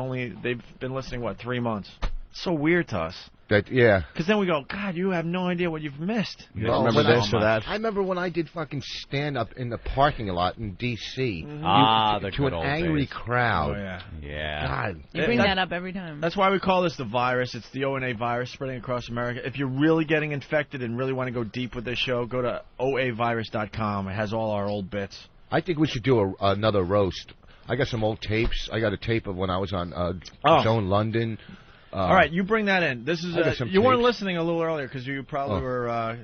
listening 3 months. It's so weird to us. Because then we go, God, you have no idea what you've missed. You don't remember this or that. I remember when I did fucking stand-up in the parking lot in D.C. The to good an old angry days. crowd. Oh, yeah. God. You bring that up every time. That's why we call this the virus. It's the ONA virus spreading across America. If you're really getting infected and really want to go deep with this show, go to oavirus.com. It has all our old bits. I think we should do another roast. I got some old tapes. I got a tape of when I was on Joan London. All right, you bring that in. This is you weren't listening a little earlier because you probably were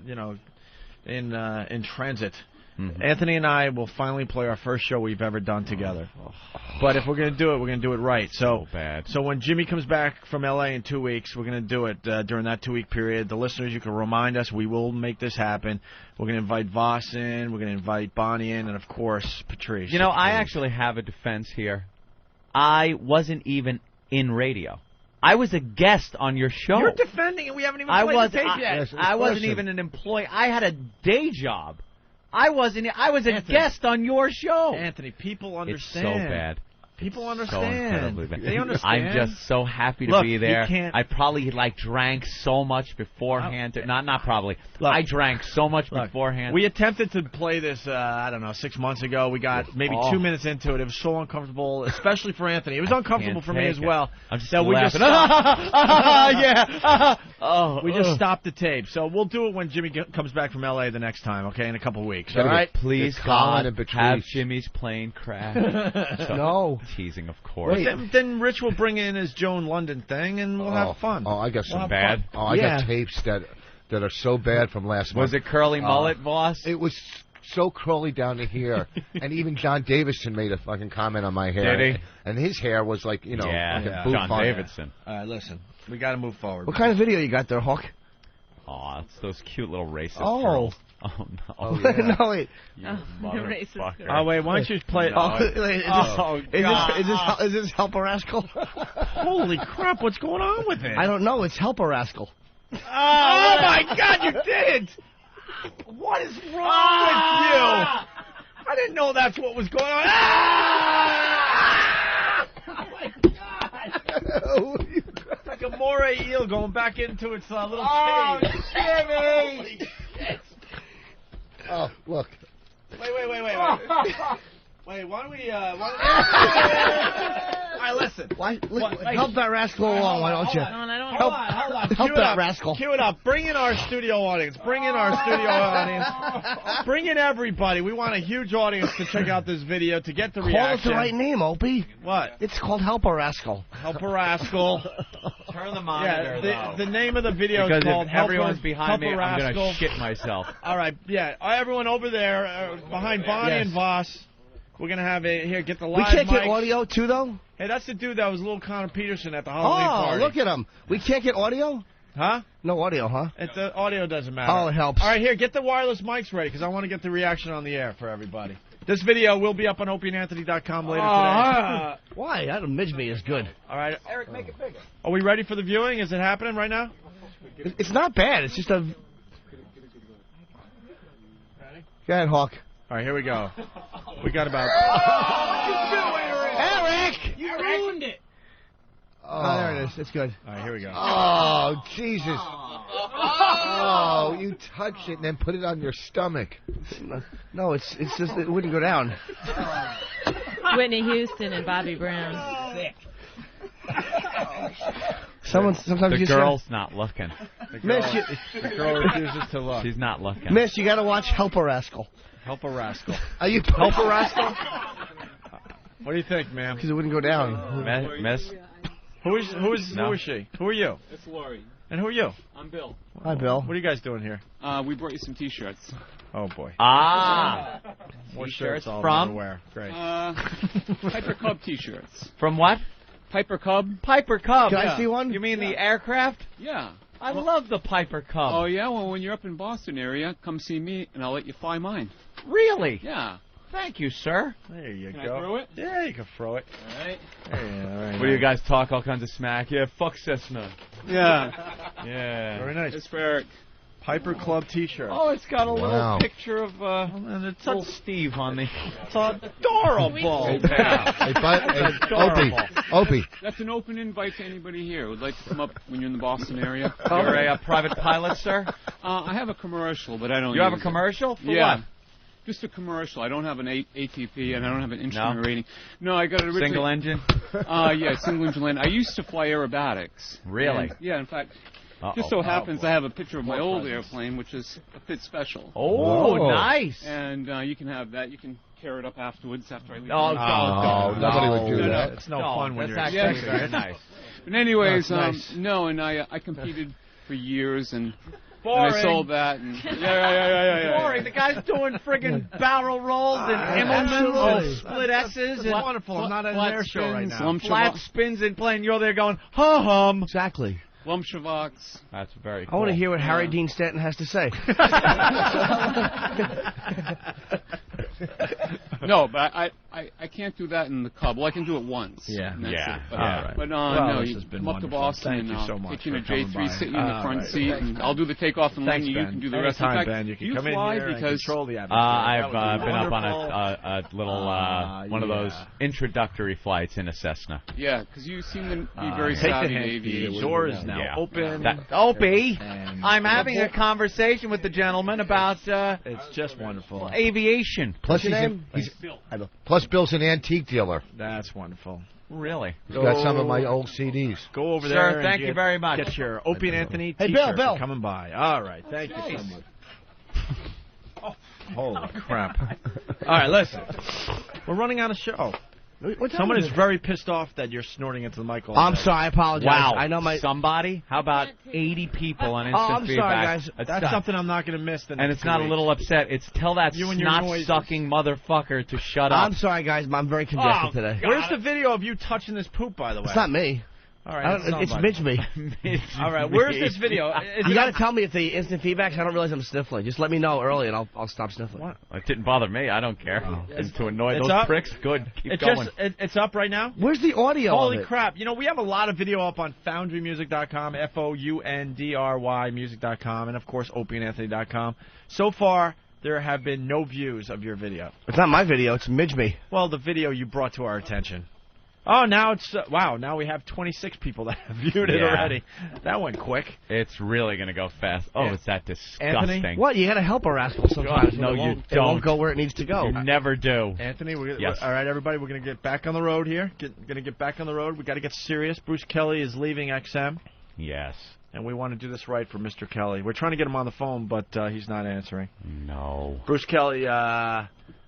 in transit. Mm-hmm. Anthony and I will finally play our first show we've ever done together. But if we're going to do it, we're going to do it right. So bad. So when Jimmy comes back from L.A. in 2 weeks, we're going to do it during that 2-week period. The listeners, you can remind us. We will make this happen. We're going to invite Vos in. We're going to invite Bonnie in. And, of course, Patrice. You know, I actually have a defense here. I wasn't even in radio. I was a guest on your show. You're defending it. We haven't even played the tape yet. I wasn't even an employee. I had a day job. I was a guest on your show. Anthony, people understand. It's so bad. People understand. So incredibly bad. They understand. I'm just so happy to be there. You can't... I probably drank so much beforehand. Not probably. Look, I drank so much beforehand. We attempted to play this, 6 months ago. We got maybe 2 minutes into it. It was so uncomfortable, especially for Anthony. It was uncomfortable for me as well. I'm just we just stopped. We just stopped the tape. So we'll do it when Jimmy comes back from L.A. the next time, okay, in a couple of weeks. All right? Please, God, have Jimmy's plane crash. No. Teasing, of course. Then Rich will bring in his Joan London thing, and we'll have fun. Oh, I got some bad. Fun. Oh, I got tapes that are so bad from last month. Was it curly mullet, boss? It was so curly down to here, and even John Davidson made a fucking comment on my hair. Did he? And his hair was like, like a John Davidson. All right, listen, we got to move forward. What kind of video you got there, Hawk? Oh, it's those cute little racist girls. Oh, no. Oh, yeah. No, wait. Motherfucker. Oh, wait, why don't you play... Is this Helper Rascal? Holy crap, what's going on with it? I don't know, it's Helper Rascal. Oh, my God, you did it! What is wrong with you? I didn't know that's what was going on. Oh, my God! Like a moray eel going back into its little cave. Jimmy! Oh, look. Wait. Wait, why don't we, All right, listen. Help that rascal along, why don't you? Hold on. Help that rascal. Cue it up. Bring in our studio audience. Bring in everybody. We want a huge audience to check out this video, to get the reaction. Call it the right name, Opie. What? It's called Helper Rascal. Helper Rascal. Turn the monitor, the name of the video is called if everyone's behind me, Helper I'm going Rascal. to shit myself. All right, everyone over there, behind Bonnie and Vos. We're going to have get the live We can't get mics. audio, too, though? Hey, that's the dude that was little Connor Peterson at the Halloween party. Oh, look at him. We can't get audio? Huh? No audio, huh? The audio doesn't matter. Oh, it helps. All right, here, get the wireless mics ready, because I want to get the reaction on the air for everybody. This video will be up on opieandanthony.com later today. Why? That Midge-Me is good. All right. Eric, make it bigger. Are we ready for the viewing? Is it happening right now? It's not bad. It's just a... Ready? Go ahead, Hawk. All right, here we go. We got about... Eric! You ruined it. Oh, there it is. It's good. All right, here we go. Oh, Jesus. Oh, you touched it and then put it on your stomach. No, it's just, it wouldn't go down. Whitney Houston and Bobby Brown. Sick. Sometimes the girl's not looking. The girl refuses to look. She's not looking. Miss, you got to watch Helper Rascal. Helper Rascal. Are you Helper Rascal? What do you think, ma'am? Because it wouldn't go down. Miss? Who is she? Who are you? It's Lori. And who are you? I'm Bill. Hi, Bill. What are you guys doing here? We brought you some T-shirts. Oh, boy. What T-shirts from? Wear. Great. Hyper Club T-shirts. From what? Piper Cub. Piper Cub. Can I see one? You mean the aircraft? Yeah. I love the Piper Cub. Oh, yeah? Well, when you're up in Boston area, come see me, and I'll let you fly mine. Really? Yeah. Thank you, sir. There you Can go. I throw it? Yeah, you can throw it. All right. What do you guys talk all kinds of smack? Yeah, fuck Cessna. Yeah. Yeah. Very nice. It's for Eric. Piper Club T-shirt. Oh, it's got a Wow. little picture of little Steve on the. It's adorable. Opie. That's an open invite to anybody here who would like to come up when you're in the Boston area. You're a private pilot, sir? I have a commercial, but I don't You have a use it. commercial? For yeah. what? Just a commercial. I don't have an ATP, and I don't have an instrument rating. No, I got it originally. Single engine? Yeah, single engine land. I used to fly aerobatics. Really? And, yeah, in fact, Uh-oh. just so happens I have a picture of my old airplane, which is a Fit Special. Oh, nice. And you can have that. You can tear it up afterwards after I leave. Oh, nobody would do that. It's no fun when you're actually very nice. But anyways, Nice. no, and I competed for years, and Boring. I sold that. And yeah. Boring. The guy's doing friggin' barrel rolls and Immelmans and split S's. That's wonderful. I'm not in their show right now. Flat spins and playing. You're there going, hum. Exactly. Lumshavox. That's very I cool. want to hear what Harry Dean Stanton has to say. No, but I can't do that in the Cub. Well, I can do it once. Yeah. and that's Yeah. it. But, All right. But Well, no, this you has been come up to wonderful. Boston Thank and you I'll so much take you in a for coming J3, by. sit you in the All front right. seat, and I'll do the takeoff and Thanks, landing. You Ben. can do the rest. In Anytime, fact, Ben. You can come in fly here and because control the atmosphere. I've That would be been up on wonderful. a little one of those introductory flights in a Cessna. Yeah, because you seem to be very Take the savvy in hint. aviation. The door is now Yeah. open. Opie, And I'm having a conversation with the gentleman about it's just wonderful. aviation. Plus, plus Bill's an antique dealer. That's wonderful. Really? He's got some of my old CDs. Go over Sir, there. thank and you very much. Get your Opie and Anthony Hey, T-shirt Bill. for coming by. All right. Thank you so much. Holy crap. All right, listen. We're running out of show. Someone is very pissed off that you're snorting into the mic all I'm day. sorry. I apologize. Wow. I know my. Somebody? How about 80 people on instant I'm sorry, feedback? guys. That's something I'm not going to miss. And it's not a little upset. It's tell that You and your noises. snot-sucking motherfucker to shut up. I'm sorry, guys. I'm very congested today. Where's the video of you touching this poop, by the way? It's not me. All right. It's Midge me. All right. Where's this video? You got to tell me if the instant feedbacks. I don't realize I'm sniffling. Just let me know early, and I'll stop sniffling. What? It didn't bother me. I don't care. It's to annoy It's those up? pricks. Good. Keep going. It's up right now? Where's the audio? Holy of it? crap. You know, we have a lot of video up on foundrymusic.com, FOUNDRY music.com, and, of course, opieandanthony.com. So far, there have been no views of your video. It's not my video. It's Midge me. Well, the video you brought to our attention. Oh, now it's... wow, now we have 26 people that have viewed it Yeah. already. That went quick. It's really going to go fast. Oh, Yeah. it's that disgusting. Anthony? What? You got to help a rascal sometimes. No, It you won't- It don't. won't go where it needs to go. You never do. Anthony, Yes. all right, everybody, we're going to get back on the road here. Going to get back on the road. we got to get serious. Bruce Kelly is leaving XM, Yes. and we want to do this right for Mr. Kelly. We're trying to get him on the phone, but he's not answering. No. Bruce Kelly,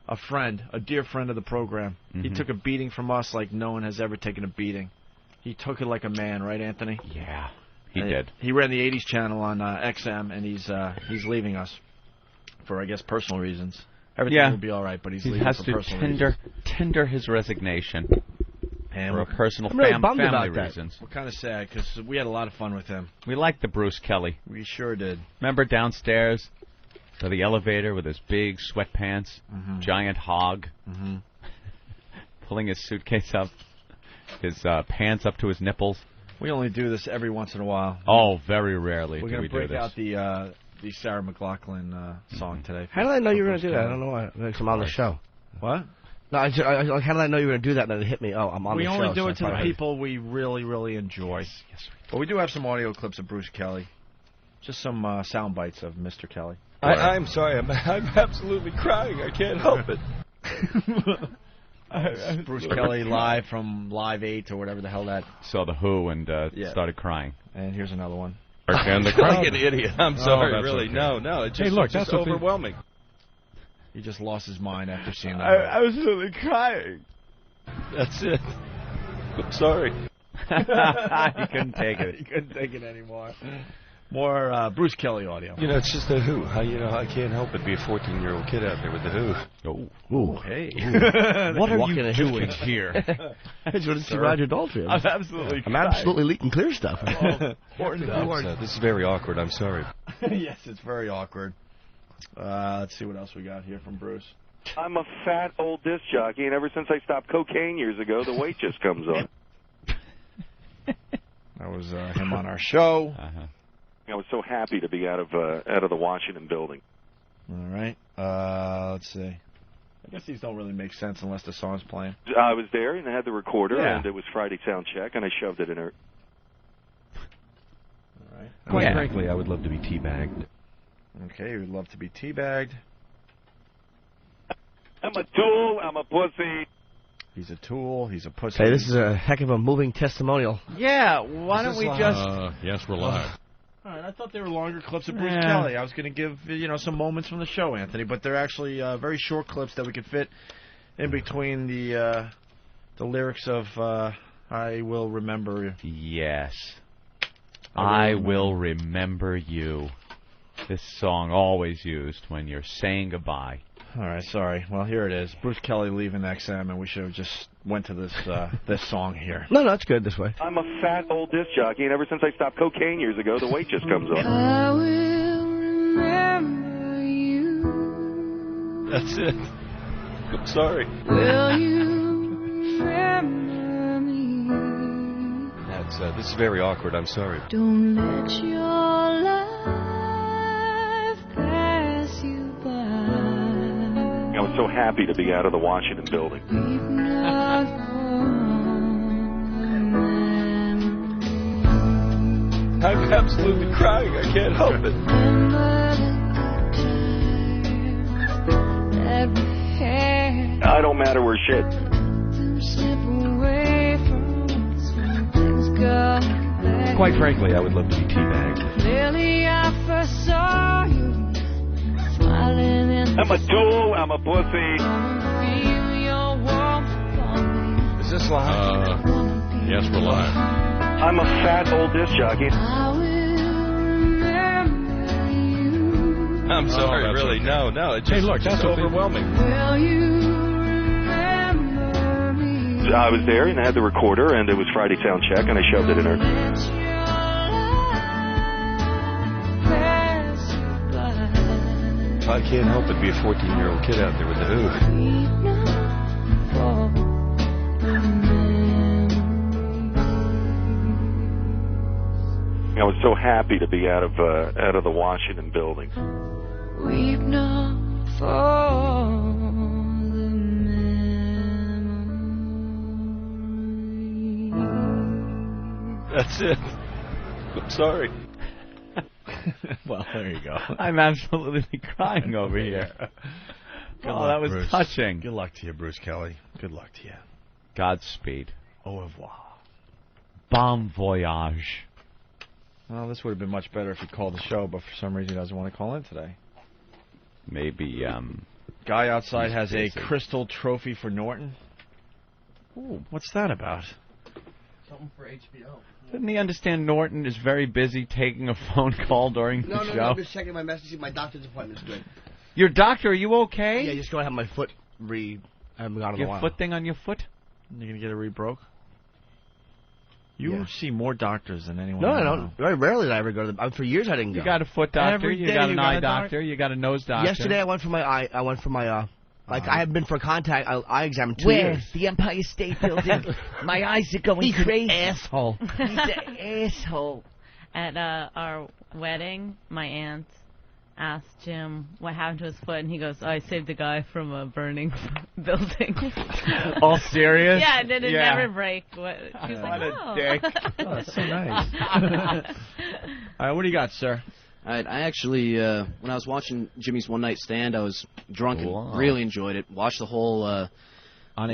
a friend, a dear friend of the program. He took a beating from us like no one has ever taken a beating. He took it like a man, right, Anthony? Yeah, he did. He ran the 80s channel on XM, and he's leaving us for, I guess, personal reasons. Everything will be all right, but he's He leaving has for to personal reasons. tender his resignation And for a personal I'm really bummed family about that. reasons. we're kind of sad because we had a lot of fun with him. We like the Bruce Kelly. We sure did. Remember downstairs to the elevator with his big sweatpants, giant hog, pulling his suitcase up, his pants up to his nipples. We only do this every once in a while. Oh, very rarely We're do going we to break do this. out the Sarah McLachlan song today. How did I know you were going to do that? I don't know why. Because I'm on the show. What? No, how did I know you were going to do that? And then it hit me. Oh, I'm on the We show. only do so it to I the probably- people we really, really enjoy. Yes. But we do have some audio clips of Bruce Kelly. Just some sound bites of Mr. Kelly. I'm sorry. I'm absolutely crying. I can't help it. Bruce Kelly live from Live 8 or whatever the hell that. Saw the Who and started crying. And here's another one. And the crowd. Like an idiot. I'm sorry, really. Okay. No. It's just, Hey, look, it's just that's what overwhelming. He just lost his mind after seeing that. I was really crying. That's it. I'm sorry. He couldn't take it. He couldn't take it anymore. More Bruce Kelly audio. You know, it's just a Who. I can't help but be a 14-year-old kid out there with the Who. Ooh, hey. What are Walking you a doing history. here? I just want to see Roger Daltrey. I'm absolutely leaking clear stuff. This is very awkward. I'm sorry. Yes, it's very awkward. Let's see what else we got here from Bruce. I'm a fat old disc jockey, and ever since I stopped cocaine years ago, the weight just comes on. That was him on our show. I was so happy to be out of the Washington building. All right. Let's see. I guess these don't really make sense unless the song's playing. I was there, and I had the recorder, Yeah. and it was Friday sound check, and I shoved it in her. All right. Quite frankly, I would love to be teabagged. Okay, you would love to be teabagged. I'm a tool. I'm a pussy. He's a tool. He's a pussy. Hey, this is a heck of a moving testimonial. Yeah, why don't we just... yes, we're live. All right, I thought they were longer clips of Bruce Yeah. Kelly. I was going to give, some moments from the show, Anthony, but they're actually very short clips that we could fit in between the lyrics of I Will Remember You. Yes. I will remember you. This song always used when you're saying goodbye. All right, sorry. Well, here it is. Bruce Kelly leaving XM, and we should have just went to this this song here. No, it's good this way. I'm a fat old disc jockey, and ever since I stopped cocaine years ago, the weight just comes on. I will remember you. That's it. I'm sorry. Will you remember me? This is very awkward. I'm sorry. Don't let your life pass you by. I was so happy to be out of the Washington building. Weep not for I'm absolutely crying. I can't help it. I don't matter where shit. Quite frankly, I would love to be teabagged. Clearly, I first saw you smiling in I'm a tool. I'm a pussy. feel your warmth upon me. Is this live? Yes, we're live. I'm a fat old disc jockey. I will remember you. I'm sorry, really. No. Hey, look, that's overwhelming. Will you remember me? I was there, and I had the recorder, and it was Friday sound check, and I shoved it in her. I can't help but be a 14-year-old kid out there with the Who. I was so happy to be out of the Washington building. Weep not for the memory. That's it. I'm sorry. Well, there you go. I'm absolutely crying over here. That was Bruce. touching. Good luck to you, Bruce Kelly. Good luck to you. Godspeed. Au revoir. Bon voyage. Well, this would have been much better if he called the show, but for some reason he doesn't want to call in today. Maybe, Guy outside has busy. a crystal trophy for Norton. Ooh, what's that about? Something for HBO. Didn't he understand Norton is very busy taking a phone call during the show? No, I'm just checking my messages. My doctor's appointment's good. Your doctor, are you okay? Yeah, just go have my foot I haven't gone in a Your while. foot thing on your foot? You're going to get it re-broke? You see more doctors than anyone No, I I know. don't. Very rarely did I ever go to the... For years I didn't go. You got a foot doctor, Every you day got you an got eye a doctor, you got a nose doctor. Yesterday I went for my eye. I went for my... I have been for a contact eye exam in 2 Where? years. The Empire State Building. My eyes are going He's crazy. an asshole. He's an asshole. At our wedding, my aunt asked Jim what happened to his foot, and he goes, I saved the guy from a burning building. All serious? Yeah, and then it Yeah. never break. She was What like, a dick. Oh, that's so nice. All right, what do you got, sir? All right, I actually, when I was watching Jimmy's One Night Stand, I was drunk Wow. and really enjoyed it. Watched the whole on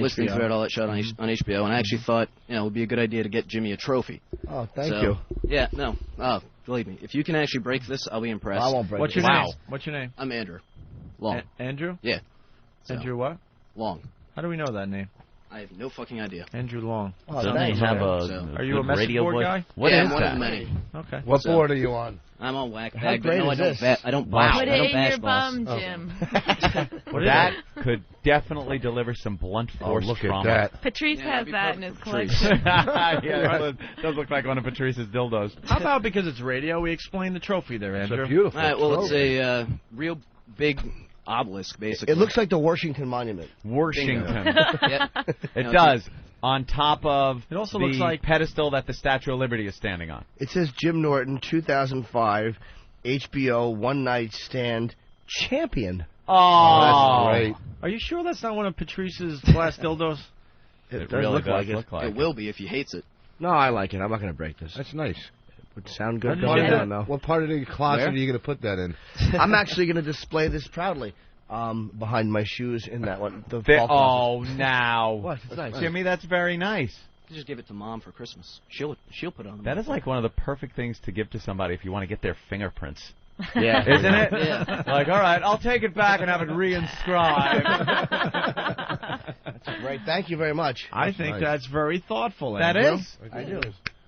listening HBO. thread, all that shit on HBO, and I actually thought, it would be a good idea to get Jimmy a trophy. Oh, thank So, you. Yeah, no. Oh, believe me. If you can actually break this, I'll be impressed. I won't break What's it. your name? What's your name? I'm Andrew. Long. Andrew? Yeah. So, Andrew what? Long. How do we know that name? I have no fucking idea. Andrew Long. Oh, So nice. they have Are you a message radio board boy? guy? What is one of the many. Okay. What board are you on? I'm on Whack How Bag, but great no, I is don't this? I don't Wow. bash. Put I it don't in bash your boss. bum, Jim. That could definitely deliver some blunt force look at trauma. that. Patrice Yeah, has that'd be that in his perfect for collection. Yeah, it does look like one of Patrice's dildos. How about because it's radio, we explain the trophy there, It's Andrew? a beautiful All right, well, it's trophy. a real big obelisk, basically. It looks like the Washington Monument. Washington. Yep. It No, does. On top of It also the looks like- pedestal that the Statue of Liberty is standing on. It says Jim Norton, 2005, HBO One Night Stand champion. Oh, that's great. Are you sure that's not one of Patrice's glass dildos? It does really look does like it. look like It will be if he hates it. No, I like it. I'm not going to break this. That's nice. Would sound good. How did you I get don't know. What part of the closet Where? are you going to put that in? I'm actually going to display this proudly behind my shoes in that one. The fall closet. now. What? It's nice. Jimmy, that's very nice. You just give it to Mom for Christmas. She'll put it on. That is like one of the perfect things to give to somebody if you want to get their fingerprints. Yeah. Isn't it? Yeah. Like, all right, I'll take it back and have it reinscribed. That's great. Thank you very much. I think nice. that's very thoughtful, That Andrew. is. I do.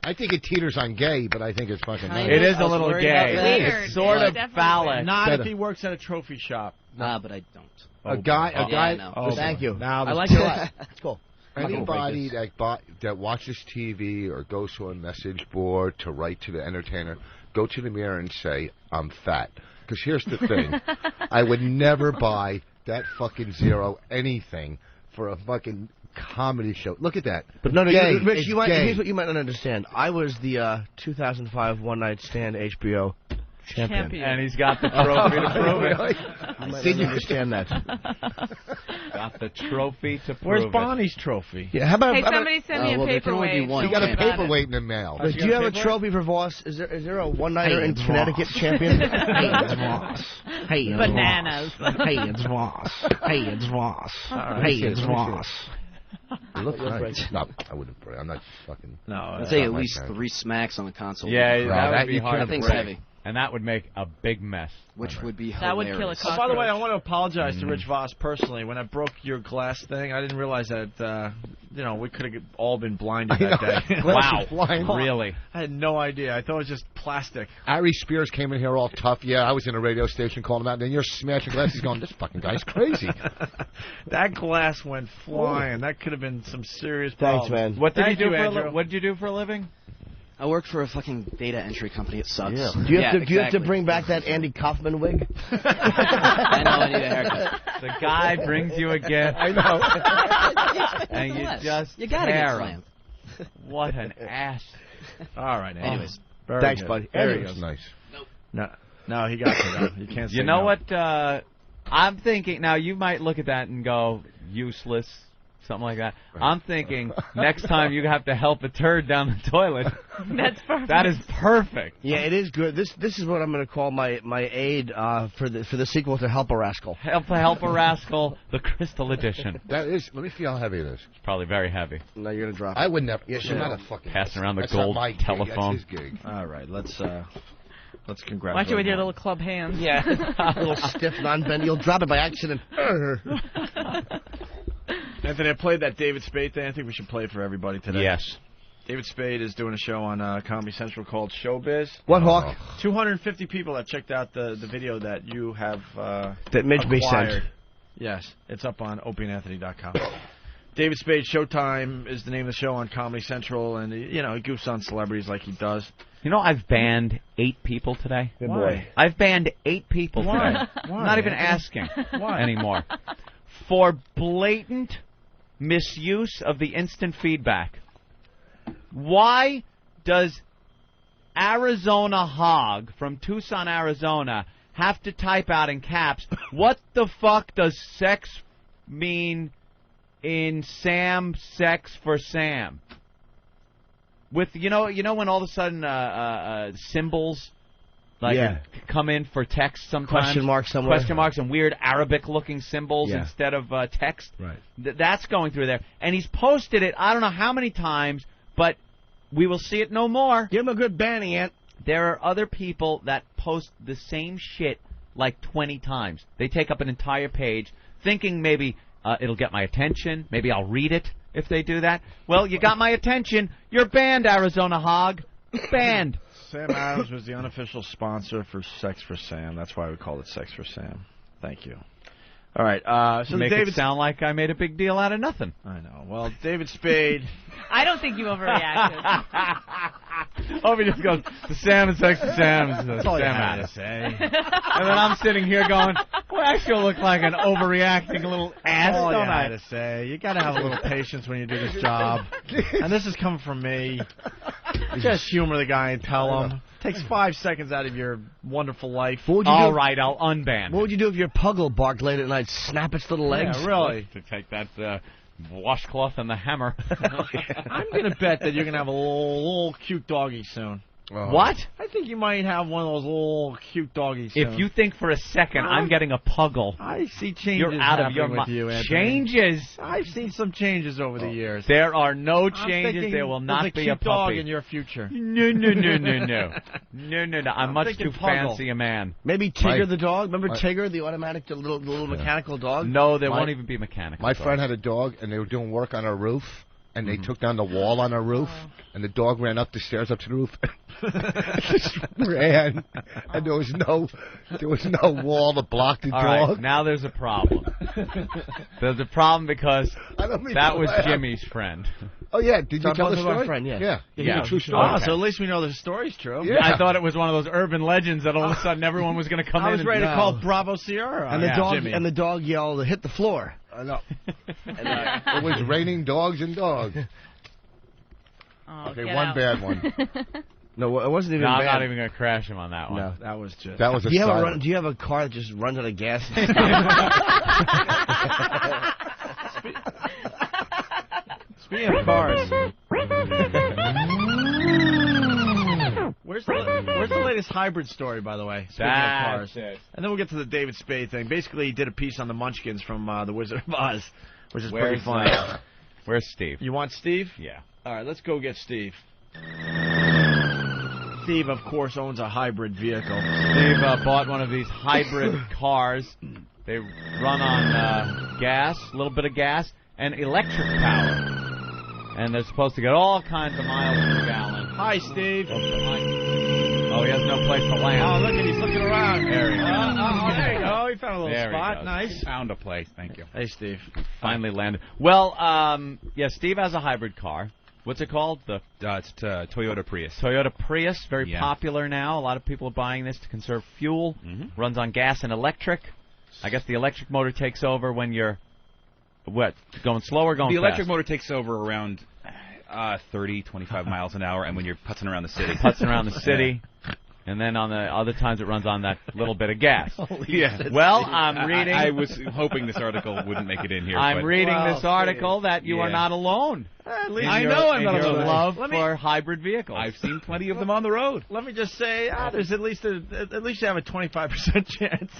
I think it teeters on gay, but I think it's fucking nice. It is I a was little worried gay. about that. Weird. It's sort Yeah, of definitely phallic. Not Better. if he works at a trophy shop. Nah, but I don't. A guy. Yeah, I know. Oh, Thank you. Now, I like It's that. cool. I'm not gonna break Anybody this. that watches TV or goes to a message board to write to the entertainer, go to the mirror and say, I'm fat. Because here's the thing. I would never buy that fucking zero anything for a fucking comedy show. Look at that. But no, Gay. Rich, It's you might, gay. here's what you might not understand. I was the 2005 One Night Stand HBO champion. And he's got the trophy to prove it. You might not understand that. Got the trophy to prove Where's it. Bonnie's trophy? Yeah, how about? Hey, how about- somebody send me a well, there can only be paperweight. one. You got a Something about it. paperweight in the mail. do you have a trophy for Voss? Is there a one-nighter in Connecticut champion? Hey, it's Voss. Hey, it's Bananas. Voss. Hey, it's Voss. Hey, it's Voss. Hey, it's Voss. It looks nice. No, I wouldn't pray. I'm not fucking. No, I'd say not at my least kind. 3 smacks on the console. Yeah, No, that that would be you hard That to thing's break. heavy, And that would make a big mess. which would be That would hilarious. kill a Oh, by the way, I cockroach. want to apologize to Rich Voss personally. When I broke your glass thing, I didn't realize that, we could have all been blinded that day. Glass is flying. Really? I had no idea. I thought it was just plastic. Ari Spears came in here all tough. Yeah, I was in a radio station calling him out. And then you're smashing glasses going, this fucking guy's crazy. That glass went flying. That could have been some serious Thanks, problems. man. What did Thank you do you, for Andrew. what did you do for a living? I work for a fucking data entry company. It sucks. Do you have to? Do you have to exactly. bring back that Andy Kaufman wig? I know I need a haircut. The guy brings you a gift. I know. And you just You gotta tear get him. slammed. What an ass. All right, Andrew. Anyways. Very Thanks, good. buddy. There he Anyways. goes. Nice. No, he got you, though. You can't say You know no. what? I'm thinking, now you might look at that and go, useless, something like that. I'm thinking, next time you have to help a turd down the toilet. That's perfect. That is perfect. Yeah, it is good. This is what I'm going to call my aid for the sequel to Help a Rascal. Help a Rascal, the Crystal Edition. That is. Let me see how heavy it is. It's probably very heavy. No, you're going to drop it. I would never. Yes, I'm you not will. a fucking. Passing around the that's gold not my gig, telephone. That's his gig. All right, let's congratulate Why don't you with your him. little club hands? Yeah, a little stiff, non-bend. You'll drop it by accident. Anthony, I played that David Spade thing. I think we should play it for everybody today. Yes. David Spade is doing a show on Comedy Central called Showbiz. What, Hawk? 250 people have checked out the video that you have That Midge B sent. acquired. Yes, it's up on opieandanthony.com. David Spade Showtime is the name of the show on Comedy Central, and he goofs on celebrities like he does. You know, I've banned 8 people today. Good Why? boy. I've banned 8 people Why? today. Why, I'm not even Anthony? asking Why? anymore. For blatant misuse of the instant feedback. Why does Arizona Hog from Tucson, Arizona, have to type out in caps, what the fuck does sex mean in Sam Sex for Sam? With you know when all of a sudden symbols come in for text sometimes. Question mark somewhere. Question marks and weird Arabic-looking symbols Yeah. instead of text. Right. That's going through there, and he's posted it. I don't know how many times, but we will see it no more. Give him a good banning, Ant. There are other people that post the same shit like 20 times. They take up an entire page, thinking maybe it'll get my attention, maybe I'll read it, if they do that. Well, you got my attention. You're banned, Arizona hog. Banned. Sam Adams was the unofficial sponsor for Sex for Sam. That's why we called it Sex for Sam. Thank you. All right. So Make David it sound like I made a big deal out of nothing. I know. Well, David Spade. I don't think you overreacted. Opie just goes, the Sam and Sex for Sam. That's all you Sam had to Adams. say. And then I'm sitting here going, well, I still look like an overreacting little ass, All you don't I? had to say. You got to have a little patience when you do this job. And this is coming from me. Just humor the guy and tell him. Takes 5 seconds out of your wonderful life. All right, I'll unban. What would you do if your Puggle barked late at night, snap its little legs? Yeah, really. To take that washcloth and the hammer. I'm going to bet that you're going to have a little cute doggy soon. What? I think you might have one of those little cute doggies soon. If you think for a second I'm getting a Puggle, I see changes you're out of your happening with you, Anthony. Changes? I've seen some changes over the years. There are no I'm changes. thinking There will not there's be a a cute dog puppy. in your future. No. I'm much thinking too Puggle. fancy a man. Maybe Tigger the dog? Remember Tigger, the automatic, the little mechanical dog? No, there won't even be mechanical. My friend had a dog, and they were doing work on her roof, and they took down the wall on her roof, and the dog ran up the stairs up to the roof. Just ran, and there was no wall to block the All dog. right, now there's a problem. There's a problem because I don't mean that to was laugh. Jimmy's friend. Oh yeah, did you Stop tell the talking about story? friend, yeah. Yeah. Yeah. True story. Oh, so at least we know the story's true. Yeah. I thought it was one of those urban legends that all of a sudden everyone was going to come in. I was and ready to No. call Bravo Sierra. And the dog yelled, hit the floor. No. It was raining dogs and dogs. Oh, Okay, get one out. bad one. No, it wasn't even No, I'm bad. not even going to crash him on that one. No. That was just. That was a Do you have silent. do you have a car that just runs out of gas? Speaking of cars, where's the latest hybrid story, by the way? Speaking of cars, That's it. and then we'll get to the David Spade thing. Basically, he did a piece on the Munchkins from The Wizard of Oz, which is pretty funny. Where's Steve? You want Steve? Yeah. All right, let's go get Steve. Steve, of course, owns a hybrid vehicle. Steve bought one of these hybrid cars. They run on gas, a little bit of gas, and electric power. And they're supposed to get all kinds of miles per gallon. Hi, Steve. Oh, he has no place to land. Oh, look, he's looking around. There he goes. There you go. He found a little There he spot. goes. Nice. Found a place. Thank you. Hey, Steve. Finally landed. Well, yeah, Steve has a hybrid car. What's it called? It's Toyota Prius. Toyota Prius, very popular now. A lot of people are buying this to conserve fuel. Runs on gas and electric. I guess the electric motor takes over when you're, going slow or going The fast? electric motor takes over around 30, 25 miles an hour, and when you're putzing around the city. Putzing around the city. And then on the other times it runs on that little bit of gas. Yeah. Well, I'm reading. I was hoping this article wouldn't make it in here. I'm but reading this article that you are not alone. At least I know I'm not alone. Love for hybrid vehicles. I've seen plenty of them on the road. Let me just say, there's at least you have a 25% chance.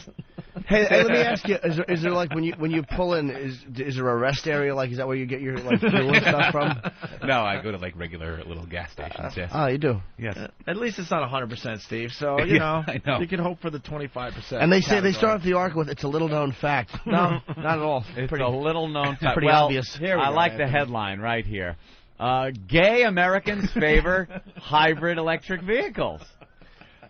Hey, let me ask you: is there like when you pull in? Is there a rest area? Like, is that where you get your fuel and stuff from? No, I go to regular little gas stations. Yes. Oh, you do. Yes. At least it's not 100%, Steve. So you know, I know. you can hope for the 25%. And they start off the article with "It's a little known fact." No, not at all. It's a little known fact. Pretty obvious. I like the headline right here. Gay Americans favor hybrid electric vehicles.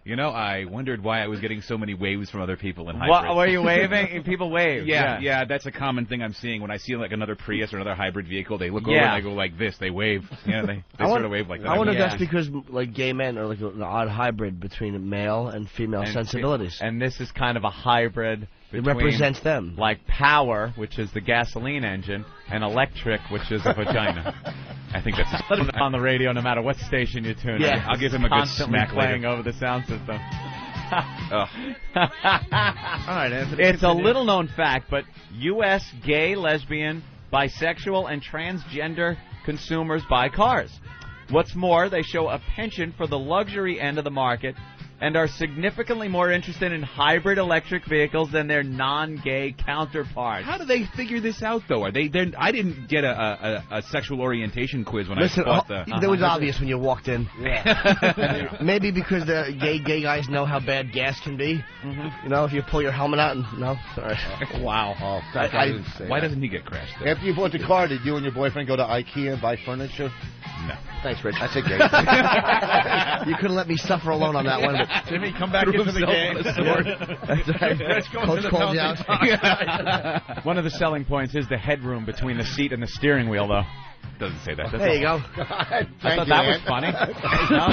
You know, I wondered why I was getting so many waves from other people in hybrid. What were you waving? People wave. Yeah, that's a common thing I'm seeing when I see another Prius or another hybrid vehicle. They look over and they go like this. They wave. Yeah, they sort of wave like that. I wonder if that's because gay men are like an odd hybrid between male and female sensibilities. And this is kind of a hybrid. It represents them. Like power, which is the gasoline engine, and electric, which is a vagina. I think that's on the radio no matter what station you tune in. Yeah, I'll give him a good Constantly smack playing later. over the sound system. All right, Anthony. It's a little-known fact, but U.S. gay, lesbian, bisexual, and transgender consumers buy cars. What's more, they show a penchant for the luxury end of the market and are significantly more interested in hybrid electric vehicles than their non-gay counterparts. How do they figure this out, though? I didn't get a sexual orientation quiz when I bought the... That was obvious when you walked in. Yeah. Maybe because the gay guys know how bad gas can be. You know, if you pull your helmet out and... No, sorry. Wow. Oh, Why doesn't he get crashed? Then? After you bought the car, did you and your boyfriend go to IKEA and buy furniture? No. Thanks, Rich. That's a gay. You couldn't let me suffer alone on that one. But Jimmy, come back into the game. Coach called you out. One of the selling points is the headroom between the seat and the steering wheel, though. Doesn't say that. There you go. I thought that was funny. No?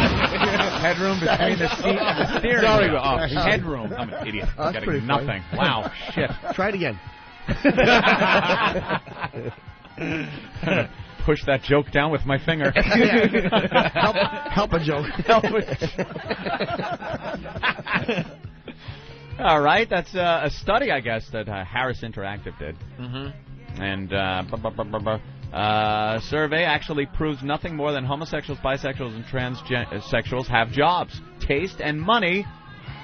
Headroom between the seat and the steering wheel. Oh, headroom. I'm an idiot. Oh, that's Getting pretty nothing. funny. Wow, shit. Try it again. Push that joke down with my finger. Help a joke. All right, that's a study, I guess, that Harris Interactive did. And survey actually proves nothing more than homosexuals, bisexuals, and transsexuals have jobs, taste, and money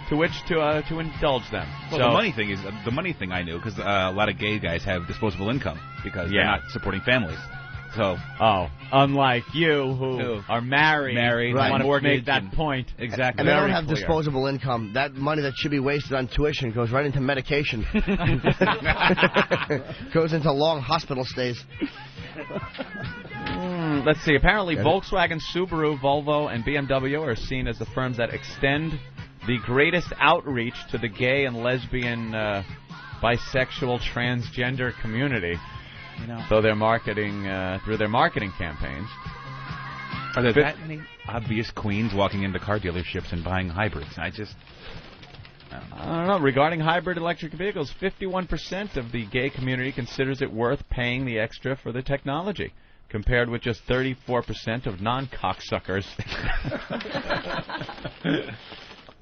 to which to indulge them. Well, the money thing I knew, because a lot of gay guys have disposable income because they're not supporting families. So, unlike you who are married, right. want to make that point. Exactly. And they don't have disposable income. That money that should be wasted on tuition goes right into medication. Goes into long hospital stays. Let's see. Apparently, Volkswagen, Subaru, Volvo, and BMW are seen as the firms that extend the greatest outreach to the gay and lesbian, bisexual, transgender community. So they're marketing through their marketing campaigns. Are there that many obvious queens walking into car dealerships and buying hybrids? I don't know. Regarding hybrid electric vehicles, 51% of the gay community considers it worth paying the extra for the technology, compared with just 34% of non-cocksuckers.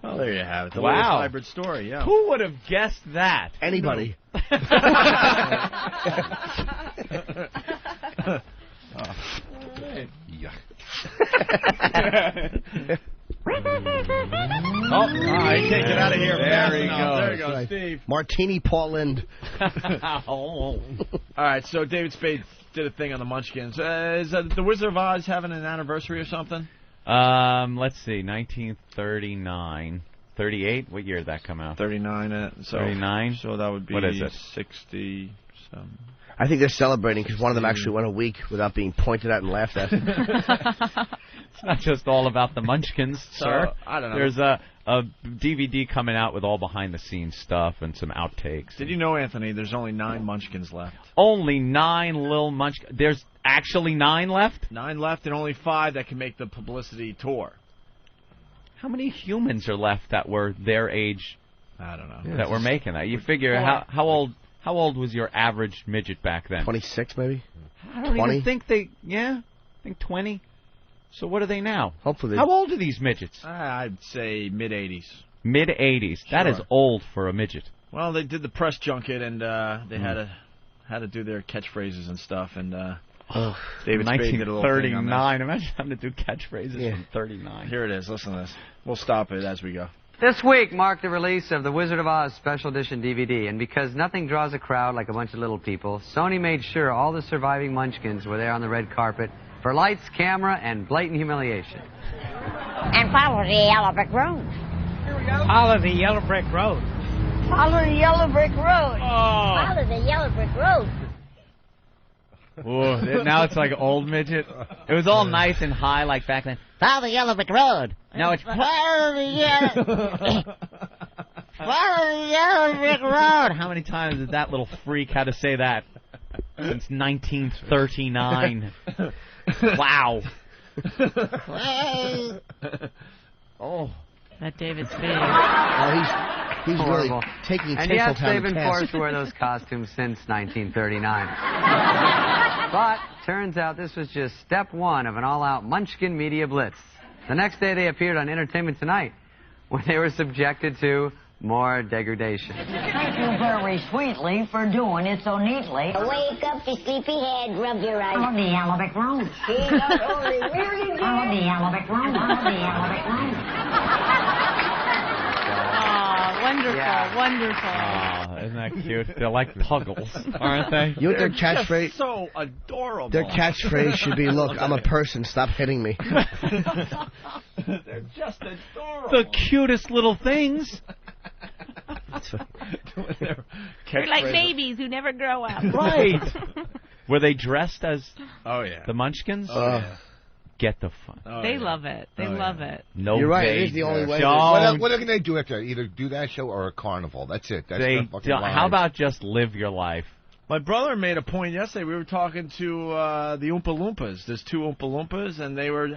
Well, there you have it. The wow. latest hybrid story, yeah. Who would have guessed that? Anybody. I can't get out of here. There he goes. There you go, Right. Steve. Martini Paul Lind. All right, so David Spade did a thing on the Munchkins. Is the Wizard of Oz having an anniversary or something? Let's see, 1939. 38? What year did that come out? 39. 39? So that would be what is it? 60 some. I think they're celebrating because one of them actually went a week without being pointed at and laughed at. It's not just all about the Munchkins, sir. I don't know. There's a DVD coming out with all behind-the-scenes stuff and some outtakes. Did you know, Anthony, there's only 9 Munchkins left? Only 9 little Munchkins. There's actually 9 left? 9 left and only 5 that can make the publicity tour. How many humans are left that were their age? I don't know. That were making that. You figure how old was your average midget back then? 26 maybe. I don't 20? even think they. Yeah, I think 20. So what are they now? Hopefully. How old are these midgets? I'd say mid-80s. Mid-80s. That is old for a midget. Well, they did the press junket and they had to do their catchphrases and stuff and. David Spade did a little thing on 1939. Imagine having to do catchphrases from 39. Here it is. Listen to this. We'll stop it as we go. This week marked the release of the Wizard of Oz Special Edition DVD, and because nothing draws a crowd like a bunch of little people, Sony made sure all the surviving Munchkins were there on the red carpet for lights, camera, and blatant humiliation. And follow the yellow brick road. Follow the yellow brick road. Follow the yellow brick road. Oh. Follow the yellow brick road. Whoa, now it's like old midget. It was all nice and high like back then. Follow the yellow brick road. Now it's Follow the yellow. Follow the yellow brick road. How many times did that little freak had to say that? Since 1939. Wow. Oh. That David Spade. He's really taking And Tinseltown yes, they've to been task. forced to wear those costumes since 1939. But turns out this was just step one of an all-out Munchkin media blitz. The next day they appeared on Entertainment Tonight, where they were subjected to more degradation. Thank you very sweetly for doing it so neatly. Wake up, you sleepy head, rub your eyes. On the yellow brick road. She not only really did. On the yellow brick road. On the yellow brick road. Wonderful, Yeah. wonderful. Oh, isn't that cute? They're like Puggles, aren't they? You know what their They're catchphrase? just so adorable. Their catchphrase should be, "Look, I'm a person. Stop hitting me." They're just adorable. The cutest little things. They're like babies who never grow up. Right. Were they dressed as the Munchkins? Get the fun. They love it. They love it. No, You're right. It is the only way. What can they do after? Either do that show or a carnival. That's it. That's their fucking lives. How about just live your life? My brother made a point yesterday. We were talking to the Oompa Loompas. There's 2 Oompa Loompas, and they were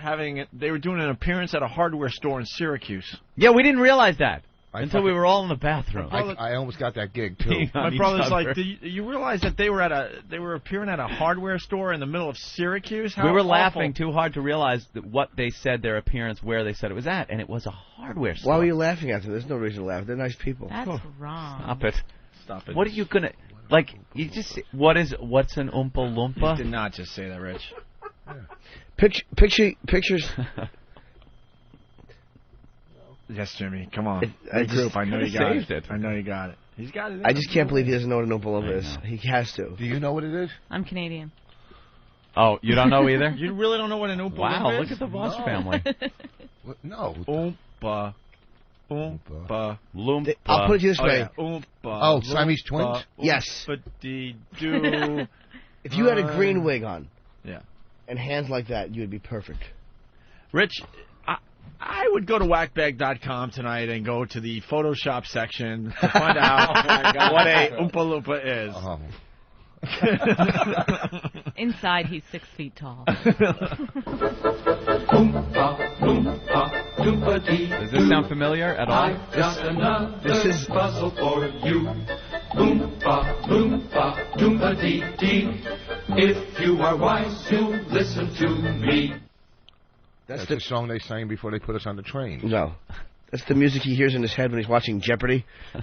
doing an appearance at a hardware store in Syracuse. Yeah, we didn't realize that until we were all in the bathroom. I almost got that gig too. My brother's like, do you realize that they were appearing at a hardware store in the middle of Syracuse? How we were awful. laughing too hard to realize that what they said their appearance, where they said it was at, and it was a hardware store. Why were you laughing at them? There's no reason to laugh. They're nice people. That's wrong. Stop it. Stop it. What are you gonna like? You just what's an Oompa Loompa? You did not just say that, Rich. Pictures. Yes, Jimmy. Come on. I know you got saved it. I know you got it. He's got it. I just can't believe he doesn't know what an Oompa Loompa is. He has to. Do you know what it is? I'm Canadian. Oh, you don't know either? You really don't know what an Oompa Loompa Wow, is? look at the Vos family. What? No. Oompa Loompa. I'll put it to you this way. Oompa. Oh, Siamese twins? Yes. Oompa-dee-doo. If you had a green wig on, yeah, and hands like that, you would be perfect. Rich, I would go to whackbag.com tonight and go to the Photoshop section to find out what a Oompa Loompa is. Inside, he's 6 feet tall. Does this sound familiar at all? This is puzzle for you. Oompa, loompa, doompa dee dee. If you are wise, you'll listen to me. That's the song they sang before they put us on the train. No. That's the music he hears in his head when he's watching Jeopardy. Oh,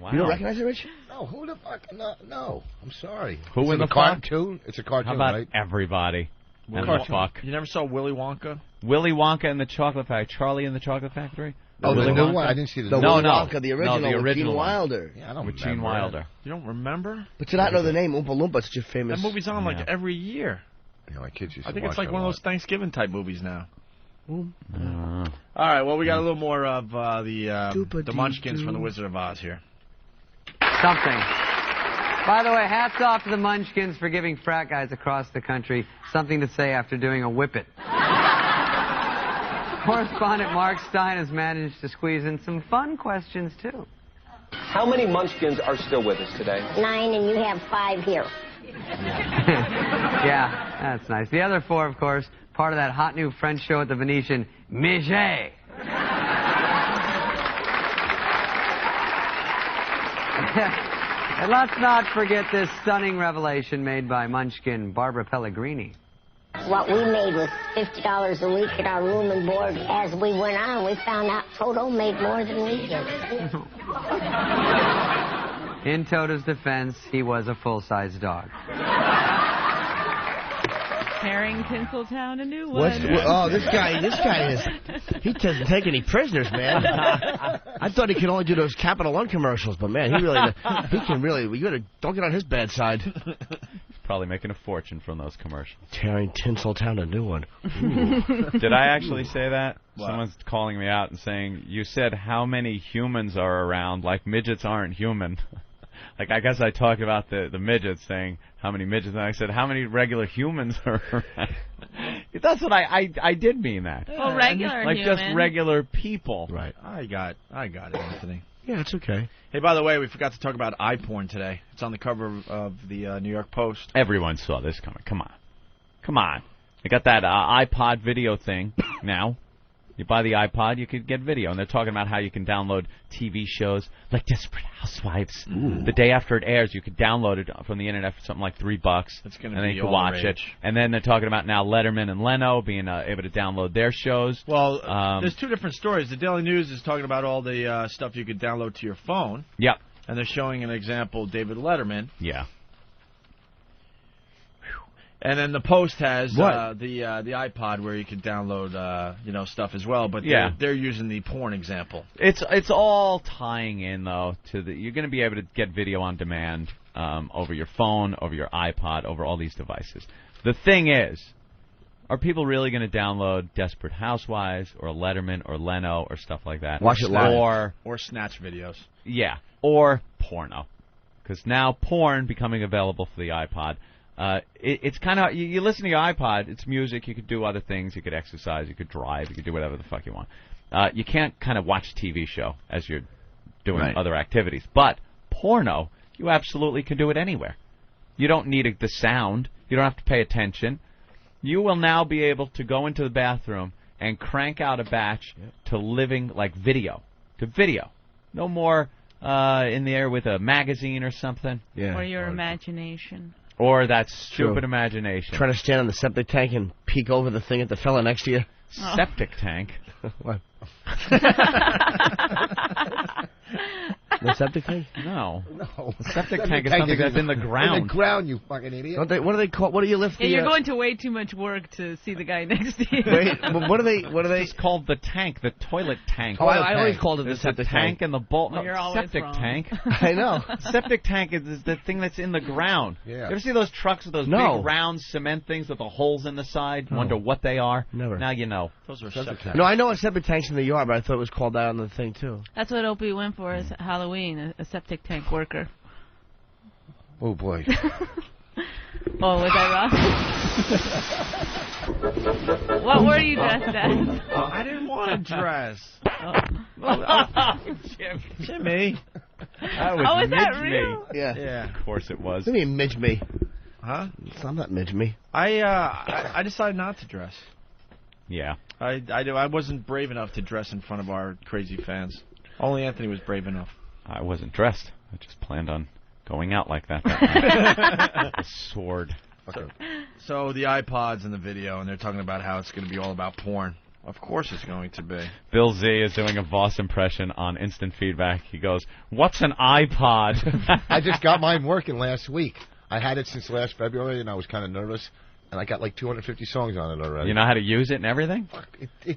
wow. You don't recognize it, Rich? No, who the fuck? No. I'm sorry. Who Is in it the a cartoon? It's a cartoon, How about right? everybody? And the Cartoon. fuck. You never saw Willy Wonka? Willy Wonka and the Chocolate Factory. Charlie and the Chocolate Factory? Oh, the Willy new Wonka? one? I didn't see the No, new Willy one. Wonka, the original, No, the with original Gene one. Wilder. Yeah, I don't With remember Gene Wilder. You don't remember? But to not know the name, Oompa Loompa, it's such a famous... That movie's on like every year. Yeah, my kids used to I think watch it's like that one a of lot. those Thanksgiving type movies now. All right, well, we got a little more of the Munchkins from The Wizard of Oz here. Something. By the way, hats off to the Munchkins for giving frat guys across the country something to say after doing a whippet. Correspondent Mark Stein has managed to squeeze in some fun questions, too. How many Munchkins are still with us today? 9, and you have 5 here. Yeah, that's nice. The other 4, of course, part of that hot new French show at the Venetian, Miget. And let's not forget this stunning revelation made by Munchkin Barbara Pellegrini. What we made was $50 a week at our room and board. As we went on, we found out Toto made more than we did. In Toto's defense, he was a full-size dog. Tearing Tinseltown a new one. This guy is... He doesn't take any prisoners, man. I thought he could only do those Capital One commercials, but man, he can really... Don't get on his bad side. He's probably making a fortune from those commercials. Tearing Tinseltown a new one. Did I actually say that? What? Someone's calling me out and saying, you said how many humans are around, like midgets aren't human. Like, I guess I talked about the midgets, saying how many midgets, and I said how many regular humans are around. That's what I did mean that. Well, regular like human. just regular people. Right. I got it, Anthony. Yeah, it's okay. Hey, by the way, we forgot to talk about eye porn today. It's on the cover of the New York Post. Everyone saw this coming. Come on. They got that iPod video thing now. You buy the iPod, you could get video. And they're talking about how you can download TV shows like Desperate Housewives. Ooh. The day after it airs, you could download it from the internet for something like $3. It's gonna and then be you can all watch rage. it. And then they're talking about now Letterman and Leno being able to download their shows. Well, there's two different stories. The Daily News is talking about all the stuff you could download to your phone. Yep. And they're showing an example, David Letterman. Yeah. And then the Post has What? the iPod where you could download stuff as well, but they're using the porn example. It's all tying in though to you're going to be able to get video on demand over your phone, over your iPod, over all these devices. The thing is, are people really going to download Desperate Housewives or Letterman or Leno or stuff like that? Watch it live. Or snatch videos. Yeah, or porno. Because now porn becoming available for the iPod. It's kind of, you listen to your iPod, it's music, you could do other things, you could exercise, you could drive, you could do whatever the fuck you want. You can't kind of watch a TV show as you're doing other activities. But porno, you absolutely can do it anywhere. You don't need the sound. You don't have to pay attention. You will now be able to go into the bathroom and crank out a batch to living like video. To video. No more in the air with a magazine or something. Yeah. Or your imagination. Or that stupid imagination. Trying to stand on the septic tank and peek over the thing at the fella next to you. Septic tank? What? The septic tank? No. No. The septic tank is something that's in the ground. In the ground, you fucking idiot. What do they call? What do you lift? Yeah, you're going to way too much work to see the guy next to you. Wait, what are they? It's called the tank, the toilet tank. Oh, I always called it the There's septic tank and the bolt. You're always septic wrong. tank. I know. Septic tank is the thing that's in the ground. Yeah. You ever see those trucks with those big round cement things with the holes in the side? Wonder what they are? Never. Now you know. Those are septic tanks. No, I know a septic tank's in the yard, but I thought it was called that on the thing too. That's what Opie went for as Halloween, a septic tank worker. Oh, boy. Oh, was I wrong? What were you dressed as? I didn't want to dress. Jimmy. That was Oh, is that Midge real? Me. Yeah. Of course it was. What do you mean, midge me? Huh? I'm not midge me. I decided not to dress. Yeah. I wasn't brave enough to dress in front of our crazy fans. Only Anthony was brave enough. I wasn't dressed. I just planned on going out like that night. A sword. So the iPods and the video, and they're talking about how it's going to be all about porn. Of course it's going to be. Bill Z is doing a Vos impression on instant feedback. He goes, "What's an iPod?" I just got mine working last week. I had it since last February, and I was kind of nervous. And I got like 250 songs on it already. You know how to use it and everything?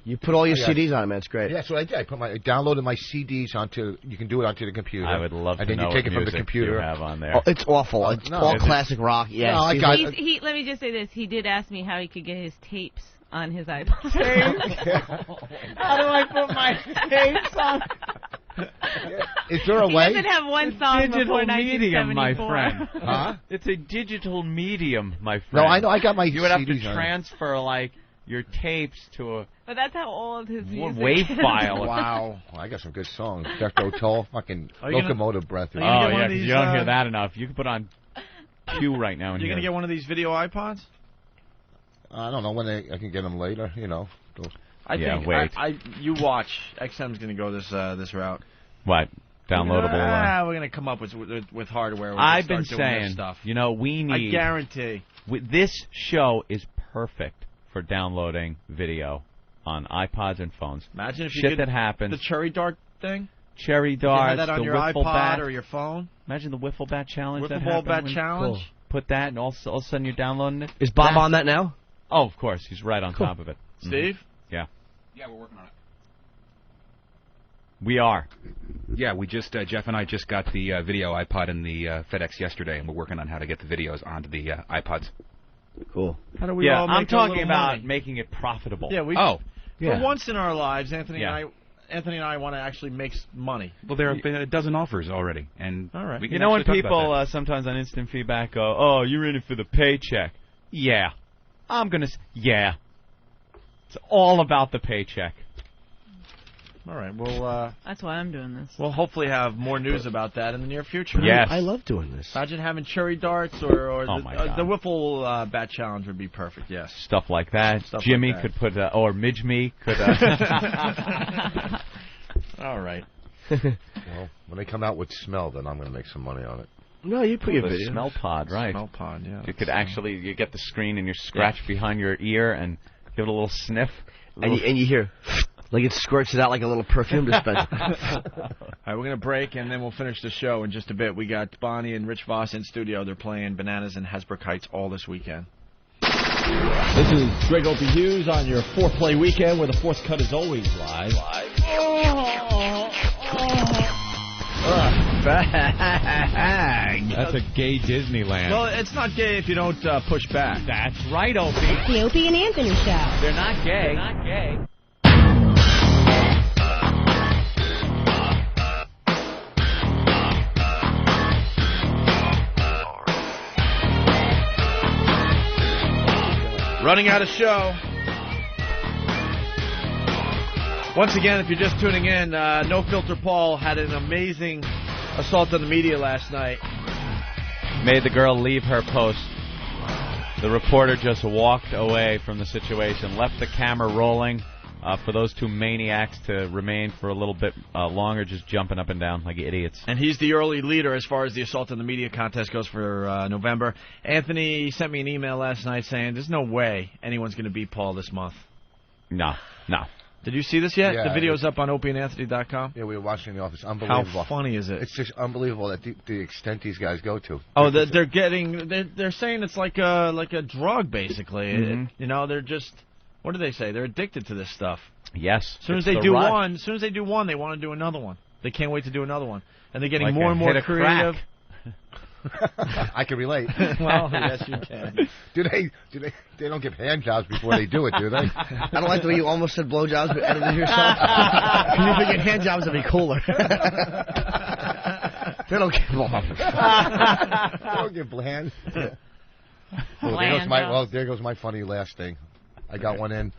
You put all your CDs on it, man. It's great. Yeah, that's what I did. I downloaded my CDs onto. You can do it onto the computer. I would love to know And then you take it from the computer. you have on there. Oh, it's awful. It's all classic rock. Yeah. No, I got. Let me just say this. He did ask me how he could get his tapes on his iPod. How do I put my tapes on? Is there a way? He doesn't have one song Digital before medium, my 1974. friend. Huh? It's a digital medium, my friend. No, I know. I got my. You would have to CDs on it. transfer like your tapes to a But that's how old his music wave is. file. Wow. Well, I got some good songs. Jethro Tull, fucking Locomotive Breath. Oh, yeah, 'cause you don't hear that enough. You can put on Q right now. You're going to get one of these video iPods? I don't know when I can get them later. You know. I think. Wait. You watch. XM's going to go this route. What? Downloadable? We're going to come up with hardware. I've been start doing this saying, stuff. you know, we need. I guarantee. This show is perfect for downloading video on iPods and phones. Imagine if shit you could, that happens. The cherry dart thing. Cherry darts. You had that on the your wiffle iPod bat. or your phone. Imagine the wiffle bat challenge. Wiffle ball bat challenge. Cool. Put that, and all of a sudden you're downloading it. Is Bob on that now? Oh, of course. He's right on top of it. Steve? Yeah. Yeah, we're working on it. We are. Yeah, we just Jeff and I just got the video iPod in the FedEx yesterday, and we're working on how to get the videos onto the iPods. Cool. How do we all make I'm talking a little about money? making it profitable. Yeah, we. Oh. For once in our lives, Anthony Yeah. and I want to actually make money. Well, there have been a dozen offers already, and all right. we can You know when actually talk about people sometimes on instant feedback go, "Oh, you're in it for the paycheck." Yeah, I'm gonna. Yeah, it's all about the paycheck. All right. Well, That's why I'm doing this. we'll hopefully have more news about that in the near future. Yes. I love doing this. Imagine having cherry darts or Oh my God. the wiffle bat challenge would be perfect. Yes. Stuff like that. Stuff Jimmy like that. could put, or Midge Me could. All right. Well, when they come out with smell, then I'm going to make some money on it. No, you put your the video. smell pod, right? Smell pod, yeah. You could actually, you get the screen and you scratch behind your ear and give it a little sniff. And you hear, like it squirts it out like a little perfume dispenser. All right, we're going to break, and then we'll finish the show in just a bit. We got Bonnie and Rich Voss in studio. They're playing Bananas in Hasbrook Heights all this weekend. This is Greg Opie Hughes on your fourth play weekend, where the fourth cut is always live. Bang. That's a gay Disneyland. Well, it's not gay if you don't push back. That's right, Opie. It's the Opie and Anthony Show. They're not gay. They're not gay. Running out of show. Once again, if you're just tuning in, NoFilterPaul had an amazing assault on the media last night. Made the girl leave her post. The reporter just walked away from the situation, left the camera rolling for those two maniacs to remain for a little bit longer, just jumping up and down like idiots. And he's the early leader as far as the assault on the media contest goes for November. Anthony sent me an email last night saying there's no way anyone's going to beat Paul this month. No. Did you see this yet? Yeah, the video's up on opieandanthony.com. Yeah, we were watching in the office. Unbelievable. How funny is it? It's just unbelievable that the extent these guys go to. Oh, they're saying it's like a drug, basically. Mm-hmm. They're just, what do they say? They're addicted to this stuff. Yes. As soon as they do one, they want to do another one. They can't wait to do another one, and they're getting more and more creative. I can relate. Well, yes, you can. Do they don't give hand jobs before they do it, do they? I don't like the way you almost said blowjobs, but edited yourself. Because if they get hand jobs, it'd be cooler. They don't give They don't give hand. There goes my funny last thing. I got one in.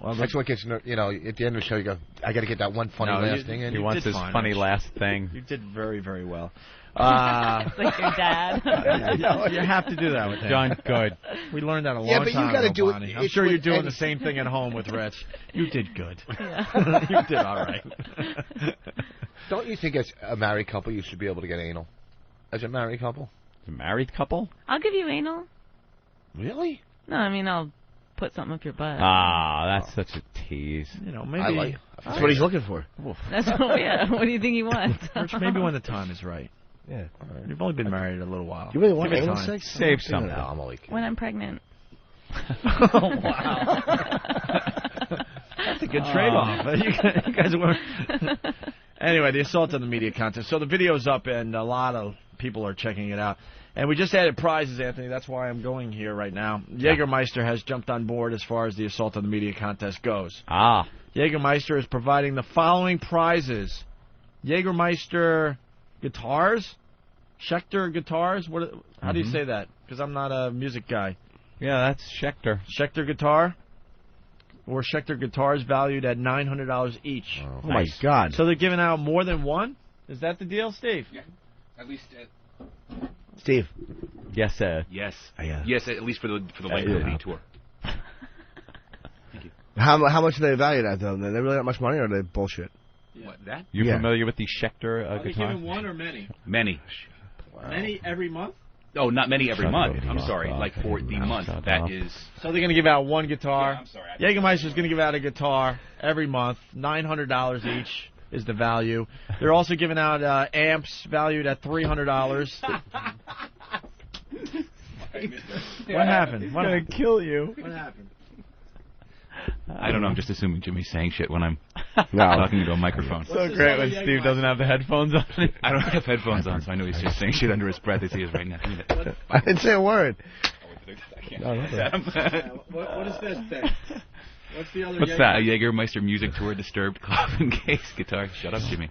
Well, that's what gets, at the end of the show, you go, I got to get that one funny last thing in. He wants his funny last thing. You did very, very well. It's like your dad. You have to do that with him. Done good. We learned that a long time ago, you gotta do Bonnie. I'm sure you're doing the same thing at home with Rich. You did good. Yeah. You did all right. Don't you think as a married couple you should be able to get anal? As a married couple? A married couple? I'll give you anal. Really? No, I mean, I'll put something up your butt. Ah, that's such a tease. Maybe. That's what he's looking for. That's what, yeah. What do you think he wants? Rich, maybe when the time is right. Yeah. You've only been married a little while. You really want Give it anal time. sex? Save some. No, I'm only kidding. When I'm pregnant. Oh, wow. That's a good trade-off. You guys were... Anyway, the assault on the media contest. So the video's up, and a lot of people are checking it out. And we just added prizes, Anthony. That's why I'm going here right now. Jägermeister has jumped on board as far as the assault on the media contest goes. Jägermeister is providing the following prizes. Jägermeister guitars? Schecter guitars? How do you say that? Because I'm not a music guy. Yeah, that's Schecter. Schecter guitar? Or Schecter guitars valued at $900 each. Oh, my God. So they're giving out more than one? Is that the deal, Steve? Yeah, at least... Steve. Yes, sir. Yes. Yeah. Yes, at least for the length of the tour. Thank you. How much are they valued at, though? Are they really that much money, or are they bullshit? Yeah. What, that? You familiar with the Schecter Are they guitar? giving one or many? Many. Wow. Many every month? Oh, not many every month. I'm sorry. Like for the month. That is... So they're going to give out one guitar. Yeah, I'm sorry. Jägermeister's going to give out a guitar every month. $900 each is the value. They're also giving out amps valued at $300. What happened? What going to kill you? What happened? I don't know. I'm just assuming Jimmy's saying shit when I'm talking into a microphone. So great when Steve doesn't have the headphones on. I don't have headphones on, so I know he's just saying shit under his breath as he is right now. I didn't say a word. What is this thing? What's the other? What's that? A Jägermeister music tour disturbed coffin case guitar. Shut up, Jimmy.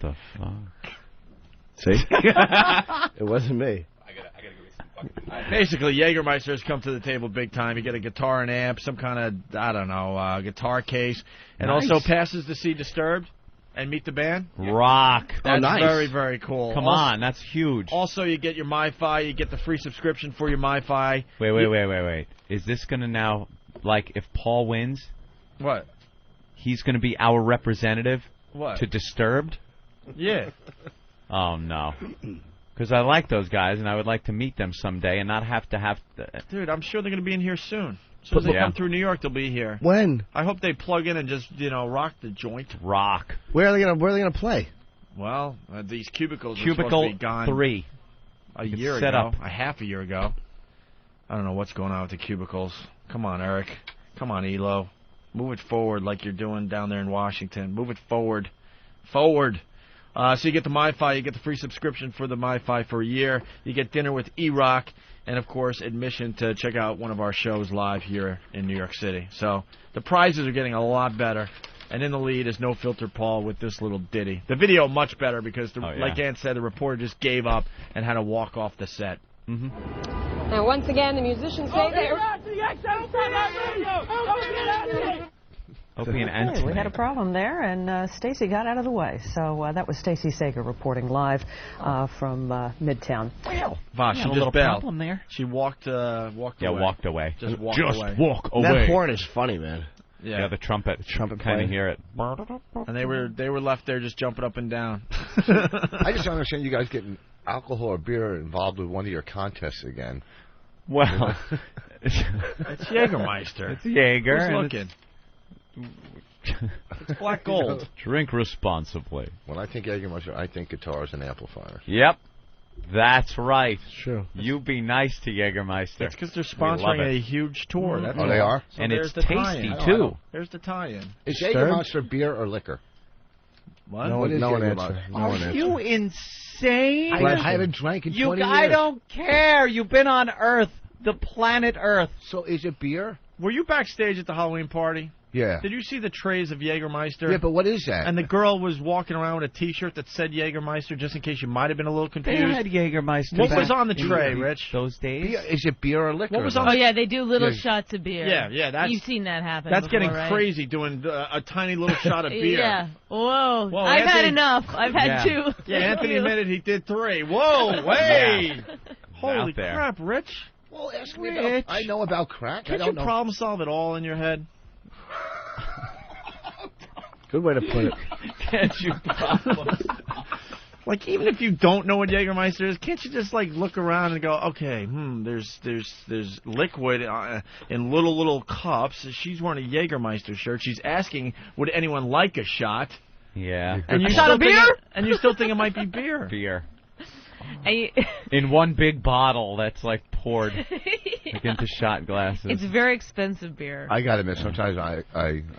See? It wasn't me. Basically, Jägermeister has come to the table big time. You get a guitar and amp, some kind of, guitar case, and also passes to see Disturbed and Meet the Band. Rock. That's nice. very, very cool. Come on, that's huge. Also, you get your MiFi. You get the free subscription for your MiFi. Wait. Is this going to now, like, if Paul wins... What? He's going to be our representative to Disturbed? Yeah. Oh, no. Because I like those guys, and I would like to meet them someday and not have to... Dude, I'm sure they're going to be in here soon. As soon as they come through New York, they'll be here. When? I hope they plug in and just, rock the joint. Rock. Where are they gonna play? Well, these cubicles are Cubicle supposed to be gone 3. a year ago. A half a year ago. I don't know what's going on with the cubicles. Come on, Eric. Come on, Elo. Move it forward like you're doing down there in Washington. Move it forward. Forward. So you get the MyFi. You get the free subscription for the MyFi for a year. You get dinner with E-Rock. And, of course, admission to check out one of our shows live here in New York City. So the prizes are getting a lot better. And in the lead is NoFilterPaul with this little ditty. The video much better because, like Ant said, the reporter just gave up and had to walk off the set. Now, once again, the musicians say they're... Opie and Anthony. We had a problem there, and Stacy got out of the way. So that was Stacy Sager reporting live from Midtown. Voss, she a just little bailed. problem there. She walked away. Walked away. Just walked Just away. walk away. That horn is funny, man. Yeah, the trumpet. Trumpet kind of play. hear it. And they were left there just jumping up and down. I just don't understand you guys getting alcohol or beer involved with one of your contests again. Well, it's Jägermeister. It's Jaeger. Who's and looking? It's black gold. Drink responsibly. When I think Jägermeister, I think guitars and amplifiers. Yep. That's right. Sure. You be nice to Jägermeister. It's because they're sponsoring a huge tour. That's they are? So and there's it's the tasty, tie-in. too. There's the tie-in. Is Jägermeister beer or liquor? What? No What is one Jägermeister? answer. No Are one answer. you insane? I haven't drank in 20 years. I don't care. You've been on Earth, the planet Earth. So is it beer? Were you backstage at the Halloween party? Yeah. Did you see the trays of Jägermeister? Yeah, but what is that? And the girl was walking around with a T-shirt that said Jägermeister, just in case you might have been a little confused. They had Jägermeister. What was on the tray, Rich? Those days? Beer, is it beer or liquor? What was Oh, yeah, they do little Yeah. shots of beer. Yeah, that's... You've seen that happen That's before, getting right? crazy, doing a tiny little shot of beer. Yeah. Whoa. Whoa, I've had Anthony- enough. I've had two. Yeah, Anthony admitted he did 3. Whoa, way! Holy Out there. crap, Rich. Well, ask me Rich. about... I know about crack. Can't I you don't know. problem solve it all in your head? Good way to put it. Can't you problem Like, even if you don't know what Jägermeister is, can't you just, like, look around and go, okay, there's liquid in little cups. She's wearing a Jägermeister shirt. She's asking, would anyone like a shot? Yeah. And you A shot of beer? And you still think it might be beer. Beer. In one big bottle that's like poured like into shot glasses. It's very expensive beer. I gotta admit, sometimes I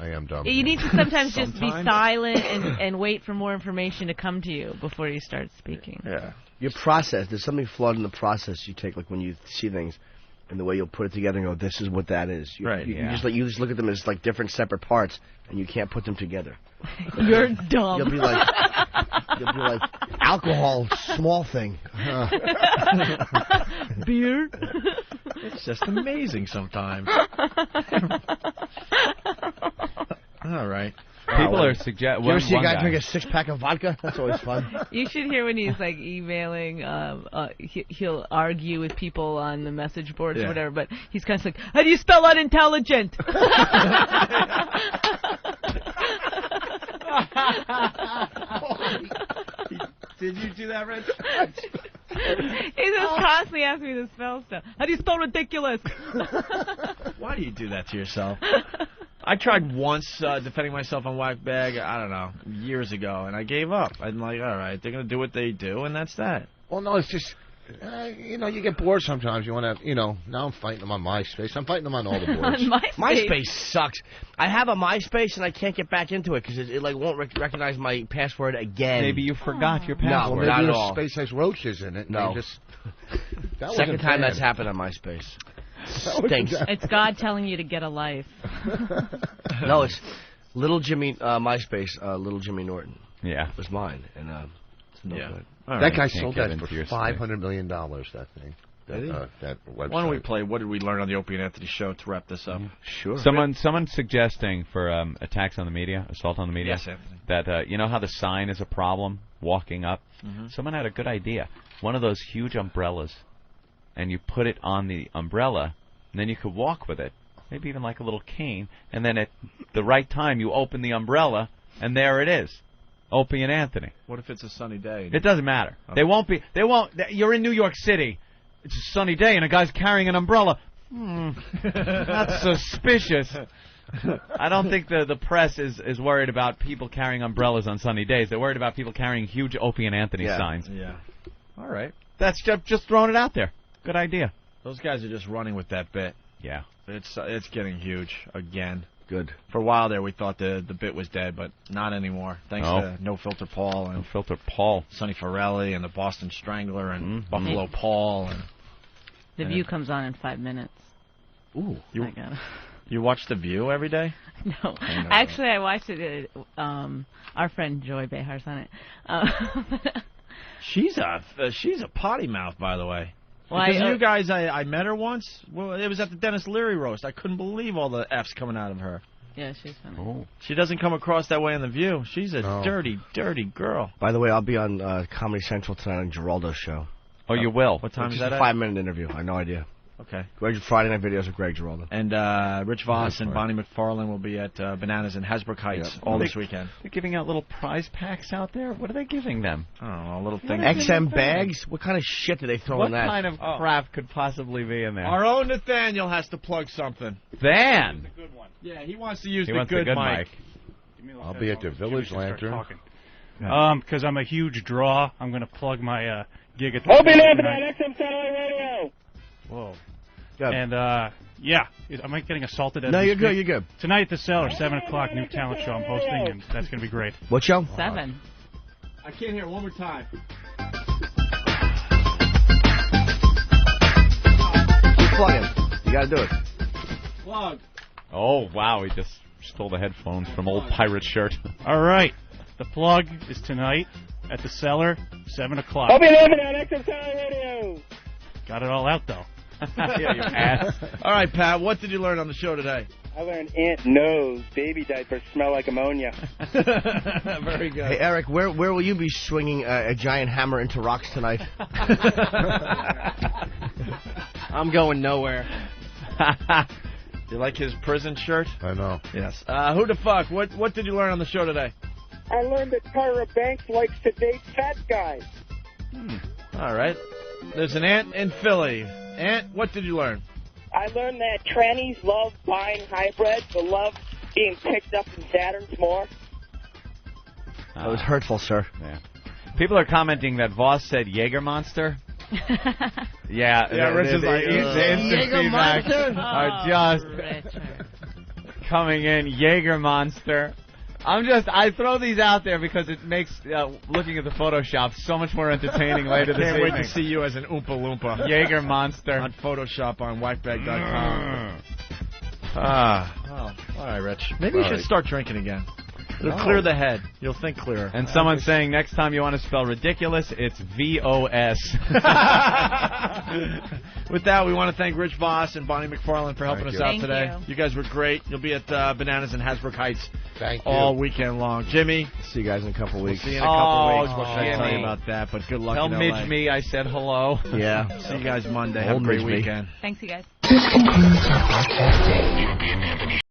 am dumb. You need to sometimes just be silent and wait for more information to come to you before you start speaking. Yeah. Your process, there's something flawed in the process you take, like when you see things, and the way you'll put it together and go, this is what that is. You just look at them as like different separate parts, and you can't put them together. You're dumb. You'll be like alcohol, small thing. Beer. It's just amazing sometimes. All right. People are suggesting. You ever see a guy drink a 6-pack of vodka? That's always fun. You should hear when he's like emailing. He'll argue with people on the message boards or whatever. But he's kind of like, "How do you spell unintelligent?" Did you do that, Rich? He just constantly asks me to spell stuff. How do you spell ridiculous? Why do you do that to yourself? I tried once defending myself on Whack Bag, I don't know, years ago, and I gave up. I'm like, all right, they're going to do what they do, and that's that. Well, no, it's just, you get bored sometimes. You want to, now I'm fighting them on MySpace. I'm fighting them on all the boards. MySpace sucks. I have a MySpace, and I can't get back into it because it won't recognize my password again. Maybe you forgot your No, password. not Maybe at your all. space has roaches in it. No. That Second time bad. that's happened on MySpace. Stinks. It's God telling you to get a life. No, it's Little Jimmy, MySpace, Little Jimmy Norton. Yeah. Was mine, and it's no good. That guy sold that for $500 million, that thing. That website. Why don't we play What Did We Learn on the Opie and Anthony Show to wrap this up? Sure. Someone's suggesting for attacks on the media, assault on the media, Yes, Anthony. that you know how the sign is a problem walking up? Mhm. Someone had a good idea. One of those huge umbrellas, and you put it on the umbrella, and then you could walk with it, maybe even like a little cane, and then at the right time you open the umbrella, and there it is. Opie and Anthony. What if it's a sunny day? It doesn't matter. Okay. They won't. You're in New York City. It's a sunny day and a guy's carrying an umbrella. That's suspicious. I don't think the press is worried about people carrying umbrellas on sunny days. They're worried about people carrying huge Opie and Anthony signs. Yeah. All right. That's just throwing it out there. Good idea. Those guys are just running with that bit. Yeah. It's getting huge again. Good. For a while there, we thought the bit was dead, but not anymore. Thanks to NoFilterPaul and NoFilterPaul, Sonny Farrelly, and the Boston Strangler, and Buffalo Paul. And The View comes on in 5 minutes. Ooh, I got it. You watch The View every day? No, actually, I watched it. Our friend Joy Behar's on it. She's a potty mouth, by the way. Well, because you guys, I met her once. Well, it was at the Dennis Leary roast. I couldn't believe all the F's coming out of her. Yeah, she's funny. Oh. She doesn't come across that way on The View. She's a dirty, dirty girl. By the way, I'll be on Comedy Central tonight on Geraldo's show. Oh, you will? What time is that? that? A 5-minute interview. I have no idea. Okay. Friday night videos of Greg Giraldo. And Rich Vos and Bonnie McFarlane will be at Bananas in Hasbrook Heights all this weekend. They're giving out little prize packs out there? What are they giving them? I don't know, a little thing. XM bags? What kind of shit do they throw in that? What kind of crap could possibly be in there? Our own Nathaniel has to plug something. Van! The good one. Yeah, he wants to use He the wants good the good mic. I'll be at the Village Lantern. Because I'm a huge draw, I'm going to plug my gig at the Opie Anthony on XM Satellite Radio. Whoa. Good. And, am I getting assaulted as No, we you're good, speak? you're good. Tonight at the Cellar, 7 o'clock, new talent show I'm hosting, and that's going to be great. What show? 7. I can't hear. One more time. Keep plugging. You got to do it. Plug. Oh, wow, he just stole the headphones from old pirate shirt. All right. The plug is tonight at the Cellar, 7 o'clock. Opie Anthony on XM Satellite Radio. Got it all out, though. Yeah, you ass. All right, Pat, what did you learn on the show today? I learned Aunt knows baby diapers smell like ammonia. Very good. Hey, Eric, where will you be swinging a giant hammer into rocks tonight? I'm going nowhere. You like his prison shirt? I know. Yes. Who the fuck? What did you learn on the show today? I learned that Tyra Banks likes to date fat guys. All right. There's an Ant in Philly. Ant, what did you learn? I learned that trannies love buying hybrids, but love being picked up in Saturns more. That was hurtful, sir. Yeah. People are commenting that Voss said Jägermeister. Yeah, Rich is like, the instant feedback are just coming in. Jägermeister. I throw these out there because it makes looking at the Photoshop so much more entertaining later this evening. Can't wait to see you as an Oompa Loompa. Jägermeister. On Photoshop on whackbag.com. All right, Rich. Maybe you should start drinking again. It'll clear the head. You'll think clearer. And someone's saying next time you want to spell ridiculous, it's VOS. With that, we want to thank Rich Vos and Bonnie McFarlane for helping us out Thank today. you. You guys were great. You'll be at Bananas in Hasbrook Heights all weekend long. Jimmy, see you guys in a couple weeks. See you in a couple weeks. What should I Jimmy. tell you about that? But good luck Tell in LA. Midge me I said hello. Yeah. See you guys Monday. Have a Old great Midge me. weekend. Thanks, you guys. This concludes our broadcast day. Opie and Anthony.